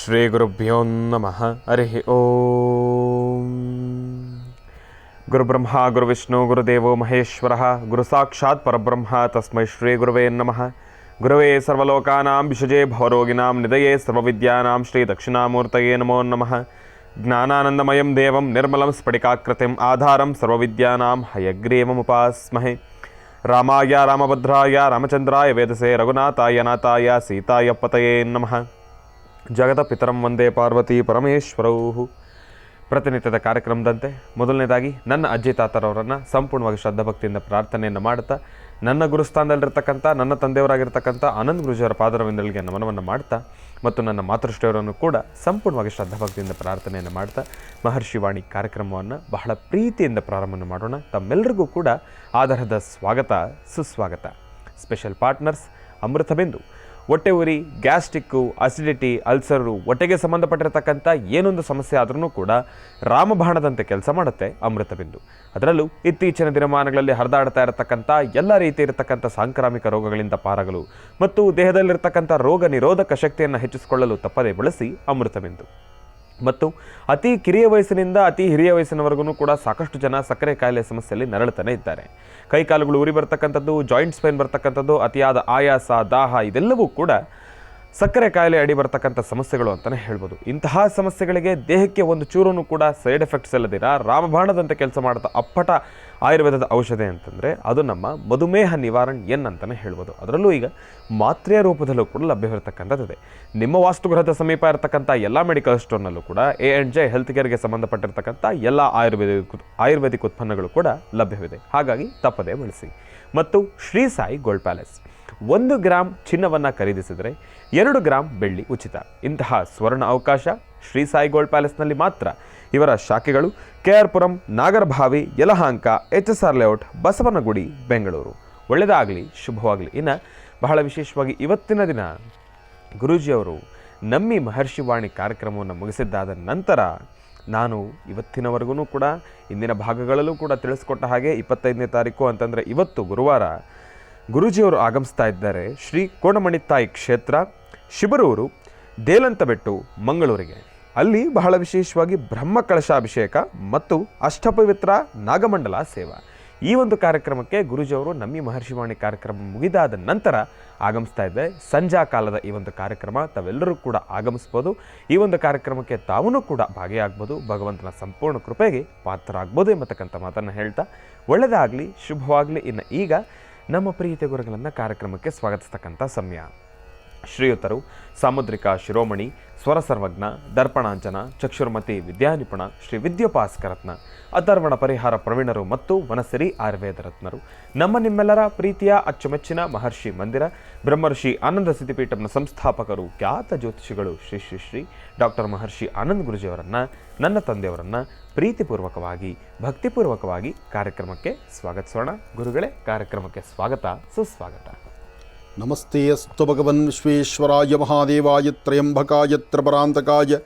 ಶ್ರೀ ಗುರುಭ್ಯೋ ನಮಃ. ಹರಿ ಓಂ. ಗುರುಬ್ರಹ್ಮ ಗುರುವಿಷ್ಣು ಗುರುದೇವೋ ಮಹೇಶ್ವರ ಗುರು ಸಾಕ್ಷಾತ್ ಪರಬ್ರಹ್ಮ ತಸ್ಮೈ ಶ್ರೀ ಗುರುವೇ ನಮಃ. ಗುರವೇ ಸರ್ವಲೋಕಾನಾಂ ವಿಷಜೇ ಭವರೋಗಿನಾಂ ನಿಧಯೇ ಸರ್ವವಿದ್ಯಾನಾಂ ಶ್ರೀ ದಕ್ಷಿಣಾಮೂರ್ತಯೇ ನಮೋ ನಮಃ. ಜ್ಞಾನಾನಂದಮಯಂ ದೇವಂ ನಿರ್ಮಲಂ ಸ್ಫಟಿಕಾಕೃತಿಂ ಆಧಾರಂ ಸರ್ವವಿದ್ಯಾನಾಂ ಹಯಗ್ರೀವಮುಪಾಸ್ಮಹೇ. ರಾಮಾಯ ರಾಮಭದ್ರಾಯ ರಾಮಚಂದ್ರಾಯ ವೇದಸೇ ರಘುನಾಥಾಯ ನಾಥಾಯ ಸೀತಾಯ ಪತಯೇ ನಮಃ. ಜಗತ ಪಿತರಂ ವಂದೇ ಪಾರ್ವತಿ ಪರಮೇಶ್ವರೌ. ಪ್ರತಿನಿತ್ಯದ ಕಾರ್ಯಕ್ರಮದಂತೆ ಮೊದಲನೇದಾಗಿ ನನ್ನ ಅಜ್ಜಿ ತಾತರವರನ್ನು ಸಂಪೂರ್ಣವಾಗಿ ಶ್ರದ್ಧಾಭಕ್ತಿಯಿಂದ ಪ್ರಾರ್ಥನೆಯನ್ನು ಮಾಡುತ್ತಾ, ನನ್ನ ಗುರುಸ್ಥಾನದಲ್ಲಿರ್ತಕ್ಕಂಥ ನನ್ನ ತಂದೆಯವರಾಗಿರ್ತಕ್ಕಂಥ ಆನಂದ್ ಗುರುಜಿಯವರ ಪಾದರವಿಂದಗಳಿಗೆ ನಮನವನ್ನು ಮಾಡ್ತಾ, ಮತ್ತು ನನ್ನ ಮಾತೃಶ್ರೀಯವರನ್ನು ಕೂಡ ಸಂಪೂರ್ಣವಾಗಿ ಶ್ರದ್ಧಾಭಕ್ತಿಯಿಂದ ಪ್ರಾರ್ಥನೆಯನ್ನು ಮಾಡ್ತಾ ಮಹರ್ಷಿ ವಾಣಿ ಕಾರ್ಯಕ್ರಮವನ್ನು ಬಹಳ ಪ್ರೀತಿಯಿಂದ ಪ್ರಾರಂಭವನ್ನು ಮಾಡೋಣ. ತಮ್ಮೆಲ್ಲರಿಗೂ ಕೂಡ ಆಧಾರದ ಸ್ವಾಗತ ಸುಸ್ವಾಗತ. Special partners Amritabindu. ಹೊಟ್ಟೆ ಉರಿ, ಗ್ಯಾಸ್ಟ್ರಿಕ್ಕು, ಅಸಿಡಿಟಿ, ಅಲ್ಸರು, ಹೊಟ್ಟೆಗೆ ಸಂಬಂಧಪಟ್ಟಿರತಕ್ಕಂಥ ಏನೊಂದು ಸಮಸ್ಯೆ ಆದ್ರೂ ಕೂಡ ರಾಮಬಾಣದಂತೆ ಕೆಲಸ ಮಾಡುತ್ತೆ ಅಮೃತಬಿಂದು. ಅದರಲ್ಲೂ ಇತ್ತೀಚಿನ ದಿನಮಾನಗಳಲ್ಲಿ ಹರಿದಾಡ್ತಾ ಇರತಕ್ಕಂಥ ಎಲ್ಲ ರೀತಿ ಇರತಕ್ಕಂಥ ಸಾಂಕ್ರಾಮಿಕ ರೋಗಗಳಿಂದ ಪಾರಾಗಲು ಮತ್ತು ದೇಹದಲ್ಲಿರ್ತಕ್ಕಂಥ ರೋಗ ನಿರೋಧಕ ಶಕ್ತಿಯನ್ನು ಹೆಚ್ಚಿಸಿಕೊಳ್ಳಲು ತಪ್ಪದೇ ಬಳಸಿ ಅಮೃತಬಿಂದು. ಮತ್ತು ಅತಿ ಕಿರಿಯ ವಯಸ್ಸಿನಿಂದ ಅತಿ ಹಿರಿಯ ವಯಸ್ಸಿನವರೆಗೂ ಕೂಡ ಸಾಕಷ್ಟು ಜನ ಸಕ್ಕರೆ ಕಾಯಿಲೆ ಸಮಸ್ಯೆಯಲ್ಲಿ ನರಳುತ್ತಾನೆ ಇದ್ದಾರೆ. ಕೈಕಾಲುಗಳು ಉರಿ ಬರ್ತಕ್ಕಂಥದ್ದು, ಜಾಯಿಂಟ್ಸ್ ಪೇನ್ ಬರ್ತಕ್ಕಂಥದ್ದು, ಅತಿಯಾದ ಆಯಾಸ, ದಾಹ ಇದೆಲ್ಲವೂ ಕೂಡ ಸಕ್ಕರೆ ಕಾಯಿಲೆ ಅಡಿ ಬರ್ತಕ್ಕಂಥ ಸಮಸ್ಯೆಗಳು ಅಂತಲೇ ಹೇಳ್ಬೋದು. ಇಂತಹ ಸಮಸ್ಯೆಗಳಿಗೆ ದೇಹಕ್ಕೆ ಒಂದು ಚೂರೂ ಕೂಡ ಸೈಡ್ ಎಫೆಕ್ಟ್ಸ್ ಇಲ್ಲದಿರ ರಾಮಬಾಣದಂತೆ ಕೆಲಸ ಮಾಡ್ತಾ ಅಪ್ಪಟ ಆಯುರ್ವೇದದ ಔಷಧಿ ಅಂತಂದರೆ ಅದು ನಮ್ಮ ಮಧುಮೇಹ ನಿವಾರಣೆ ಅಂತಲೇ ಹೇಳ್ಬೋದು. ಅದರಲ್ಲೂ ಈಗ ಮಾತ್ರೆಯ ರೂಪದಲ್ಲೂ ಕೂಡ ಲಭ್ಯವಿರತಕ್ಕಂಥದ್ದಿದೆ. ನಿಮ್ಮ ವಾಸ್ತುಗೃಹದ ಸಮೀಪ ಇರತಕ್ಕಂಥ ಎಲ್ಲ ಮೆಡಿಕಲ್ ಸ್ಟೋರ್ನಲ್ಲೂ ಕೂಡ A&J ಹೆಲ್ತ್ ಕೇರ್ಗೆ ಸಂಬಂಧಪಟ್ಟಿರ್ತಕ್ಕಂಥ ಎಲ್ಲ ಆಯುರ್ವೇದಿಕ್ ಉತ್ಪನ್ನಗಳು ಕೂಡ ಲಭ್ಯವಿದೆ. ಹಾಗಾಗಿ ತಪ್ಪದೇ ಬಳಸಿ. ಮತ್ತು Shri Sai gold palace. 1 gram ಚಿನ್ನವನ್ನು ಖರೀದಿಸಿದರೆ 2 ಗ್ರಾಮ್ ಬೆಳ್ಳಿ ಉಚಿತ. ಇಂತಹ ಸ್ವರ್ಣ ಅವಕಾಶ ಶ್ರೀ ಸಾಯಿ ಗೋಲ್ಡ್ ಪ್ಯಾಲೇಸ್ನಲ್ಲಿ ಮಾತ್ರ. ಇವರ ಶಾಖೆಗಳು KR Puram, Nagarbhavi, Yelahanka, HSR layout, Basavanagudi, Bengaluru. ಒಳ್ಳೆಯದಾಗಲಿ, ಶುಭವಾಗಲಿ. ಇನ್ನು ಬಹಳ ವಿಶೇಷವಾಗಿ ಇವತ್ತಿನ ದಿನ ಗುರೂಜಿಯವರು ನಮ್ಮಿ ಮಹರ್ಷಿ ವಾಣಿ ಕಾರ್ಯಕ್ರಮವನ್ನು ಮುಗಿಸಿದ್ದಾದ ನಂತರ ನಾನು ಇವತ್ತಿನವರೆಗೂ ಕೂಡ ಇಂದಿನ ಭಾಗಗಳಲ್ಲೂ ಕೂಡ ತಿಳಿಸ್ಕೊಟ್ಟ ಹಾಗೆ 25ನೇ ತಾರೀಕು ಅಂತಂದರೆ ಇವತ್ತು ಗುರುವಾರ ಗುರೂಜಿಯವರು ಆಗಮಿಸ್ತಾ ಇದ್ದಾರೆ ಶ್ರೀ ಕೋಣಮಣಿತಾಯಿ ಕ್ಷೇತ್ರ, ಶಿಬರೂರು, ದೇಲಂತಬೆಟ್ಟು, ಮಂಗಳೂರಿಗೆ. ಅಲ್ಲಿ ಬಹಳ ವಿಶೇಷವಾಗಿ ಬ್ರಹ್ಮ ಕಳಶಾಭಿಷೇಕ ಮತ್ತು ಅಷ್ಟಪವಿತ್ರ ನಾಗಮಂಡಲ ಸೇವಾ. ಈ ಒಂದು ಕಾರ್ಯಕ್ರಮಕ್ಕೆ ಗುರೂಜಿಯವರು ನಮ್ಮಿ ಮಹರ್ಷಿವಾಣಿ ಕಾರ್ಯಕ್ರಮ ಮುಗಿದಾದ ನಂತರ ಆಗಮಿಸ್ತಾ ಇದ್ದೆ. ಸಂಜಾ ಕಾಲದ ಈ ಒಂದು ಕಾರ್ಯಕ್ರಮ ತಾವೆಲ್ಲರೂ ಕೂಡ ಆಗಮಿಸ್ಬೋದು. ಈ ಒಂದು ಕಾರ್ಯಕ್ರಮಕ್ಕೆ ತಾವೂ ಕೂಡ ಭಾಗಿಯಾಗ್ಬೋದು. ಭಗವಂತನ ಸಂಪೂರ್ಣ ಕೃಪೆಗೆ ಪಾತ್ರರಾಗ್ಬೋದು ಎಂಬತಕ್ಕಂಥ ಮಾತನ್ನು ಹೇಳ್ತಾ ಒಳ್ಳೆಯದಾಗಲಿ, ಶುಭವಾಗಲಿ. ಇನ್ನು ಈಗ ನಮ್ಮ ಪ್ರೀತಿಯ ಗುರುಗಳನ್ನು ಕಾರ್ಯಕ್ರಮಕ್ಕೆ ಸ್ವಾಗತಿಸ್ತಕ್ಕಂಥ ಸಮಯ. ಶ್ರೀಯುತರು ಸಾಮುದ್ರಿಕ ಶಿರೋಮಣಿ, ಸ್ವರ ಸರ್ವಜ್ಞ, ದರ್ಪಣಾಂಜನ, ಚಕ್ಷುರ್ಮತಿ ವಿದ್ಯಾನಿಪುಣ, ಶ್ರೀ ವಿದ್ಯೋಪಾಸ್ಕರತ್ನ, ಅಥರ್ವಣ ಪರಿಹಾರ ಪ್ರವೀಣರು ಮತ್ತು ವನಸಿರಿ ಆಯುರ್ವೇದ ರತ್ನರು, ನಮ್ಮ ನಿಮ್ಮೆಲ್ಲರ ಪ್ರೀತಿಯ ಅಚ್ಚುಮೆಚ್ಚಿನ ಮಹರ್ಷಿ ಮಂದಿರ ಬ್ರಹ್ಮರ್ಷಿ ಆನಂದ ಸಿದ್ಧಿಪೀಠಂನ ಸಂಸ್ಥಾಪಕರು, ಖ್ಯಾತ ಜ್ಯೋತಿಷಿಗಳು ಶ್ರೀ ಶ್ರೀ ಶ್ರೀ ಡಾಕ್ಟರ್ ಮಹರ್ಷಿ ಆನಂದ್ ಗುರುಜಿಯವರನ್ನು, ನನ್ನ ತಂದೆಯವರನ್ನು ಪ್ರೀತಿಪೂರ್ವಕವಾಗಿ ಭಕ್ತಿಪೂರ್ವಕವಾಗಿ ಕಾರ್ಯಕ್ರಮಕ್ಕೆ ಸ್ವಾಗತಿಸೋಣ. ಗುರುಗಳೇ, ಕಾರ್ಯಕ್ರಮಕ್ಕೆ ಸ್ವಾಗತ ಸುಸ್ವಾಗತ. ನಮಸ್ತೆ ಅಸ್ತು ಭಗವನ್ ವಿಶ್ವೇಶ್ವರಾಯ ಮಹಾದೇವಾಯ ತ್ರಯಂಬಕಾಯ ತ್ರಿಪರಾಂತಕಾಯ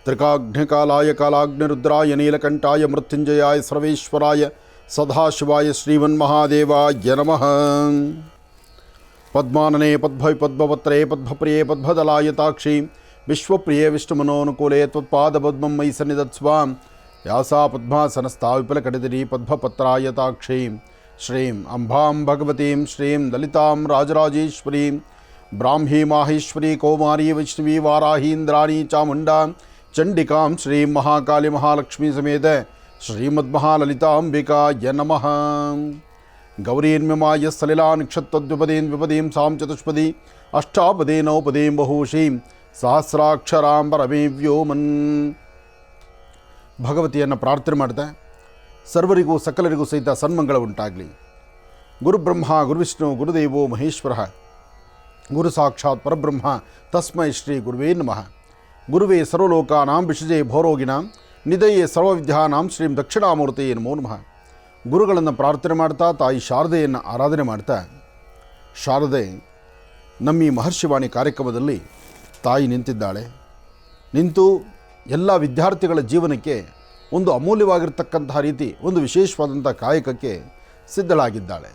ತ್ರಿಕಾಗ್ನಿಕಾಲಾಯ ಕಾಲಾಗ್ನಿರುದ್ರಾಯ ನೀಲಕಂಠಾಯ ಮೃತ್ಯುಂಜಯಾಯ ಸರ್ವೇಶ್ವರಾಯ ಸದಾಶಿವಾಯ ಶ್ರೀಮನ್ಮಹಾದೇವಾಯ ನಮಃ. ಪದ್ಮಾನನೆ ಪದ್ಭವಿ ಪದ್ಮಪತ್ರೇ ಪದ್ಮಪ್ರಿಯೇ ಪದ್ಮದಲಾಯತಾಕ್ಷಿ ವಿಶ್ವಪ್ರಿಯೇ ವಿಷ್ಣುಮನೋನುಕೂಲೇ ತ್ವತ್ಪಾದಪದ್ಮಂ ಮಯಿ ಸನ್ನಿಧತ್ಸ್ವ ಯಾಸಾ ಪದ್ಮಾಸನಸ್ಥಾ ವಿಪುಲಕಟಿತರಿ ಪದ್ಮಪತ್ರಾಯತಾಕ್ಷಿ ಶ್ರೀಂ ಅಂಬಾಂ ಭಗವತೀಂ ಶ್ರೀಂ ಲಲಿತಾಂ ರಾಜರಾಜೇಶ್ವರೀಂ ಬ್ರಾಹ್ಮೀ ಮಾಹೇಶ್ವರಿ ಕೌಮಾರಿ ವೈಷ್ಣವಿ ವಾರಾಹೀಂದ್ರಾಣಿ ಚಾಮುಂಡಾ ಚಂಡಿಕಾಂ ಶ್ರೀಂ ಮಹಾಕಾಳಿ ಮಹಾಲಕ್ಷ್ಮೀ ಸಮೇತ ಶ್ರೀಮದ್ಮಹಾಲಲಿತಾಂಬಿಕಾಯ ನಮಃ. ಗೌರೀನ್ಮಮಾಯ ಸಲಿಲಾ ನಿಕ್ಷತ್ವದ್ವಿಪದೀಂ ವಿಪದೀಂ ಸಾಂ ಚತುಷ್ಪದಿ ಅಷ್ಟಾಪದೇ ನೌಪದೀಂ ಬಹುಶೀಂ ಸಹಸ್ರಾಕ್ಷರಾಂ ಪರಮೇ ವ್ಯೋಮನ್. ಭಗವತಿಯನ್ನು ಪ್ರಾರ್ಥನೆ ಮಾಡ್ತಾ ಸರ್ವರಿಗೂ ಸಕಲರಿಗೂ ಸಹಿತ ಸನ್ಮಂಗಳ ಉಂಟಾಗಲಿ. ಗುರುಬ್ರಹ್ಮ ಗುರುವಿಷ್ಣು ಗುರುದೇವೋ ಮಹೇಶ್ವರ ಗುರು ಸಾಕ್ಷಾತ್ ಪರಬ್ರಹ್ಮ ತಸ್ಮೈ ಶ್ರೀ ಗುರುವೇ ನಮಃ. ಗುರುವೇ ಸರ್ವಲೋಕಾನಾಂ ವಿಷಜೇ ಭವರೋಗಿಣಾಂ ನಿಧಯೇ ಸರ್ವವಿದ್ಯಾನಾಂ ಶ್ರೀಂ ದಕ್ಷಿಣಾಮೂರ್ತಯೇ ನಮೋ ನಮಃ. ಗುರುಗಳನ್ನು ಪ್ರಾರ್ಥನೆ ಮಾಡ್ತಾ ತಾಯಿ ಶಾರದೆಯನ್ನು ಆರಾಧನೆ ಮಾಡ್ತಾ, ಶಾರದೆ ನಮ್ಮಿ ಮಹರ್ಷಿವಾಣಿ ಕಾರ್ಯಕ್ರಮದಲ್ಲಿ ತಾಯಿ ನಿಂತಿದ್ದಾಳೆ. ನಿಂತು ಎಲ್ಲ ವಿದ್ಯಾರ್ಥಿಗಳ ಜೀವನಕ್ಕೆ ಒಂದು ಅಮೂಲ್ಯವಾಗಿರ್ತಕ್ಕಂತಹ ರೀತಿ ಒಂದು ವಿಶೇಷವಾದಂಥ ಕಾಯಕಕ್ಕೆ ಸಿದ್ಧಳಾಗಿದ್ದಾಳೆ.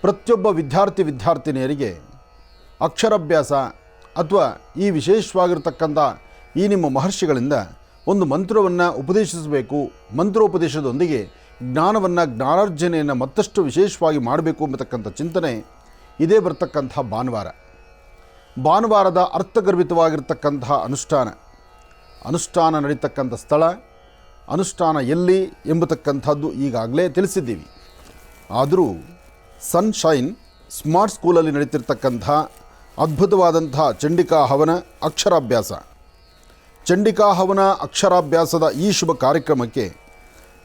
ಪ್ರತಿಯೊಬ್ಬ ವಿದ್ಯಾರ್ಥಿನಿಯರಿಗೆ ಅಕ್ಷರಾಭ್ಯಾಸ ಅಥವಾ ಈ ವಿಶೇಷವಾಗಿರ್ತಕ್ಕಂಥ ಈ ನಿಮ್ಮ ಮಹರ್ಷಿಗಳಿಂದ ಒಂದು ಮಂತ್ರವನ್ನು ಉಪದೇಶಿಸಬೇಕು, ಮಂತ್ರೋಪದೇಶದೊಂದಿಗೆ ಜ್ಞಾನವನ್ನು, ಜ್ಞಾನಾರ್ಜನೆಯನ್ನು ಮತ್ತಷ್ಟು ವಿಶೇಷವಾಗಿ ಮಾಡಬೇಕು ಎಂಬತಕ್ಕಂಥ ಚಿಂತನೆ ಇದೇ ಬರ್ತಕ್ಕಂಥ ಭಾನುವಾರದ ಅರ್ಥಗರ್ಭಿತವಾಗಿರ್ತಕ್ಕಂತಹ ಅನುಷ್ಠಾನ ನಡೀತಕ್ಕಂಥ ಸ್ಥಳ, ಅನುಷ್ಠಾನ ಎಲ್ಲಿ ಎಂಬತಕ್ಕಂಥದ್ದು ಈಗಾಗಲೇ ತಿಳಿಸಿದ್ದೀವಿ. ಆದರೂ ಸನ್ಶೈನ್ ಸ್ಮಾರ್ಟ್ ಸ್ಕೂಲಲ್ಲಿ ನಡೀತಿರ್ತಕ್ಕಂಥ ಅದ್ಭುತವಾದಂಥ ಚಂಡಿಕಾ ಹವನ ಅಕ್ಷರಾಭ್ಯಾಸದ ಈ ಶುಭ ಕಾರ್ಯಕ್ರಮಕ್ಕೆ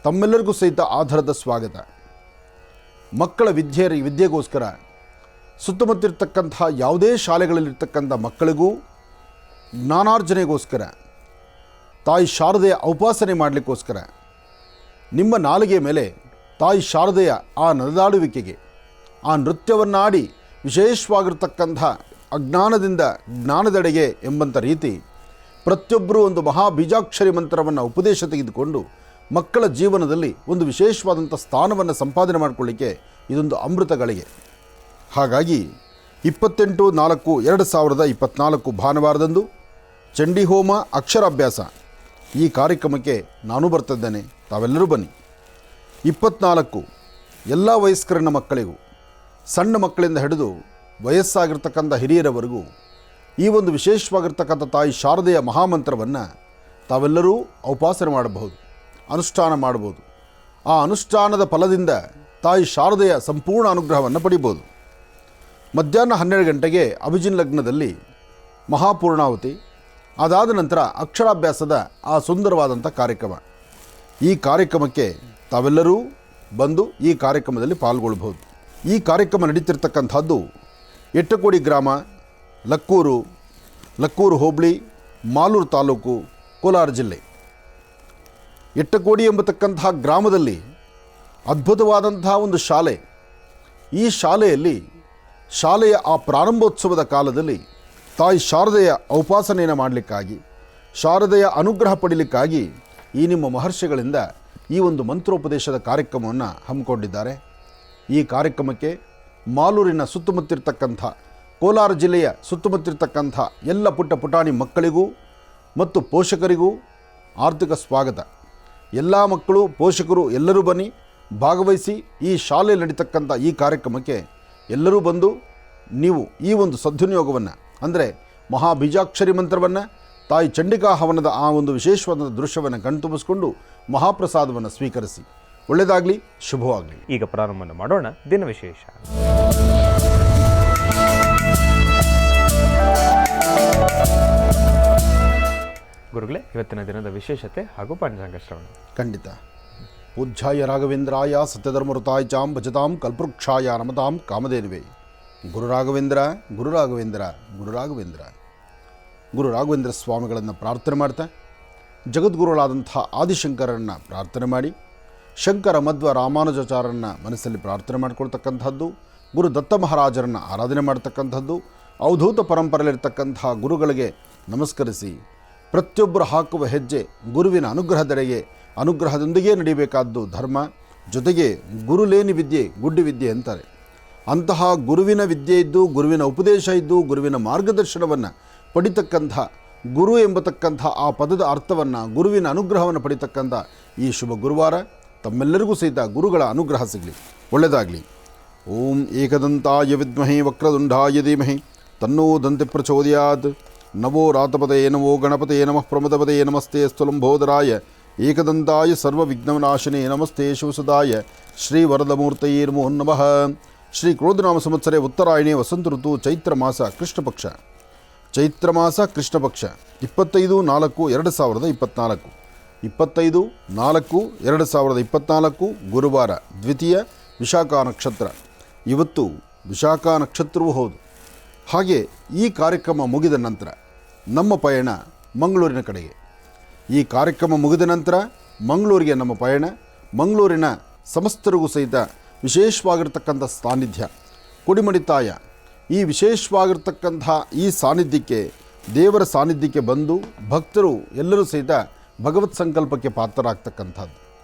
ತಮ್ಮೆಲ್ಲರಿಗೂ ಸಹಿತ ಆಧಾರದ ಸ್ವಾಗತ. ಮಕ್ಕಳ ವಿದ್ಯೆಗೋಸ್ಕರ ಸುತ್ತಮುತ್ತಿರ್ತಕ್ಕಂಥ ಯಾವುದೇ ಶಾಲೆಗಳಲ್ಲಿರ್ತಕ್ಕಂಥ ಮಕ್ಕಳಿಗೂ ಜ್ಞಾನಾರ್ಜನೆಗೋಸ್ಕರ, ತಾಯಿ ಶಾರದೆಯ ಉಪಾಸನೆ ಮಾಡಲಿಕ್ಕೋಸ್ಕರ, ನಿಮ್ಮ ನಾಲಿಗೆ ಮೇಲೆ ತಾಯಿ ಶಾರದೆಯ ಆ ನಡೆದಾಡುವಿಕೆಗೆ, ಆ ನೃತ್ಯವನ್ನಾಡಿ ವಿಶೇಷವಾಗಿರ್ತಕ್ಕಂಥ ಅಜ್ಞಾನದಿಂದ ಜ್ಞಾನದೆಡೆಗೆ ಎಂಬಂಥ ರೀತಿ ಪ್ರತಿಯೊಬ್ಬರೂ ಒಂದು ಮಹಾಬೀಜಾಕ್ಷರಿ ಮಂತ್ರವನ್ನು ಉಪದೇಶ ತೆಗೆದುಕೊಂಡು ಮಕ್ಕಳ ಜೀವನದಲ್ಲಿ ಒಂದು ವಿಶೇಷವಾದಂಥ ಸ್ಥಾನವನ್ನು ಸಂಪಾದನೆ ಮಾಡಿಕೊಳ್ಳಿಕ್ಕೆ ಇದೊಂದು ಅಮೃತ ಗಳಿಗೆ. ಹಾಗಾಗಿ 28/4/2024 ಭಾನುವಾರದಂದು ಚಂಡಿ ಹೋಮ ಅಕ್ಷರಾಭ್ಯಾಸ ಈ ಕಾರ್ಯಕ್ರಮಕ್ಕೆ ನಾನು ಬರ್ತಿದ್ದೇನೆ. ತಾವೆಲ್ಲರೂ ಬನ್ನಿ. 24 ಎಲ್ಲ ವಯಸ್ಕರನ್ನ ಮಕ್ಕಳಿಗೂ, ಸಣ್ಣ ಮಕ್ಕಳಿಂದ ಹಿಡಿದು ವಯಸ್ಸಾಗಿರ್ತಕ್ಕಂಥ ಹಿರಿಯರವರೆಗೂ ಈ ಒಂದು ವಿಶೇಷವಾಗಿರ್ತಕ್ಕಂಥ ತಾಯಿ ಶಾರದೆಯ ಮಹಾಮಂತ್ರವನ್ನು ತಾವೆಲ್ಲರೂ ಉಪಾಸನೆ ಮಾಡಬಹುದು, ಅನುಷ್ಠಾನ ಮಾಡಬಹುದು. ಆ ಅನುಷ್ಠಾನದ ಫಲದಿಂದ ತಾಯಿ ಶಾರದೆಯ ಸಂಪೂರ್ಣ ಅನುಗ್ರಹವನ್ನು ಪಡಿಬೋದು. ಮಧ್ಯಾಹ್ನ 12 ಗಂಟೆಗೆ ಅಭಿಜಿನ್ ಲಗ್ನದಲ್ಲಿ ಮಹಾಪೂರ್ಣಾಹುತಿ, ಅದಾದ ನಂತರ ಅಕ್ಷರಾಭ್ಯಾಸದ ಆ ಸುಂದರವಾದಂಥ ಕಾರ್ಯಕ್ರಮ. ಈ ಕಾರ್ಯಕ್ರಮಕ್ಕೆ ತಾವೆಲ್ಲರೂ ಬಂದು ಈ ಕಾರ್ಯಕ್ರಮದಲ್ಲಿ ಪಾಲ್ಗೊಳ್ಬಹುದು. ಈ ಕಾರ್ಯಕ್ರಮ ನಡೀತಿರ್ತಕ್ಕಂಥದ್ದು ಎಟ್ಟಕೋಡಿ ಗ್ರಾಮ, ಲಕ್ಕೂರು ಹೋಬಳಿ, ಮಾಲೂರು ತಾಲೂಕು, ಕೋಲಾರ ಜಿಲ್ಲೆ. ಎಟ್ಟಕೋಡಿ ಎಂಬತಕ್ಕಂತಹ ಗ್ರಾಮದಲ್ಲಿ ಅದ್ಭುತವಾದಂತಹ ಒಂದು ಶಾಲೆ. ಈ ಶಾಲೆಯ ಆ ಪ್ರಾರಂಭೋತ್ಸವದ ಕಾಲದಲ್ಲಿ ತಾಯಿ ಶಾರದೆಯ ಉಪಾಸನೆಯನ್ನು ಮಾಡಲಿಕ್ಕಾಗಿ, ಶಾರದೆಯ ಅನುಗ್ರಹ ಪಡೀಲಿಕ್ಕಾಗಿ ಈ ನಿಮ್ಮ ಮಹರ್ಷಿಗಳಿಂದ ಈ ಒಂದು ಮಂತ್ರೋಪದೇಶದ ಕಾರ್ಯಕ್ರಮವನ್ನು ಹಮ್ಮಿಕೊಂಡಿದ್ದಾರೆ. ಈ ಕಾರ್ಯಕ್ರಮಕ್ಕೆ ಮಾಲೂರಿನ ಸುತ್ತಮುತ್ತಿರ್ತಕ್ಕಂಥ, ಕೋಲಾರ ಜಿಲ್ಲೆಯ ಸುತ್ತಮುತ್ತಿರ್ತಕ್ಕಂಥ ಎಲ್ಲ ಪುಟ್ಟ ಪುಟಾಣಿ ಮಕ್ಕಳಿಗೂ ಮತ್ತು ಪೋಷಕರಿಗೂ ಆರ್ಥಿಕ ಸ್ವಾಗತ. ಎಲ್ಲ ಮಕ್ಕಳು, ಪೋಷಕರು ಎಲ್ಲರೂ ಬನ್ನಿ, ಭಾಗವಹಿಸಿ ಈ ಶಾಲೆಯಲ್ಲಿ ನಡೀತಕ್ಕಂಥ ಈ ಕಾರ್ಯಕ್ರಮಕ್ಕೆ ಎಲ್ಲರೂ ಬಂದು ನೀವು ಈ ಒಂದು ಸದ್ವಿನಿಯೋಗವನ್ನು, ಅಂದರೆ ಮಹಾಬೀಜಾಕ್ಷರಿ ಮಂತ್ರವನ್ನು, ತಾಯಿ ಚಂಡಿಕಾ ಹವನದ ಆ ಒಂದು ವಿಶೇಷವಾದ ದೃಶ್ಯವನ್ನು ಕಣ್ತುಂಬಿಸಿಕೊಂಡು ಮಹಾಪ್ರಸಾದವನ್ನು ಸ್ವೀಕರಿಸಿ. ಒಳ್ಳೆಯದಾಗಲಿ, ಶುಭವಾಗಲಿ. ಈಗ ಪ್ರಾರಂಭ ಮಾಡೋಣ ದಿನ ವಿಶೇಷ. ಗುರುಗಳೇ, ಇವತ್ತಿನ ದಿನದ ವಿಶೇಷತೆ ಹಾಗೂ ಪಂಚಾಂಗ ಶ್ರವಣ. ಖಂಡಿತ. ಪೂಜ್ಯಾಯ ರಾಘವೇಂದ್ರಾಯ ಸತ್ಯಧರ್ಮಋತಾಯ ಚಾಂ ಭಜತಾಂ ಕಲ್ಪವೃಕ್ಷಾಯ ನಮತಾಂ ಕಾಮಧೇನುವೇ. ಗುರು ರಾಘವೇಂದ್ರ ಸ್ವಾಮಿಗಳನ್ನು ಪ್ರಾರ್ಥನೆ ಮಾಡ್ತಾ, ಜಗದ್ಗುರುಗಳಾದಂಥ ಆದಿಶಂಕರನ್ನು ಪ್ರಾರ್ಥನೆ ಮಾಡಿ, ಶಂಕರ ಮಧ್ವ ರಾಮಾನುಜಾಚಾರ್ಯರನ್ನು ಮನಸ್ಸಲ್ಲಿ ಪ್ರಾರ್ಥನೆ ಮಾಡಿಕೊಳ್ತಕ್ಕಂಥದ್ದು, ಗುರು ದತ್ತ ಮಹಾರಾಜರನ್ನು ಆರಾಧನೆ ಮಾಡ್ತಕ್ಕಂಥದ್ದು, ಅವಧೂತ ಪರಂಪರೆಯಲ್ಲಿರ್ತಕ್ಕಂಥ ಗುರುಗಳಿಗೆ ನಮಸ್ಕರಿಸಿ, ಪ್ರತಿಯೊಬ್ಬರು ಹಾಕುವ ಹೆಜ್ಜೆ ಗುರುವಿನ ಅನುಗ್ರಹದೆಡೆಗೆ, ಅನುಗ್ರಹದೊಂದಿಗೆ ನಡೀಬೇಕಾದ್ದು ಧರ್ಮ. ಜೊತೆಗೆ ಗುರುಲೇನಿ ವಿದ್ಯೆ ಗುಡ್ಡಿ ವಿದ್ಯೆ ಅಂತಾರೆ. ಅಂತಹ ಗುರುವಿನ ವಿದ್ಯೆ ಇದ್ದು, ಗುರುವಿನ ಉಪದೇಶ ಇದ್ದು, ಗುರುವಿನ ಮಾರ್ಗದರ್ಶನವನ್ನು ಪಡಿತಕ್ಕಂಥ, ಗುರು ಎಂಬತಕ್ಕಂಥ ಆ ಪದದ ಅರ್ಥವನ್ನು, ಗುರುವಿನ ಅನುಗ್ರಹವನ್ನು ಪಡಿತಕ್ಕಂಥ ಈ ಶುಭ ಗುರುವಾರ ತಮ್ಮೆಲ್ಲರಿಗೂ ಸಹಿತ ಗುರುಗಳ ಅನುಗ್ರಹ ಸಿಗಲಿ. ಒಳ್ಳೆಯದಾಗಲಿ. ಓಂ ಏಕದಂತಾಯ ವಿದ್ಮಹೇ ವಕ್ರದುಂಡಾಯ ಧೀಮಹಿ ತನ್ನೋ ದಂತಿ ಪ್ರಚೋದಯಾತ್. ನವೋ ರಾತಪದಯೇ ನಮೋ ಗಣಪತಯೇ ನಮಃ ಪ್ರಮದಪದಯೇ ನಮಸ್ತೆ ಸ್ಥೂಲಂಬೋದರಾಯ ಏಕದಂತಾಯ ಸರ್ವವಿಘ್ನವಿನಾಶಿನೇ ನಮಸ್ತೆ ಶಿವಸುದಾಯ ಶ್ರೀ ವರದಮೂರ್ತಯೇ ನಮೋ ನಮಃ. ಶ್ರೀ ಕ್ರೋಧನಾಮ ಸಂವತ್ಸರೆ ಉತ್ತರಾಯಣೆ ವಸಂತ ಋತು ಚೈತ್ರ ಮಾಸ ಕೃಷ್ಣ ಪಕ್ಷ 25/4/2024 25/4/2024 ಗುರುವಾರ, ದ್ವಿತೀಯ ವಿಶಾಖ ನಕ್ಷತ್ರ. ಇವತ್ತು ವಿಶಾಖ ನಕ್ಷತ್ರವೂ ಹೌದು. ಹಾಗೆ ಈ ಕಾರ್ಯಕ್ರಮ ಮುಗಿದ ನಂತರ ನಮ್ಮ ಪಯಣ ಮಂಗಳೂರಿನ ಕಡೆಗೆ. ಈ ಕಾರ್ಯಕ್ರಮ ಮುಗಿದ ನಂತರ ಮಂಗಳೂರಿಗೆ ನಮ್ಮ ಪಯಣ. ಮಂಗಳೂರಿನ ಸಮಸ್ತರಿಗೂ ಸಹಿತ ವಿಶೇಷವಾಗಿರ್ತಕ್ಕಂಥ ಸಾನ್ನಿಧ್ಯ, ಕುಡಿಮಡಿತಾಯ. ಈ ವಿಶೇಷವಾಗಿರ್ತಕ್ಕಂಥ ಈ ಸಾನ್ನಿಧ್ಯಕ್ಕೆ, ದೇವರ ಸಾನ್ನಿಧ್ಯಕ್ಕೆ ಬಂದು ಭಕ್ತರು ಎಲ್ಲರೂ ಸಹಿತ ಭಗವತ್ ಸಂಕಲ್ಪಕ್ಕೆ ಪಾತ್ರರಾಗ್ತಕ್ಕಂಥದ್ದು.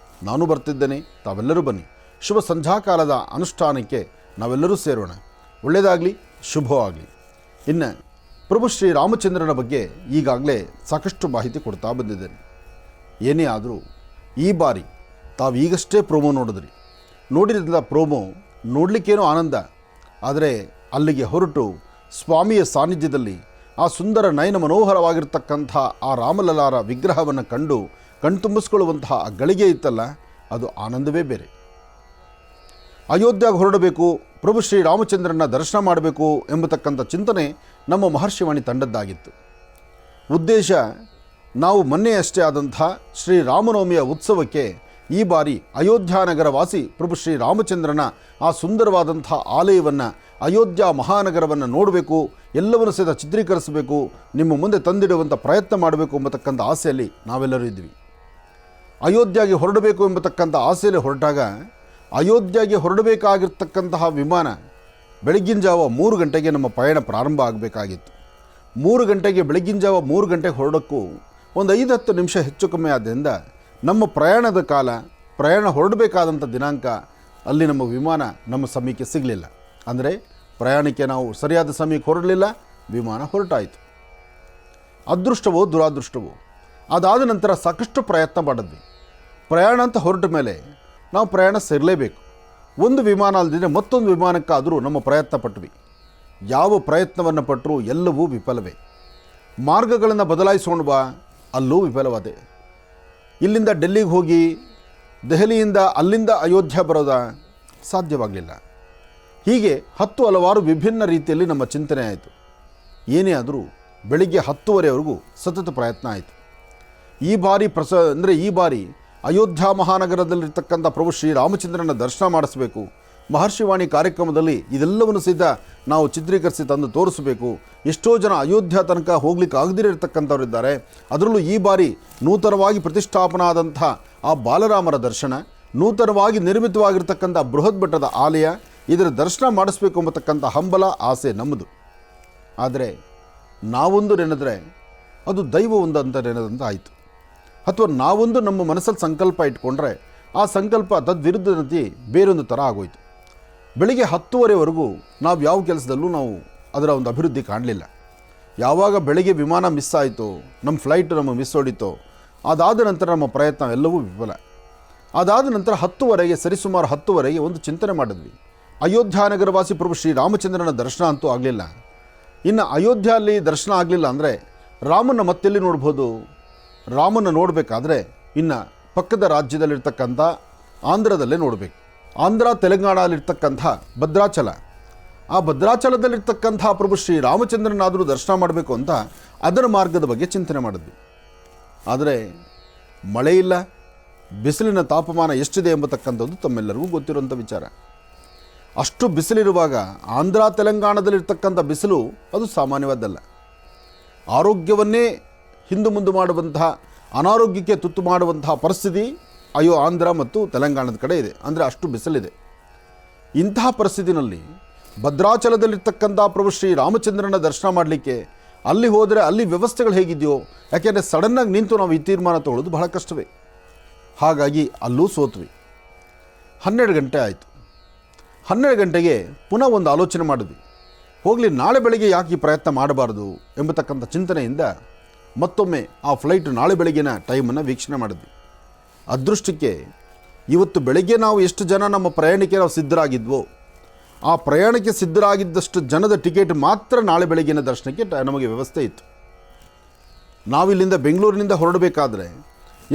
ನಾನು ಬರ್ತಿದ್ದೇನೆ, ತಾವೆಲ್ಲರೂ ಬನ್ನಿ. ಶುಭ ಸಂಧ್ಯಾಕಾಲದ ಅನುಷ್ಠಾನಕ್ಕೆ ನಾವೆಲ್ಲರೂ ಸೇರೋಣ. ಒಳ್ಳೆಯದಾಗಲಿ, ಶುಭವಾಗಲಿ. ಇನ್ನು ಪ್ರಭು ಶ್ರೀರಾಮಚಂದ್ರನ ಬಗ್ಗೆ ಈಗಾಗಲೇ ಸಾಕಷ್ಟು ಮಾಹಿತಿ ಕೊಡ್ತಾ ಬಂದಿದ್ದೇನೆ. ಏನೇ ಆದರೂ ಈ ಬಾರಿ ತಾವೀಗಷ್ಟೇ ಪ್ರೋಮೋ ನೋಡಿದ್ರಿಂದ ಪ್ರೋಮೋ ನೋಡಲಿಕ್ಕೇನೋ ಆನಂದ, ಆದರೆ ಅಲ್ಲಿಗೆ ಹೊರಟು ಸ್ವಾಮಿಯ ಸಾನ್ನಿಧ್ಯದಲ್ಲಿ ಆ ಸುಂದರ ನಯನ ಮನೋಹರವಾಗಿರ್ತಕ್ಕಂಥ ಆ ರಾಮಲಲಾರ ವಿಗ್ರಹವನ್ನು ಕಂಡು ಕಣ್ತುಂಬಿಸ್ಕೊಳ್ಳುವಂತಹ ಆ ಗಳಿಗೆ ಇತ್ತಲ್ಲ, ಅದು ಆನಂದವೇ ಬೇರೆ. ಅಯೋಧ್ಯೆಗೆ ಹೊರಡಬೇಕು, ಪ್ರಭು ಶ್ರೀರಾಮಚಂದ್ರನ ದರ್ಶನ ಮಾಡಬೇಕು ಎಂಬತಕ್ಕಂಥ ಚಿಂತನೆ ನಮ್ಮ ಮಹರ್ಷಿವಾಣಿ ತಂಡದ್ದಾಗಿತ್ತು. ಉದ್ದೇಶ, ನಾವು ಮೊನ್ನೆಯಷ್ಟೇ ಆದಂಥ ಶ್ರೀರಾಮನವಮಿಯ ಉತ್ಸವಕ್ಕೆ ಈ ಬಾರಿ ಅಯೋಧ್ಯಾನಗರ ವಾಸಿ ಪ್ರಭು ಶ್ರೀರಾಮಚಂದ್ರನ ಆ ಸುಂದರವಾದಂಥ ಆಲಯವನ್ನು, ಅಯೋಧ್ಯ ಮಹಾನಗರವನ್ನು ನೋಡಬೇಕು, ಎಲ್ಲವನ್ನು ಸಹಿತ ಚಿತ್ರೀಕರಿಸಬೇಕು, ನಿಮ್ಮ ಮುಂದೆ ತಂದಿಡುವಂಥ ಪ್ರಯತ್ನ ಮಾಡಬೇಕು ಎಂಬತಕ್ಕಂಥ ಆಸೆಯಲ್ಲಿ ನಾವೆಲ್ಲರೂ ಇದ್ವಿ. ಅಯೋಧ್ಯೆಗೆ ಹೊರಡಬೇಕು ಎಂಬತಕ್ಕಂಥ ಆಸೆಯಲ್ಲಿ ಹೊರಟಾಗ ಅಯೋಧ್ಯೆಗೆ ಹೊರಡಬೇಕಾಗಿರ್ತಕ್ಕಂತಹ ವಿಮಾನ ಬೆಳಗ್ಗಿನ ಜಾವ 3 ಗಂಟೆಗೆ ನಮ್ಮ ಪಯಣ ಪ್ರಾರಂಭ ಆಗಬೇಕಾಗಿತ್ತು. 3 ಗಂಟೆಗೆ ಬೆಳಗ್ಗಿನ ಜಾವ 3 ಗಂಟೆಗೆ ಹೊರಡೋಕ್ಕೂ ಒಂದು 5-10 ನಿಮಿಷ ಹೆಚ್ಚು ಕಮ್ಮಿ ಆದ್ದರಿಂದ ನಮ್ಮ ಪ್ರಯಾಣದ ಕಾಲ, ಪ್ರಯಾಣ ಹೊರಡಬೇಕಾದಂಥ ದಿನಾಂಕ ಅಲ್ಲಿ ನಮ್ಮ ವಿಮಾನ ನಮ್ಮ ಸಮಯಕ್ಕೆ ಸಿಗಲಿಲ್ಲ. ಅಂದರೆ ಪ್ರಯಾಣಕ್ಕೆ ನಾವು ಸರಿಯಾದ ಸಮಯಕ್ಕೆ ಹೊರಡಲಿಲ್ಲ, ವಿಮಾನ ಹೊರಟಾಯಿತು. ಅದೃಷ್ಟವೋ ದುರಾದೃಷ್ಟವೋ, ಅದಾದ ನಂತರ ಸಾಕಷ್ಟು ಪ್ರಯತ್ನ ಮಾಡಿದ್ವಿ. ಪ್ರಯಾಣ ಅಂತ ಹೊರಟ ಮೇಲೆ ನಾವು ಪ್ರಯಾಣ ಸೇರಲೇಬೇಕು. ಒಂದು ವಿಮಾನ ಅಲ್ಲದಿದ್ದರೆ ಮತ್ತೊಂದು ವಿಮಾನಕ್ಕಾದರೂ ನಮ್ಮ ಪ್ರಯತ್ನ ಪಟ್ವಿ. ಯಾವ ಪ್ರಯತ್ನವನ್ನು ಪಟ್ಟರೂ ಎಲ್ಲವೂ ವಿಫಲವೇ. ಮಾರ್ಗಗಳನ್ನು ಬದಲಾಯಿಸೋಣ ಬಾ, ಅಲ್ಲೂ ವಿಫಲವಾದೆ. ಇಲ್ಲಿಂದ ಡೆಲ್ಲಿಗೆ ಹೋಗಿ ದೆಹಲಿಯಿಂದ ಅಲ್ಲಿಂದ ಅಯೋಧ್ಯೆ ಬರೋದ ಸಾಧ್ಯವಾಗಲಿಲ್ಲ. ಹೀಗೆ ಹಲವಾರು ವಿಭಿನ್ನ ರೀತಿಯಲ್ಲಿ ನಮ್ಮ ಚಿಂತನೆ ಆಯಿತು. ಏನೇ ಆದರೂ ಬೆಳಿಗ್ಗೆ 10:30ವರೆಗೂ ಸತತ ಪ್ರಯತ್ನ ಆಯಿತು. ಈ ಬಾರಿ ಅಯೋಧ್ಯ ಮಹಾನಗರದಲ್ಲಿರ್ತಕ್ಕಂಥ ಪ್ರಭು ಶ್ರೀರಾಮಚಂದ್ರನ ದರ್ಶನ ಮಾಡಿಸಬೇಕು. ಮಹರ್ಷಿವಾಣಿ ಕಾರ್ಯಕ್ರಮದಲ್ಲಿ ಇದೆಲ್ಲವನ್ನು ಸಹಿತ ನಾವು ಚಿತ್ರೀಕರಿಸಿ ತಂದು ತೋರಿಸಬೇಕು. ಎಷ್ಟೋ ಜನ ಅಯೋಧ್ಯ ತನಕ ಹೋಗ್ಲಿಕ್ಕೆ ಆಗದಿರತಕ್ಕಂಥವರಿದ್ದಾರೆ. ಅದರಲ್ಲೂ ಈ ಬಾರಿ ನೂತನವಾಗಿ ಪ್ರತಿಷ್ಠಾಪನಾ ಆದಂಥ ಆ ಬಾಲರಾಮರ ದರ್ಶನ, ನೂತನವಾಗಿ ನಿರ್ಮಿತವಾಗಿರ್ತಕ್ಕಂಥ ಬೃಹತ್ ಬೆಟ್ಟದ ಆಲಯ, ಇದರ ದರ್ಶನ ಮಾಡಿಸ್ಬೇಕು ಎಂಬತಕ್ಕಂಥ ಹಂಬಲ, ಆಸೆ ನಮ್ಮದು. ಆದರೆ ನಾವೊಂದು ನೆನೆದರೆ ಅದು ದೈವ ಒಂದು ಅಂತ ನೆನೆದಂತ ಆಯಿತು. ಅಥವಾ ನಾವೊಂದು ನಮ್ಮ ಮನಸ್ಸಲ್ಲಿ ಸಂಕಲ್ಪ ಇಟ್ಕೊಂಡ್ರೆ ಆ ಸಂಕಲ್ಪ ತದ್ವಿರುದ್ಧನತಿ ಬೇರೊಂದು ಥರ ಆಗೋಯ್ತು. ಬೆಳಿಗ್ಗೆ 10:30ವರೆಗೂ ನಾವು ಯಾವ ಕೆಲಸದಲ್ಲೂ ನಾವು ಅದರ ಒಂದು ಅಭಿವೃದ್ಧಿ ಕಾಣಲಿಲ್ಲ. ಯಾವಾಗ ಬೆಳಿಗ್ಗೆ ವಿಮಾನ ಮಿಸ್ ಆಯಿತೋ, ನಮ್ಮ ಫ್ಲೈಟು ನಮಗೆ ಮಿಸ್ ಹೊಡಿತೋ, ಅದಾದ ನಂತರ ನಮ್ಮ ಪ್ರಯತ್ನ ಎಲ್ಲವೂ ವಿಫಲ. ಅದಾದ ನಂತರ 10:30ಗೆ, ಸರಿಸುಮಾರು 10:30ಗೆ ಒಂದು ಚಿಂತನೆ ಮಾಡಿದ್ವಿ. ಅಯೋಧ್ಯಾನಗರವಾಸಿ ಪ್ರಭು ಶ್ರೀರಾಮಚಂದ್ರನ ದರ್ಶನ ಅಂತೂ ಆಗಲಿಲ್ಲ. ಇನ್ನು ಅಯೋಧ್ಯೆಯಲ್ಲಿ ದರ್ಶನ ಆಗಲಿಲ್ಲ ಅಂದರೆ ರಾಮನ ಮತ್ತೆಲ್ಲಿ ನೋಡ್ಬೋದು? ರಾಮನ ನೋಡಬೇಕಾದ್ರೆ ಇನ್ನು ಪಕ್ಕದ ರಾಜ್ಯದಲ್ಲಿರ್ತಕ್ಕಂಥ ಆಂಧ್ರದಲ್ಲೇ ನೋಡಬೇಕು. ಆಂಧ್ರ ತೆಲಂಗಾಣದಲ್ಲಿರ್ತಕ್ಕಂಥ ಭದ್ರಾಚಲ, ಆ ಭದ್ರಾಚಲದಲ್ಲಿರ್ತಕ್ಕಂಥ ಪ್ರಭು ಶ್ರೀರಾಮಚಂದ್ರನಾದರೂ ದರ್ಶನ ಮಾಡಬೇಕು ಅಂತ ಅದರ ಮಾರ್ಗದ ಬಗ್ಗೆ ಚಿಂತನೆ ಮಾಡಿದ್ವಿ. ಆದರೆ ಮಳೆ ಇಲ್ಲ, ಬಿಸಿಲಿನ ತಾಪಮಾನ ಎಷ್ಟಿದೆ ಎಂಬತಕ್ಕಂಥದ್ದು ತಮ್ಮೆಲ್ಲರಿಗೂ ಗೊತ್ತಿರುವಂಥ ವಿಚಾರ. ಅಷ್ಟು ಬಿಸಿಲಿರುವಾಗ ಆಂಧ್ರ ತೆಲಂಗಾಣದಲ್ಲಿರ್ತಕ್ಕಂಥ ಬಿಸಿಲು ಅದು ಸಾಮಾನ್ಯವಾದ್ದಲ್ಲ. ಆರೋಗ್ಯವನ್ನೇ ಹಿಂದು ಮುಂದೆ ಮಾಡುವಂತಹ, ಅನಾರೋಗ್ಯಕ್ಕೆ ತುತ್ತು ಮಾಡುವಂತಹ ಪರಿಸ್ಥಿತಿ ಆಂಧ್ರ ಮತ್ತು ತೆಲಂಗಾಣದ ಕಡೆ ಇದೆ. ಅಂದರೆ ಅಷ್ಟು ಬಿಸಿಲಿದೆ. ಇಂತಹ ಪರಿಸ್ಥಿತಿನಲ್ಲಿ ಭದ್ರಾಚಲದಲ್ಲಿರ್ತಕ್ಕಂಥ ಪ್ರಭು ಶ್ರೀರಾಮಚಂದ್ರನ ದರ್ಶನ ಮಾಡಲಿಕ್ಕೆ ಅಲ್ಲಿ ಹೋದರೆ ಅಲ್ಲಿ ವ್ಯವಸ್ಥೆಗಳು ಹೇಗಿದೆಯೋ, ಯಾಕೆಂದರೆ ಸಡನ್ನಾಗಿ ನಿಂತು ನಾವು ಈ ತೀರ್ಮಾನ ತಗೊಳ್ಳೋದು ಬಹಳ ಕಷ್ಟವೇ. ಹಾಗಾಗಿ ಅಲ್ಲೂ ಸೋತ್ವಿ. 12 ಗಂಟೆ ಆಯಿತು. 12 ಗಂಟೆಗೆ ಪುನಃ ಒಂದು ಆಲೋಚನೆ ಮಾಡಿದ್ವಿ. ಹೋಗಲಿ, ನಾಳೆ ಬೆಳಗ್ಗೆ ಯಾಕೆ ಈ ಪ್ರಯತ್ನ ಮಾಡಬಾರ್ದು ಎಂಬತಕ್ಕಂಥ ಚಿಂತನೆಯಿಂದ ಮತ್ತೊಮ್ಮೆ ಆ ಫ್ಲೈಟ್ ನಾಳೆ ಬೆಳಗ್ಗಿನ ಟೈಮನ್ನು ವೀಕ್ಷಣೆ ಮಾಡಿದ್ವಿ. ಅದೃಷ್ಟಕ್ಕೆ ಇವತ್ತು ಬೆಳಗ್ಗೆ ನಾವು ಎಷ್ಟು ಜನ ನಮ್ಮ ಪ್ರಯಾಣಕ್ಕೆ ನಾವು ಸಿದ್ಧರಾಗಿದ್ವೋ, ಆ ಪ್ರಯಾಣಕ್ಕೆ ಸಿದ್ಧರಾಗಿದ್ದಷ್ಟು ಜನದ ಟಿಕೆಟ್ ಮಾತ್ರ ನಾಳೆ ಬೆಳಗ್ಗಿನ ದರ್ಶನಕ್ಕೆ ನಮಗೆ ವ್ಯವಸ್ಥೆ ಇತ್ತು. ನಾವಿಲ್ಲಿಂದ ಬೆಂಗಳೂರಿನಿಂದ ಹೊರಡಬೇಕಾದ್ರೆ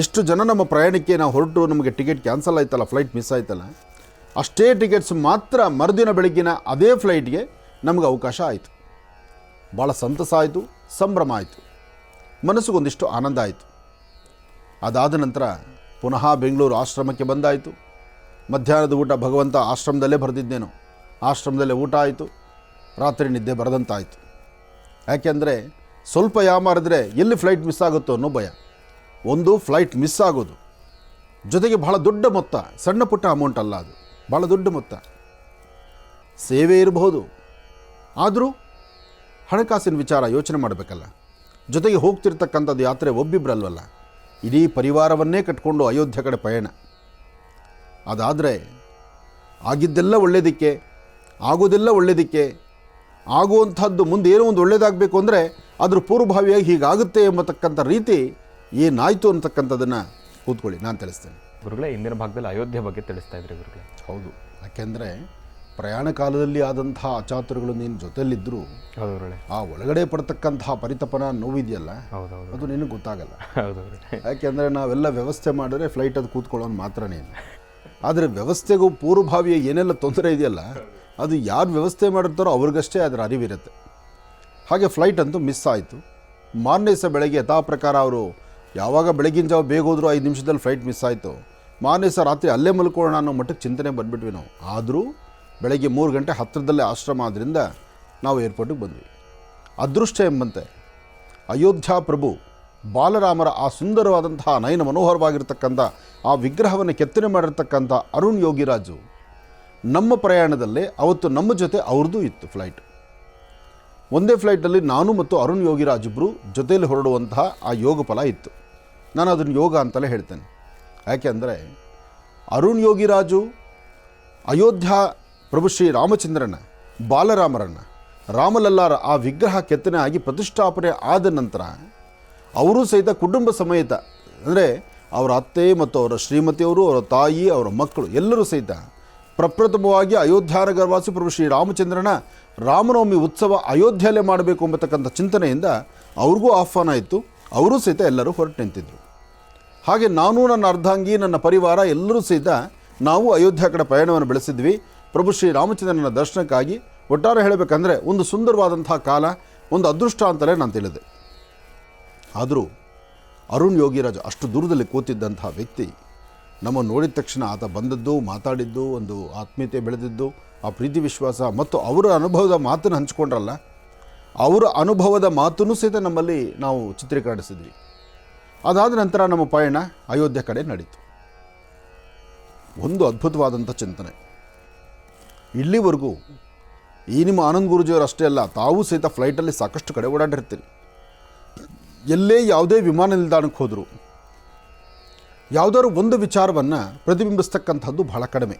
ಎಷ್ಟು ಜನ ನಮ್ಮ ಪ್ರಯಾಣಕ್ಕೆ ನಾವು ಹೊರಟು ನಮಗೆ ಟಿಕೆಟ್ ಕ್ಯಾನ್ಸಲ್ ಆಯ್ತಲ್ಲ, ಫ್ಲೈಟ್ ಮಿಸ್ ಆಯ್ತಲ್ಲ, ಅಷ್ಟೇ ಟಿಕೆಟ್ಸ್ ಮಾತ್ರ ಮರುದಿನ ಬೆಳಗ್ಗಿನ ಅದೇ ಫ್ಲೈಟ್ಗೆ ನಮಗೆ ಅವಕಾಶ ಆಯಿತು. ಭಾಳ ಸಂತಸ ಆಯಿತು, ಸಂಭ್ರಮ ಆಯಿತು, ಮನಸ್ಸಿಗೊಂದಿಷ್ಟು ಆನಂದ ಆಯಿತು. ಅದಾದ ನಂತರ ಪುನಃ ಬೆಂಗಳೂರು ಆಶ್ರಮಕ್ಕೆ ಬಂದಾಯಿತು. ಮಧ್ಯಾಹ್ನದ ಊಟ ಭಗವಂತ ಆಶ್ರಮದಲ್ಲೇ ಬರೆದಿದ್ದೇನೋ, ಆಶ್ರಮದಲ್ಲೇ ಊಟ ಆಯಿತು. ರಾತ್ರಿ ನಿದ್ದೆ ಬರದಂತಾಯಿತು. ಯಾಕೆಂದರೆ ಸ್ವಲ್ಪ ಯಾಮಾರಿದ್ರೆ ಎಲ್ಲಿ ಫ್ಲೈಟ್ ಮಿಸ್ ಆಗುತ್ತೋ ಅನ್ನೋ ಭಯ. ಒಂದು ಫ್ಲೈಟ್ ಮಿಸ್ ಆಗೋದು, ಜೊತೆಗೆ ಬಹಳ ದೊಡ್ಡ ಮೊತ್ತ, ಸಣ್ಣ ಪುಟ್ಟ ಅಮೌಂಟ್ ಅಲ್ಲ, ಅದು ಭಾಳ ದೊಡ್ಡ ಮೊತ್ತ. ಸೇವೆ ಇರಬಹುದು, ಆದರೂ ಹಣಕಾಸಿನ ವಿಚಾರ ಯೋಚನೆ ಮಾಡಬೇಕಲ್ಲ. ಜೊತೆಗೆ ಹೋಗ್ತಿರ್ತಕ್ಕಂಥದ್ದು ಯಾತ್ರೆ ಒಬ್ಬಿಬ್ಬರಲ್ವಲ್ಲ, ಇಡೀ ಪರಿವಾರವನ್ನೇ ಕಟ್ಕೊಂಡು ಅಯೋಧ್ಯೆ ಕಡೆ ಪಯಣ. ಅದಾದರೆ ಆಗಿದ್ದೆಲ್ಲ ಒಳ್ಳೆಯದಕ್ಕೆ, ಆಗೋದೆಲ್ಲ ಒಳ್ಳೆಯದಕ್ಕೆ, ಆಗುವಂಥದ್ದು ಮುಂದೆ ಏನೋ ಒಂದು ಒಳ್ಳೆಯದಾಗಬೇಕು ಅಂದರೆ ಅದ್ರ ಪೂರ್ವಭಾವಿಯಾಗಿ ಹೀಗಾಗುತ್ತೆ ಎಂಬತಕ್ಕಂಥ ರೀತಿ ಏನಾಯಿತು ಅಂತಕ್ಕಂಥದ್ದನ್ನು ಕೂತ್ಕೊಳ್ಳಿ ನಾನು ತಿಳಿಸ್ತೇನೆ. ಗುರುಗಳೇ, ಇಂದಿನ ಭಾಗದಲ್ಲಿ ಅಯೋಧ್ಯೆ ಬಗ್ಗೆ ತಿಳಿಸ್ತಾ ಇದ್ರಿ ಗುರುಗಳೇ. ಹೌದು, ಯಾಕೆಂದರೆ ಪ್ರಯಾಣ ಕಾಲದಲ್ಲಿ ಆದಂಥ ಅಚಾತುರಗಳು ನೀನು ಜೊತೆಯಲ್ಲಿದ್ದರೂ ಹೌದು ಗುರುಗಳೇ, ಆ ಒಳಗಡೆ ಪಡ್ತಕ್ಕಂತಹ ಪರಿತಪನ ನೋವಿದೆಯಲ್ಲ, ಹೌದೌದು, ಅದು ನಿನಗೆ ಗೊತ್ತಾಗಲ್ಲ. ಹೌದು ಗುರುಗಳೇ. ಯಾಕೆಂದರೆ ನಾವೆಲ್ಲ ವ್ಯವಸ್ಥೆ ಮಾಡಿದ್ರೆ ಫ್ಲೈಟ್ ಅದು ಕೂತ್ಕೊಳ್ಳೋನು ಮಾತ್ರನೇ ಇಲ್ಲ. ಆದರೆ ವ್ಯವಸ್ಥೆಗೂ ಪೂರ್ವಭಾವಿಯ ಏನೆಲ್ಲ ತೊಂದರೆ ಇದೆಯಲ್ಲ, ಅದು ಯಾರು ವ್ಯವಸ್ಥೆ ಮಾಡಿರ್ತಾರೋ ಅವ್ರಿಗಷ್ಟೇ ಅದರ ಅರಿವಿರುತ್ತೆ. ಹಾಗೆ ಫ್ಲೈಟ್ ಅಂತೂ ಮಿಸ್ ಆಯಿತು. ಮಾರನೇ ದಿವಸ ಬೆಳಗ್ಗೆ ಯಥಾ ಪ್ರಕಾರ ಅವರು ಯಾವಾಗ ಬೆಳಗಿನ ಜಾವ ಬೇಗ ಹೋದರೂ 5 ನಿಮಿಷದಲ್ಲಿ ಫ್ಲೈಟ್ ಮಿಸ್ ಆಯಿತು. ಮಾರನೇ ದಿವಸ ರಾತ್ರಿ ಅಲ್ಲೇ ಮಲ್ಕೊಳ್ಳೋಣ ಅನ್ನೋ ಮಟ್ಟಕ್ಕೆ ಚಿಂತನೆ ಬಂದುಬಿಟ್ವಿ ನಾವು. ಆದರೂ ಬೆಳಗ್ಗೆ 3 ಗಂಟೆ ಹತ್ತಿರದಲ್ಲೇ ಆಶ್ರಮ ಆದ್ದರಿಂದ ನಾವು ಏರ್ಪೋರ್ಟಿಗೆ ಬಂದ್ವಿ. ಅದೃಷ್ಟ ಎಂಬಂತೆ ಅಯೋಧ್ಯ ಪ್ರಭು ಬಾಲರಾಮರ ಆ ಸುಂದರವಾದಂತಹ ನಯನ ಮನೋಹರವಾಗಿರ್ತಕ್ಕಂಥ ಆ ವಿಗ್ರಹವನ್ನು ಕೆತ್ತನೆ ಮಾಡಿರ್ತಕ್ಕಂಥ ಅರುಣ್ ಯೋಗಿರಾಜು ನಮ್ಮ ಪ್ರಯಾಣದಲ್ಲೇ ಅವತ್ತು ನಮ್ಮ ಜೊತೆ ಅವ್ರದ್ದು ಇತ್ತು ಫ್ಲೈಟ್. ಒಂದೇ ಫ್ಲೈಟಲ್ಲಿ ನಾನು ಮತ್ತು ಅರುಣ್ ಯೋಗಿರಾಜ್ ಇಬ್ಬರು ಜೊತೆಯಲ್ಲಿ ಹೊರಡುವಂತಹ ಆ ಯೋಗ ಫಲ ಇತ್ತು. ನಾನು ಅದನ್ನು ಯೋಗ ಅಂತಲೇ ಹೇಳ್ತೇನೆ. ಯಾಕೆಂದರೆ ಅರುಣ್ ಯೋಗಿರಾಜು ಅಯೋಧ್ಯ ಪ್ರಭು ಶ್ರೀ ರಾಮಚಂದ್ರನ ಬಾಲರಾಮರನ್ನು ರಾಮಲಲ್ಲಾರ ಆ ವಿಗ್ರಹ ಕೆತ್ತನೆ ಆಗಿ ಪ್ರತಿಷ್ಠಾಪನೆ ಆದ ನಂತರ ಅವರೂ ಸಹಿತ ಕುಟುಂಬ ಸಮೇತ, ಅಂದರೆ ಅವರ ಅತ್ತೆ ಮತ್ತು ಅವರ ಶ್ರೀಮತಿಯವರು, ಅವರ ತಾಯಿ, ಅವರ ಮಕ್ಕಳು ಎಲ್ಲರೂ ಸಹಿತ ಪ್ರಪ್ರಥಮವಾಗಿ ಅಯೋಧ್ಯಾನಗರವಾಸಿ ಪ್ರಭು ಶ್ರೀ ರಾಮಚಂದ್ರನ ರಾಮನವಮಿ ಉತ್ಸವ ಅಯೋಧ್ಯೆಯಲ್ಲೇ ಮಾಡಬೇಕು ಎಂಬತಕ್ಕಂಥ ಚಿಂತನೆಯಿಂದ ಅವ್ರಿಗೂ ಆಹ್ವಾನ ಇತ್ತು. ಅವರೂ ಸಹಿತ ಎಲ್ಲರೂ ಹೊರಟು ನಿಂತಿದ್ದರು. ಹಾಗೆ ನಾನು, ನನ್ನ ಅರ್ಧಾಂಗಿ, ನನ್ನ ಪರಿವಾರ ಎಲ್ಲರೂ ಸಹಿತ ನಾವು ಅಯೋಧ್ಯ ಕಡೆ ಪ್ರಯಾಣವನ್ನು ಬೆಳೆಸಿದ್ವಿ ಪ್ರಭು ಶ್ರೀ ರಾಮಚಂದ್ರನ ದರ್ಶನಕ್ಕಾಗಿ. ಒಟ್ಟಾರೆ ಹೇಳಬೇಕಂದ್ರೆ ಒಂದು ಸುಂದರವಾದಂಥ ಕಾಲ, ಒಂದು ಅದೃಷ್ಟ ಅಂತಲೇ ನಾನು ತಿಳಿದೆ. ಆದರೂ ಅರುಣ್ ಯೋಗಿರಾಜ್ ಅಷ್ಟು ದೂರದಲ್ಲಿ ಕೂತಿದ್ದಂಥ ವ್ಯಕ್ತಿ ನಮ್ಮನ್ನು ನೋಡಿದ ತಕ್ಷಣ ಆತ ಬಂದದ್ದು, ಮಾತಾಡಿದ್ದು, ಒಂದು ಆತ್ಮೀಯತೆ ಬೆಳೆದಿದ್ದು, ಆ ಪ್ರೀತಿ ವಿಶ್ವಾಸ ಮತ್ತು ಅವರ ಅನುಭವದ ಮಾತನ್ನು ಹಂಚ್ಕೊಂಡ್ರಲ್ಲ, ಅವರ ಅನುಭವದ ಮಾತನ್ನು ಸಹಿತ ನಮ್ಮಲ್ಲಿ ನಾವು ಚಿತ್ರೀಕರಿಸಿದ್ವಿ. ಅದಾದ ನಂತರ ನಮ್ಮ ಪಯಣ ಅಯೋಧ್ಯೆ ಕಡೆ ನಡೀತು. ಒಂದು ಅದ್ಭುತವಾದಂಥ ಚಿಂತನೆ. ಇಲ್ಲಿವರೆಗೂ ಈ ನಿಮ್ಮ ಆನಂದ್ ಗುರೂಜಿಯವರು ಅಷ್ಟೇ ಅಲ್ಲ, ತಾವೂ ಸಹಿತ ಫ್ಲೈಟಲ್ಲಿ ಸಾಕಷ್ಟು ಕಡೆ ಓಡಾಡಿರ್ತೀರಿ. ಎಲ್ಲೇ ಯಾವುದೇ ವಿಮಾನ ನಿಲ್ದಾಣಕ್ಕೆ ಹೋದರೂ ಯಾವುದಾದ್ರು ಒಂದು ವಿಚಾರವನ್ನು ಪ್ರತಿಬಿಂಬಿಸ್ತಕ್ಕಂಥದ್ದು ಬಹಳ ಕಡಿಮೆ.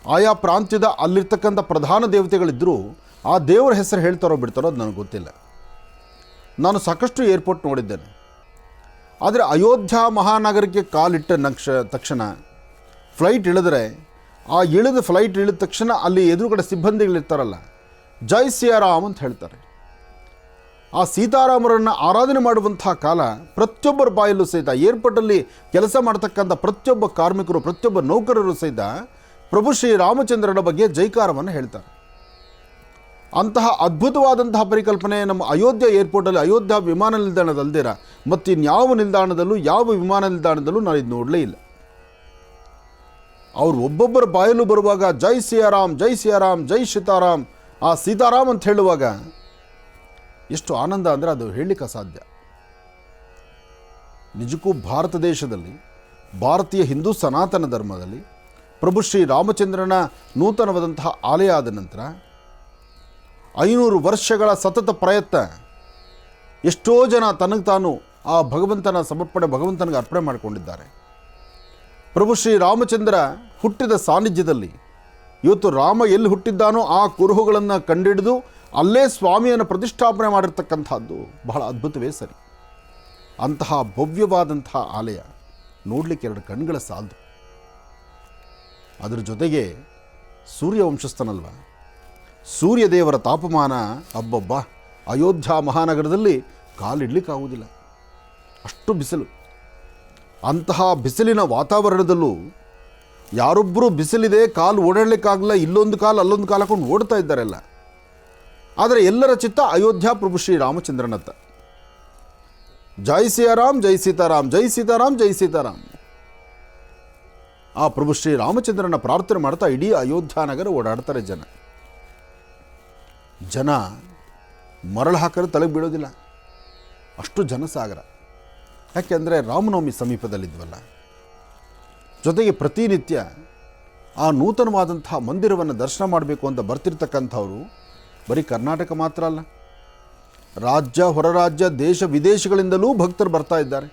ಆಯಾ ಪ್ರಾಂತ್ಯದ ಅಲ್ಲಿರ್ತಕ್ಕಂಥ ಪ್ರಧಾನ ದೇವತೆಗಳಿದ್ದರೂ ಆ ದೇವರ ಹೆಸರು ಹೇಳ್ತಾರೋ ಬಿಡ್ತಾರೋ ಅದು ನನಗೆ ಗೊತ್ತಿಲ್ಲ. ನಾನು ಸಾಕಷ್ಟು ಏರ್ಪೋರ್ಟ್ ನೋಡಿದ್ದೇನೆ. ಆದರೆ ಅಯೋಧ್ಯ ಮಹಾನಗರಕ್ಕೆ ಕಾಲಿಟ್ಟ ತಕ್ಷಣ ಫ್ಲೈಟ್ ಇಳಿದ್ರೆ ಆ ಫ್ಲೈಟ್ ಇಳಿದ ತಕ್ಷಣ ಅಲ್ಲಿ ಎದುರುಗಡೆ ಸಿಬ್ಬಂದಿಗಳಿರ್ತಾರಲ್ಲ, ಜೈ ಸಿಯಾರಾಮ್ ಅಂತ ಹೇಳ್ತಾರೆ. ಆ ಸೀತಾರಾಮರನ್ನು ಆರಾಧನೆ ಮಾಡುವಂಥ ಕಾಲ ಪ್ರತಿಯೊಬ್ಬರ ಬಾಯಲ್ಲೂ ಸಹಿತ, ಏರ್ಪೋರ್ಟಲ್ಲಿ ಕೆಲಸ ಮಾಡ್ತಕ್ಕಂಥ ಪ್ರತಿಯೊಬ್ಬ ಕಾರ್ಮಿಕರು, ಪ್ರತಿಯೊಬ್ಬ ನೌಕರರು ಸಹಿತ ಪ್ರಭು ಶ್ರೀ ರಾಮಚಂದ್ರನ ಬಗ್ಗೆ ಜೈಕಾರವನ್ನು ಹೇಳ್ತಾರೆ. ಅಂತಹ ಅದ್ಭುತವಾದಂತಹ ಪರಿಕಲ್ಪನೆ ನಮ್ಮ ಅಯೋಧ್ಯ ಏರ್ಪೋರ್ಟಲ್ಲಿ, ಅಯೋಧ್ಯ ವಿಮಾನ ನಿಲ್ದಾಣದಲ್ದಿರ ಮತ್ತಿನ್ಯಾವ ನಿಲ್ದಾಣದಲ್ಲೂ, ಯಾವ ವಿಮಾನ ನಿಲ್ದಾಣದಲ್ಲೂ ನಾನು ಇದು ನೋಡಲೇ ಇಲ್ಲ. ಅವರು ಒಬ್ಬೊಬ್ಬರ ಬಾಯಲ್ಲೂ ಬರುವಾಗ ಜೈ ಸಿಯಾರಾಮ್, ಜೈ ಸಿಯಾರಾಮ್, ಜೈ ಸೀತಾರಾಮ್, ಆ ಸೀತಾರಾಮ್ ಅಂತ ಹೇಳುವಾಗ ಎಷ್ಟು ಆನಂದ ಅಂದರೆ ಅದು ಹೇಳಲಿಕ್ಕೆ ಅಸಾಧ್ಯ. ನಿಜಕ್ಕೂ ಭಾರತ ದೇಶದಲ್ಲಿ, ಭಾರತೀಯ ಹಿಂದೂ ಸನಾತನ ಧರ್ಮದಲ್ಲಿ ಪ್ರಭು ಶ್ರೀ ರಾಮಚಂದ್ರನ ನೂತನವಾದಂತಹ ಆಲಯ ಆದ ನಂತರ 500 ವರ್ಷಗಳ ಸತತ ಪ್ರಯತ್ನ, ಎಷ್ಟೋ ಜನ ತನಗೆ ತಾನು ಆ ಭಗವಂತನ ಸಮರ್ಪಣೆ, ಭಗವಂತನಿಗೆ ಅರ್ಪಣೆ ಮಾಡಿಕೊಂಡಿದ್ದಾರೆ. ಪ್ರಭು ಶ್ರೀ ರಾಮಚಂದ್ರ ಹುಟ್ಟಿದ ಸಾನ್ನಿಧ್ಯದಲ್ಲಿ ಇವತ್ತು ರಾಮ ಎಲ್ಲಿ ಹುಟ್ಟಿದ್ದಾನೋ ಆ ಕುರುಹುಗಳನ್ನು ಕಂಡಿಡಿದು ಅಲ್ಲೇ ಸ್ವಾಮಿಯನ್ನು ಪ್ರತಿಷ್ಠಾಪನೆ ಮಾಡಿರ್ತಕ್ಕಂಥದ್ದು ಬಹಳ ಅದ್ಭುತವೇ ಸರಿ. ಅಂತಹ ಭವ್ಯವಾದಂತಹ ಆಲಯ ನೋಡಲಿಕ್ಕೆ 2 ಕಣ್ಗಳ ಸಾಲದು. ಅದರ ಜೊತೆಗೆ ಸೂರ್ಯ ವಂಶಸ್ಥನಲ್ವ, ಸೂರ್ಯದೇವರ ತಾಪಮಾನ ಅಬ್ಬಬ್ಬ, ಅಯೋಧ್ಯ ಮಹಾನಗರದಲ್ಲಿ ಕಾಲಿಡ್ಲಿಕ್ಕಾಗುವುದಿಲ್ಲ, ಅಷ್ಟು ಬಿಸಿಲು. ಅಂತಹ ಬಿಸಿಲಿನ ವಾತಾವರಣದಲ್ಲೂ ಯಾರೊಬ್ಬರೂ ಬಿಸಿಲಿದೆ, ಕಾಲು ಓಡಾಡಲಿಕ್ಕಾಗಲ್ಲ, ಇಲ್ಲೊಂದು ಕಾಲು ಅಲ್ಲೊಂದು ಕಾಲು ಹಾಕೊಂಡು ಓಡ್ತಾ ಇದ್ದಾರೆಲ್ಲ. ಆದರೆ ಎಲ್ಲರ ಚಿತ್ತ ಅಯೋಧ್ಯ ಪ್ರಭು ಶ್ರೀ ರಾಮಚಂದ್ರನತ್ತ. ಜೈ ಸಿಯಾರಾಮ್, ಜೈ ಸೀತಾರಾಮ್, ಜೈ ಸೀತಾರಾಮ್, ಜೈ ಸೀತಾರಾಮ್. ಆ ಪ್ರಭು ಶ್ರೀ ರಾಮಚಂದ್ರನ ಪ್ರಾರ್ಥನೆ ಮಾಡ್ತಾ ಇಡೀ ಅಯೋಧ್ಯ ನಗರ ಓಡಾಡ್ತಾರೆ ಜನ ಮರಳು ಹಾಕಲು ತಲೆಗೆ ಬೀಳೋದಿಲ್ಲ, ಅಷ್ಟು ಜನಸಾಗರ. ಯಾಕೆಂದರೆ ರಾಮನವಮಿ ಸಮೀಪದಲ್ಲಿದ್ವಲ್ಲ. ಜೊತೆಗೆ ಪ್ರತಿನಿತ್ಯ ಆ ನೂತನವಾದಂಥ ಮಂದಿರವನ್ನು ದರ್ಶನ ಮಾಡಬೇಕು ಅಂತ ಬರ್ತಿರ್ತಕ್ಕಂಥವ್ರು ಬರೀ ಕರ್ನಾಟಕ ಮಾತ್ರ ಅಲ್ಲ, ರಾಜ್ಯ, ಹೊರ ರಾಜ್ಯ, ದೇಶ ವಿದೇಶಗಳಿಂದಲೂ ಭಕ್ತರು ಬರ್ತಾ ಇದ್ದಾರೆ.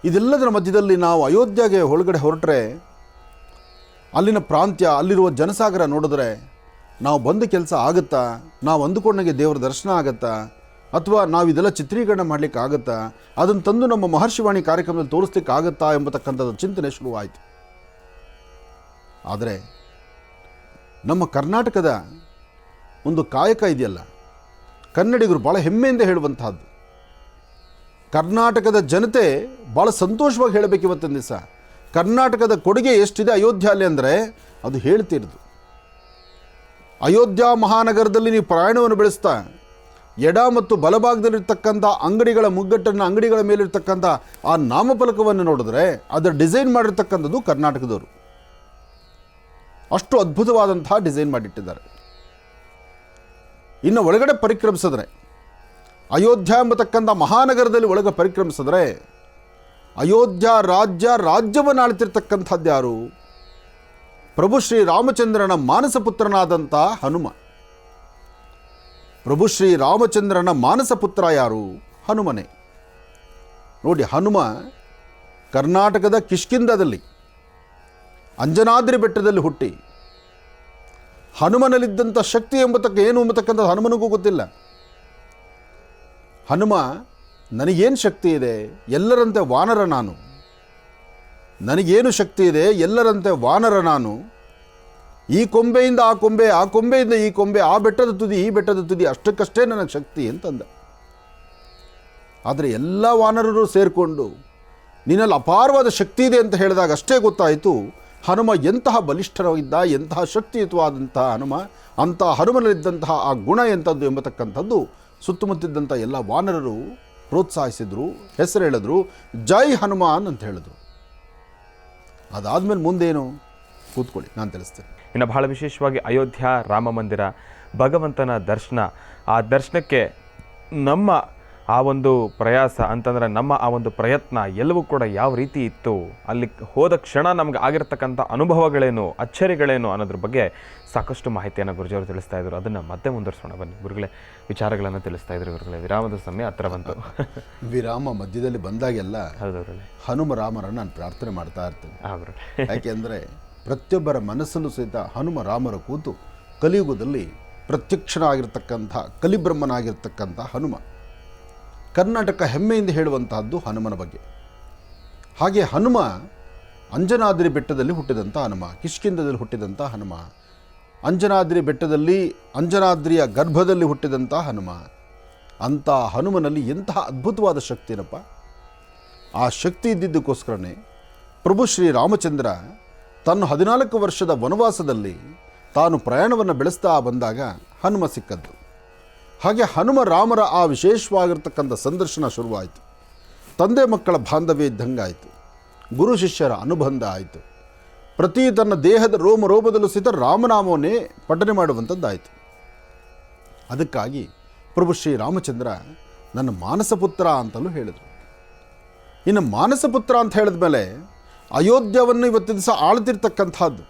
ಇದೆಲ್ಲದರ ಮಧ್ಯದಲ್ಲಿ ನಾವು ಅಯೋಧ್ಯೆಗೆ ಒಳಗಡೆ ಹೊರಟ್ರೆ ಅಲ್ಲಿನ ಪ್ರಾಂತ್ಯ, ಅಲ್ಲಿರುವ ಜನಸಾಗರ ನೋಡಿದ್ರೆ ನಾವು ಬಂದ ಕೆಲಸ ಆಗುತ್ತಾ, ನಾವು ಅಂದುಕೊಂಡಂಗೆ ದೇವರ ದರ್ಶನ ಆಗುತ್ತಾ, ಅಥವಾ ನಾವು ಇದೆಲ್ಲ ಚಿತ್ರೀಕರಣ ಮಾಡಲಿಕ್ಕೆ ಆಗುತ್ತಾ, ಅದನ್ನು ತಂದು ನಮ್ಮ ಮಹರ್ಷಿವಾಣಿ ಕಾರ್ಯಕ್ರಮದಲ್ಲಿ ತೋರಿಸ್ಲಿಕ್ಕೆ ಆಗುತ್ತಾ ಎಂಬತಕ್ಕಂಥದ್ದು ಚಿಂತನೆ ಶುರುವಾಯಿತು. ಆದರೆ ನಮ್ಮ ಕರ್ನಾಟಕದ ಒಂದು ಕಾಯಕ ಇದೆಯಲ್ಲ, ಕನ್ನಡಿಗರು ಭಾಳ ಹೆಮ್ಮೆಯಿಂದ ಹೇಳುವಂತಹದ್ದು, ಕರ್ನಾಟಕದ ಜನತೆ ಭಾಳ ಸಂತೋಷವಾಗಿ ಹೇಳಬೇಕು ಇವತ್ತಿನ ದಿವಸ. ಕರ್ನಾಟಕದ ಕೊಡುಗೆ ಎಷ್ಟಿದೆ ಅಯೋಧ್ಯೆಯಲ್ಲಿ ಅಂದರೆ ಅದು ಹೇಳ್ತಿರೋದು. ಅಯೋಧ್ಯ ಮಹಾನಗರದಲ್ಲಿ ನೀವು ಪ್ರಯಾಣವನ್ನು ಬೆಳೆಸ್ತಾ ಎಡ ಮತ್ತು ಬಲಭಾಗದಲ್ಲಿರ್ತಕ್ಕಂಥ ಅಂಗಡಿಗಳ ಮುಗ್ಗಟ್ಟನ್ನು, ಅಂಗಡಿಗಳ ಮೇಲಿರ್ತಕ್ಕಂಥ ಆ ನಾಮಫಲಕವನ್ನು ನೋಡಿದ್ರೆ ಅದರ ಡಿಸೈನ್ ಮಾಡಿರ್ತಕ್ಕಂಥದ್ದು ಕರ್ನಾಟಕದವರು. ಅಷ್ಟು ಅದ್ಭುತವಾದಂತಹ ಡಿಸೈನ್ ಮಾಡಿಟ್ಟಿದ್ದಾರೆ. ಇನ್ನು ಒಳಗಡೆ ಪರಿಕ್ರಮಿಸಿದ್ರೆ, ಅಯೋಧ್ಯ ಎಂಬತಕ್ಕಂಥ ಮಹಾನಗರದಲ್ಲಿ ಒಳಗೆ ಪರಿಕ್ರಮಿಸಿದ್ರೆ, ಅಯೋಧ್ಯ ರಾಜ್ಯವನ್ನು ಆಳ್ತಿರ್ತಕ್ಕಂಥದ್ದು ಯಾರು? ಪ್ರಭು ಶ್ರೀ ರಾಮಚಂದ್ರನ ಮಾನಸ ಪುತ್ರನಾದಂಥ ಹನುಮ. ಪ್ರಭು ಶ್ರೀ ರಾಮಚಂದ್ರನ ಮಾನಸ ಪುತ್ರ ಯಾರು? ಹನುಮನೇ. ನೋಡಿ, ಹನುಮ ಕರ್ನಾಟಕದ ಕಿಷ್ಕಿಂಧದಲ್ಲಿ ಅಂಜನಾದ್ರಿ ಬೆಟ್ಟದಲ್ಲಿ ಹುಟ್ಟಿ, ಹನುಮನಲ್ಲಿದ್ದಂಥ ಶಕ್ತಿ ಏನು ಎಂಬತಕ್ಕಂಥದ್ದು ಹನುಮನಿಗೂ ಗೊತ್ತಿಲ್ಲ. ಹನುಮ, ನನಗೇನು ಶಕ್ತಿ ಇದೆ, ಎಲ್ಲರಂತೆ ವಾನರ ನಾನು, ನನಗೇನು ಶಕ್ತಿ ಇದೆ, ಎಲ್ಲರಂತೆ ವಾನರ ನಾನು, ಈ ಕೊಂಬೆಯಿಂದ ಆ ಕೊಂಬೆ, ಆ ಕೊಂಬೆಯಿಂದ ಈ ಕೊಂಬೆ, ಆ ಬೆಟ್ಟದ ತುದಿ ಈ ಬೆಟ್ಟದ ತುದಿ, ಅಷ್ಟಕ್ಕಷ್ಟೇ ನನಗೆ ಶಕ್ತಿ ಅಂತಂದ. ಆದರೆ ಎಲ್ಲ ವಾನರರು ಸೇರಿಕೊಂಡು ನಿನ್ನಲ್ಲಿ ಅಪಾರವಾದ ಶಕ್ತಿ ಇದೆ ಅಂತ ಹೇಳಿದಾಗ ಅಷ್ಟೇ ಗೊತ್ತಾಯಿತು ಹನುಮ ಎಂತಹ ಬಲಿಷ್ಠವಾಗಿದ್ದ, ಎಂತಹ ಶಕ್ತಿಯುತವಾದಂತಹ ಹನುಮ, ಅಂತಹ ಹನುಮನಲ್ಲಿದ್ದಂತಹ ಆ ಗುಣ ಎಂಥದ್ದು ಎಂಬತಕ್ಕಂಥದ್ದು ಸುತ್ತಮುತ್ತಿದ್ದಂಥ ಎಲ್ಲ ವಾನರರು ಪ್ರೋತ್ಸಾಹಿಸಿದ್ರು, ಹೆಸರು ಹೇಳಿದ್ರು, ಜೈ ಹನುಮಾನ್ ಅಂತ ಹೇಳಿದ್ರು. ಅದಾದಮೇಲೆ ಮುಂದೇನು ಕೂತ್ಕೊಳ್ಳಿ, ನಾನು ತಿಳಿಸ್ತೇನೆ. ಇನ್ನು ಬಹಳ ವಿಶೇಷವಾಗಿ ಅಯೋಧ್ಯ ರಾಮ ಮಂದಿರ, ಭಗವಂತನ ದರ್ಶನ, ಆ ದರ್ಶನಕ್ಕೆ ನಮ್ಮ ಆ ಒಂದು ಪ್ರಯಾಸ ಅಂತಂದರೆ ನಮ್ಮ ಆ ಒಂದು ಪ್ರಯತ್ನ ಎಲ್ಲವೂ ಕೂಡ ಯಾವ ರೀತಿ ಇತ್ತು, ಅಲ್ಲಿ ಹೋದ ಕ್ಷಣ ನಮ್ಗೆ ಆಗಿರ್ತಕ್ಕಂಥ ಅನುಭವಗಳೇನು, ಅಚ್ಚರಿಗಳೇನು ಅನ್ನೋದ್ರ ಬಗ್ಗೆ ಸಾಕಷ್ಟು ಮಾಹಿತಿಯನ್ನು ಗುರುಜಿಯವರು ತಿಳಿಸ್ತಾ ಇದ್ರು. ಅದನ್ನು ಮತ್ತೆ ಮುಂದುವರಿಸೋಣ ಬನ್ನಿ ಗುರುಗಳೇ. ವಿಚಾರಗಳನ್ನು ತಿಳಿಸ್ತಾ ಇದ್ರು ಗುರುಗಳೇ. ವಿರಾಮದ ಸಮಯ ಹತ್ರ ಬಂತು. ವಿರಾಮ ಮಧ್ಯದಲ್ಲಿ ಬಂದಾಗೆಲ್ಲ ಹೌದು ಹನುಮ ರಾಮರನ್ನು ನಾನು ಪ್ರಾರ್ಥನೆ ಮಾಡ್ತಾ ಇರ್ತೇನೆ. ಯಾಕೆಂದರೆ ಪ್ರತಿಯೊಬ್ಬರ ಮನಸ್ಸಲ್ಲೂ ಸಹಿತ ಹನುಮ ರಾಮರ ಕೂತು ಕಲಿಯುಗದಲ್ಲಿ ಪ್ರತ್ಯಕ್ಷನಾಗಿರ್ತಕ್ಕಂಥ ಕಲಿಬ್ರಹ್ಮನಾಗಿರ್ತಕ್ಕಂಥ ಹನುಮ. ಕರ್ನಾಟಕ ಹೆಮ್ಮೆಯಿಂದ ಹೇಳುವಂತಹದ್ದು ಹನುಮನ ಬಗ್ಗೆ. ಹಾಗೆ ಹನುಮ ಅಂಜನಾದ್ರಿ ಬೆಟ್ಟದಲ್ಲಿ ಹುಟ್ಟಿದಂಥ ಹನುಮ, ಕಿಷ್ಕಿಂಧದಲ್ಲಿ ಹುಟ್ಟಿದಂಥ ಹನುಮ, ಅಂಜನಾದ್ರಿ ಬೆಟ್ಟದಲ್ಲಿ ಅಂಜನಾದ್ರಿಯ ಗರ್ಭದಲ್ಲಿ ಹುಟ್ಟಿದಂಥ ಹನುಮ. ಅಂಥ ಹನುಮನಲ್ಲಿ ಎಂತಹ ಅದ್ಭುತವಾದ ಶಕ್ತಿನಪ್ಪ. ಆ ಶಕ್ತಿ ಇದ್ದಿದ್ದಕ್ಕೋಸ್ಕರನೇ ಪ್ರಭು ಶ್ರೀ ರಾಮಚಂದ್ರ ತನ್ನ 14 ವರ್ಷದ ವನವಾಸದಲ್ಲಿ ತಾನು ಪ್ರಯಾಣವನ್ನು ಬೆಳೆಸ್ತಾ ಬಂದಾಗ ಹನುಮ ಸಿಕ್ಕದ್ದು. ಹಾಗೆ ಹನುಮ ರಾಮರ ಆ ವಿಶೇಷವಾಗಿರ್ತಕ್ಕಂಥ ಸಂದರ್ಶನ ಶುರುವಾಯಿತು. ತಂದೆ ಮಕ್ಕಳ ಬಾಂಧವ್ಯ ಇದ್ದಂಗಾಯಿತು, ಗುರು ಶಿಷ್ಯರ ಅನುಬಂಧ ಆಯಿತು. ಪ್ರತಿ ತನ್ನ ದೇಹದ ರೋಮದಲ್ಲೂ ಸಹಿತ ರಾಮನಾಮವನ್ನೇ ಪಠನೆ ಮಾಡುವಂಥದ್ದಾಯಿತು. ಅದಕ್ಕಾಗಿ ಪ್ರಭು ಶ್ರೀ ರಾಮಚಂದ್ರ ನನ್ನ ಮಾನಸಪುತ್ರ ಅಂತಲೂ ಹೇಳಿದರು. ಇನ್ನು ಮಾನಸಪುತ್ರ ಅಂತ ಹೇಳಿದ ಮೇಲೆ ಅಯೋಧ್ಯವನ್ನು ಇವತ್ತಿನ ದಿವಸ ಆಳ್ತಿರ್ತಕ್ಕಂಥದ್ದು.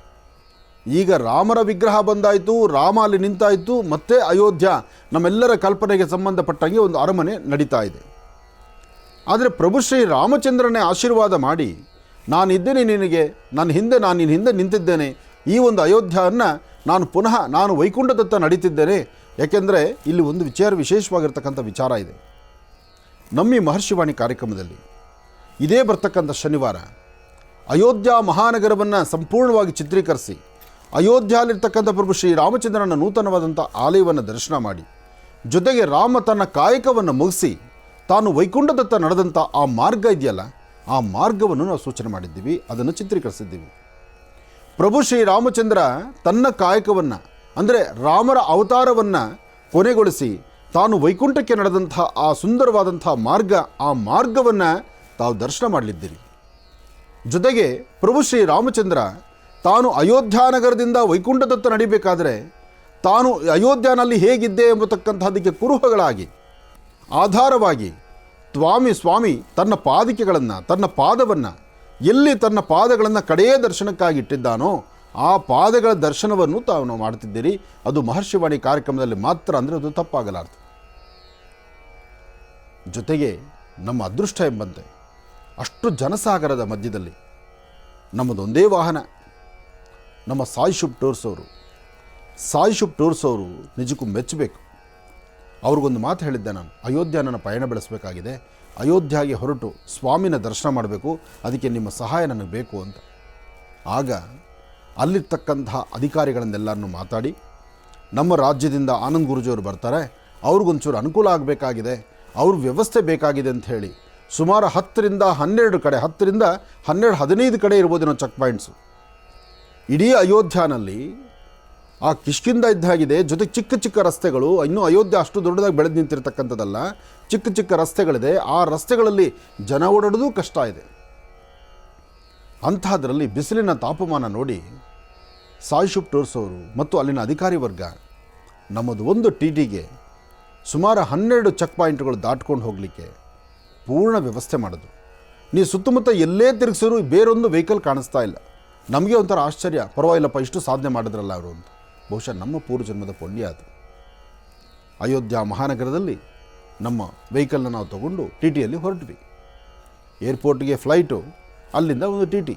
ಈಗ ರಾಮರ ವಿಗ್ರಹ ಬಂದಾಯಿತು, ರಾಮ ಅಲ್ಲಿ ನಿಂತಾಯಿತು, ಮತ್ತೆ ಅಯೋಧ್ಯ ನಮ್ಮೆಲ್ಲರ ಕಲ್ಪನೆಗೆ ಸಂಬಂಧಪಟ್ಟಂಗೆ ಒಂದು ಅರಮನೆ ನಡೀತಾ ಇದೆ. ಆದರೆ ಪ್ರಭು ಶ್ರೀ ರಾಮಚಂದ್ರನೇ ಆಶೀರ್ವಾದ ಮಾಡಿ, ನಾನಿದ್ದೇನೆ ನಿನಗೆ, ನಿನ್ನ ಹಿಂದೆ ನಿಂತಿದ್ದೇನೆ, ಈ ಒಂದು ಅಯೋಧ್ಯವನ್ನು ನಾನು ವೈಕುಂಠದತ್ತ ನಡೀತಿದ್ದೇನೆ. ಯಾಕೆಂದರೆ ಇಲ್ಲಿ ಒಂದು ವಿಶೇಷವಾಗಿರ್ತಕ್ಕಂಥ ವಿಚಾರ ಇದೆ. ನಮ್ಮ ಈ ಮಹರ್ಷಿವಾಣಿ ಕಾರ್ಯಕ್ರಮದಲ್ಲಿ ಇದೇ ಬರ್ತಕ್ಕಂಥ ಶನಿವಾರ ಅಯೋಧ್ಯ ಮಹಾನಗರವನ್ನು ಸಂಪೂರ್ಣವಾಗಿ ಚಿತ್ರೀಕರಿಸಿ, ಅಯೋಧ್ಯೆಯಲ್ಲಿರ್ತಕ್ಕಂಥ ಪ್ರಭು ಶ್ರೀ ರಾಮಚಂದ್ರನ ನೂತನವಾದಂಥ ಆಲಯವನ್ನು ದರ್ಶನ ಮಾಡಿ, ಜೊತೆಗೆ ರಾಮ ತನ್ನ ಕಾಯಕವನ್ನು ಮುಗಿಸಿ ತಾನು ವೈಕುಂಠದತ್ತ ನಡೆದಂಥ ಆ ಮಾರ್ಗ ಇದೆಯಲ್ಲ, ಆ ಮಾರ್ಗವನ್ನು ನಾವು ಸೂಚನೆ ಮಾಡಿದ್ದೀವಿ, ಅದನ್ನು ಚಿತ್ರೀಕರಿಸಿದ್ದೀವಿ. ಪ್ರಭು ಶ್ರೀ ರಾಮಚಂದ್ರ ತನ್ನ ಕಾಯಕವನ್ನು ಅಂದರೆ ರಾಮರ ಅವತಾರವನ್ನು ಕೊನೆಗೊಳಿಸಿ ತಾನು ವೈಕುಂಠಕ್ಕೆ ನಡೆದಂಥ ಆ ಸುಂದರವಾದಂಥ ಮಾರ್ಗ, ಆ ಮಾರ್ಗವನ್ನು ತಾವು ದರ್ಶನ ಮಾಡಲಿದ್ದೀರಿ. ಜೊತೆಗೆ ಪ್ರಭು ಶ್ರೀ ರಾಮಚಂದ್ರ ತಾನು ಅಯೋಧ್ಯಾನಗರದಿಂದ ವೈಕುಂಠದತ್ತ ನಡಿಬೇಕಾದರೆ ತಾನು ಅಯೋಧ್ಯನಲ್ಲಿ ಹೇಗಿದ್ದೆ ಎಂಬತಕ್ಕಂಥದ್ದಕ್ಕೆ ಕುರುಹಗಳಾಗಿ ಆಧಾರವಾಗಿ ಸ್ವಾಮಿ ತನ್ನ ಪಾದಿಕೆಗಳನ್ನು, ತನ್ನ ಪಾದವನ್ನು ಎಲ್ಲಿ ತನ್ನ ಪಾದಗಳನ್ನು ಕಡೆಯೇ ದರ್ಶನಕ್ಕಾಗಿ ಇಟ್ಟಿದ್ದಾನೋ ಆ ಪಾದಗಳ ದರ್ಶನವನ್ನು ತಾವು ಮಾಡ್ತಿದ್ದೀರಿ. ಅದು ಮಹರ್ಷಿವಾಣಿ ಕಾರ್ಯಕ್ರಮದಲ್ಲಿ ಮಾತ್ರ, ಅಂದರೆ ಅದು ತಪ್ಪಾಗಲಾರದು. ಜೊತೆಗೆ ನಮ್ಮ ಅದೃಷ್ಟ ಎಂಬಂತೆ ಅಷ್ಟು ಜನಸಾಗರದ ಮಧ್ಯದಲ್ಲಿ ನಮ್ಮದೊಂದೇ ವಾಹನ, ನಮ್ಮ ಸಾಯಿ ಶುಭ್ ಟೂರ್ಸ್ ಅವರು ಸಾಯಿ ಶುಭ್ ಟೂರ್ಸ್ ಅವರು ನಿಜಕ್ಕೂ ಮೆಚ್ಚಬೇಕು. ಅವ್ರಿಗೊಂದು ಮಾತು ಹೇಳಿದ್ದೆ ನಾನು, ಅಯೋಧ್ಯ ನನ್ನ ಪಯಣ ಬೆಳೆಸಬೇಕಾಗಿದೆ, ಅಯೋಧ್ಯೆಗೆ ಹೊರಟು ಸ್ವಾಮಿನ ದರ್ಶನ ಮಾಡಬೇಕು, ಅದಕ್ಕೆ ನಿಮ್ಮ ಸಹಾಯ ನನಗೆ ಬೇಕು ಅಂತ. ಆಗ ಅಲ್ಲಿರ್ತಕ್ಕಂತಹ ಅಧಿಕಾರಿಗಳನ್ನೆಲ್ಲರನ್ನು ಮಾತಾಡಿ, ನಮ್ಮ ರಾಜ್ಯದಿಂದ ಆನಂದ್ ಗುರೂಜಿಯವರು ಬರ್ತಾರೆ, ಅವ್ರಿಗೊಂಚೂರು ಅನುಕೂಲ ಆಗಬೇಕಾಗಿದೆ, ಅವ್ರ ವ್ಯವಸ್ಥೆ ಬೇಕಾಗಿದೆ ಅಂತ ಹೇಳಿ ಸುಮಾರು 10ರಿಂದ 12 ಕಡೆ, 10ರಿಂದ 12, 15 ಕಡೆ ಇರ್ಬೋದೇನೋ ಚೆಕ್ ಪಾಯಿಂಟ್ಸು ಇಡೀ ಅಯೋಧ್ಯನಲ್ಲಿ. ಆ ಕಿಷ್ಕಿಂದ ಇದ್ದಾಗಿದೆ, ಜೊತೆಗೆ ಚಿಕ್ಕ ಚಿಕ್ಕ ರಸ್ತೆಗಳು, ಇನ್ನೂ ಅಯೋಧ್ಯೆ ಅಷ್ಟು ದೊಡ್ಡದಾಗಿ ಬೆಳೆದು ನಿಂತಿರ್ತಕ್ಕಂಥದ್ದಲ್ಲ, ಚಿಕ್ಕ ಚಿಕ್ಕ ರಸ್ತೆಗಳಿದೆ. ಆ ರಸ್ತೆಗಳಲ್ಲಿ ಜನ ಓಡಾಡೋದು ಕಷ್ಟ ಇದೆ. ಅಂಥದ್ರಲ್ಲಿ ಬಿಸಿಲಿನ ತಾಪಮಾನ ನೋಡಿ ಸಾಯಿ ಶುಭ್ ಟೂರ್ಸ್ ಅವರು ಮತ್ತು ಅಲ್ಲಿನ ಅಧಿಕಾರಿ ವರ್ಗ ನಮ್ಮದು ಒಂದು ಟಿಟಿಗೆ ಸುಮಾರು 12 ಚೆಕ್ ಪಾಯಿಂಟ್ಗಳು ದಾಟ್ಕೊಂಡು ಹೋಗಲಿಕ್ಕೆ ಪೂರ್ಣ ವ್ಯವಸ್ಥೆ ಮಾಡಿದ್ರು. ನೀವು ಸುತ್ತಮುತ್ತ ಎಲ್ಲೇ ತಿರುಗಿಸಿದ್ರು ಬೇರೊಂದು ವೆಹಿಕಲ್ ಕಾಣಿಸ್ತಾ ಇಲ್ಲ. ನಮಗೆ ಒಂಥರ ಆಶ್ಚರ್ಯ, ಪರವಾಗಿಲ್ಲಪ್ಪ ಇಷ್ಟು ಸಾಧನೆ ಮಾಡಿದ್ರಲ್ಲ ಅವರು ಅಂತ. ಬಹುಶಃ ನಮ್ಮ ಪೂರ್ವಜನ್ಮದ ಪುಣ್ಯ ಅದು. ಅಯೋಧ್ಯ ಮಹಾನಗರದಲ್ಲಿ ನಮ್ಮ ವೆಹಿಕಲ್ನ ನಾವು ತೊಗೊಂಡು ಟಿ ಟಿಯಲ್ಲಿ ಹೊರಟ್ವಿ. ಏರ್ಪೋರ್ಟ್ಗೆ ಫ್ಲೈಟು, ಅಲ್ಲಿಂದ ಒಂದು ಟಿ ಟಿ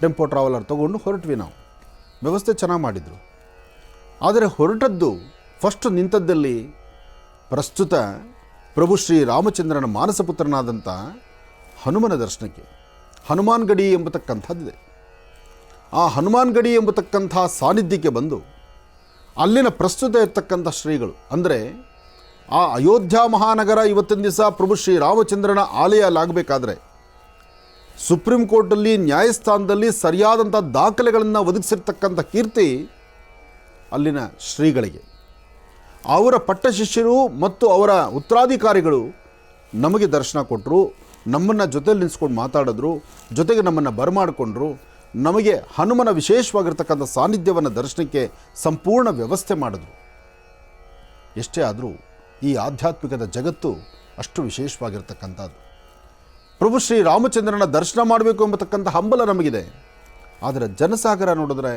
ಟೆಂಪೋ ಟ್ರಾವೆಲರ್ ತೊಗೊಂಡು ಹೊರಟ್ವಿ ನಾವು. ವ್ಯವಸ್ಥೆ ಚೆನ್ನಾಗಿ ಮಾಡಿದರು. ಆದರೆ ಹೊರಟದ್ದು ಫಸ್ಟ್ ನಿಂತದ್ದಲ್ಲಿ ಪ್ರಸ್ತುತ ಪ್ರಭು ಶ್ರೀ ರಾಮಚಂದ್ರನ ಮಾನಸಪುತ್ರನಾದಂಥ ಹನುಮನ ದರ್ಶನಕ್ಕೆ. ಹನುಮಾನ್ ಗಡಿ ಎಂಬತಕ್ಕಂಥದ್ದಿದೆ. ಆ ಹನುಮಾನ್ ಗಡಿ ಎಂಬತಕ್ಕಂಥ ಸಾನ್ನಿಧ್ಯಕ್ಕೆ ಬಂದು ಅಲ್ಲಿನ ಪ್ರಸ್ತುತ ಇರ್ತಕ್ಕಂಥ ಶ್ರೀಗಳು, ಅಂದರೆ ಆ ಅಯೋಧ್ಯ ಮಹಾನಗರ ಇವತ್ತಿನ ದಿವಸ ಪ್ರಭು ಶ್ರೀ ರಾಮಚಂದ್ರನ ಆಲಯ ಆಗಬೇಕಾದ್ರೆ ಸುಪ್ರೀಂ ಕೋರ್ಟಲ್ಲಿ ನ್ಯಾಯಸ್ಥಾನದಲ್ಲಿ ಸರಿಯಾದಂಥ ದಾಖಲೆಗಳನ್ನು ಒದಗಿಸಿರ್ತಕ್ಕಂಥ ಕೀರ್ತಿ ಅಲ್ಲಿನ ಶ್ರೀಗಳಿಗೆ. ಅವರ ಪಟ್ಟ ಶಿಷ್ಯರು ಮತ್ತು ಅವರ ಉತ್ತರಾಧಿಕಾರಿಗಳು ನಮಗೆ ದರ್ಶನ ಕೊಟ್ಟರು, ನಮ್ಮನ್ನು ಜೊತೆಯಲ್ಲಿ ನಿಲ್ಲಿಸ್ಕೊಂಡು ಮಾತಾಡಿದ್ರು, ಜೊತೆಗೆ ನಮ್ಮನ್ನು ಬರಮಾಡಿಕೊಂಡ್ರು. ನಮಗೆ ಹನುಮನ ವಿಶೇಷವಾಗಿರ್ತಕ್ಕಂಥ ಸಾನ್ನಿಧ್ಯವನ್ನು ದರ್ಶನಕ್ಕೆ ಸಂಪೂರ್ಣ ವ್ಯವಸ್ಥೆ ಮಾಡಿದ್ರು. ಎಷ್ಟೇ ಆದರೂ ಈ ಆಧ್ಯಾತ್ಮಿಕದ ಜಗತ್ತು ಅಷ್ಟು ವಿಶೇಷವಾಗಿರ್ತಕ್ಕಂಥದ್ದು. ಪ್ರಭು ಶ್ರೀ ರಾಮಚಂದ್ರನ ದರ್ಶನ ಮಾಡಬೇಕು ಎಂಬತಕ್ಕಂಥ ಹಂಬಲ ನಮಗಿದೆ. ಆದರೆ ಜನಸಾಗರ ನೋಡಿದ್ರೆ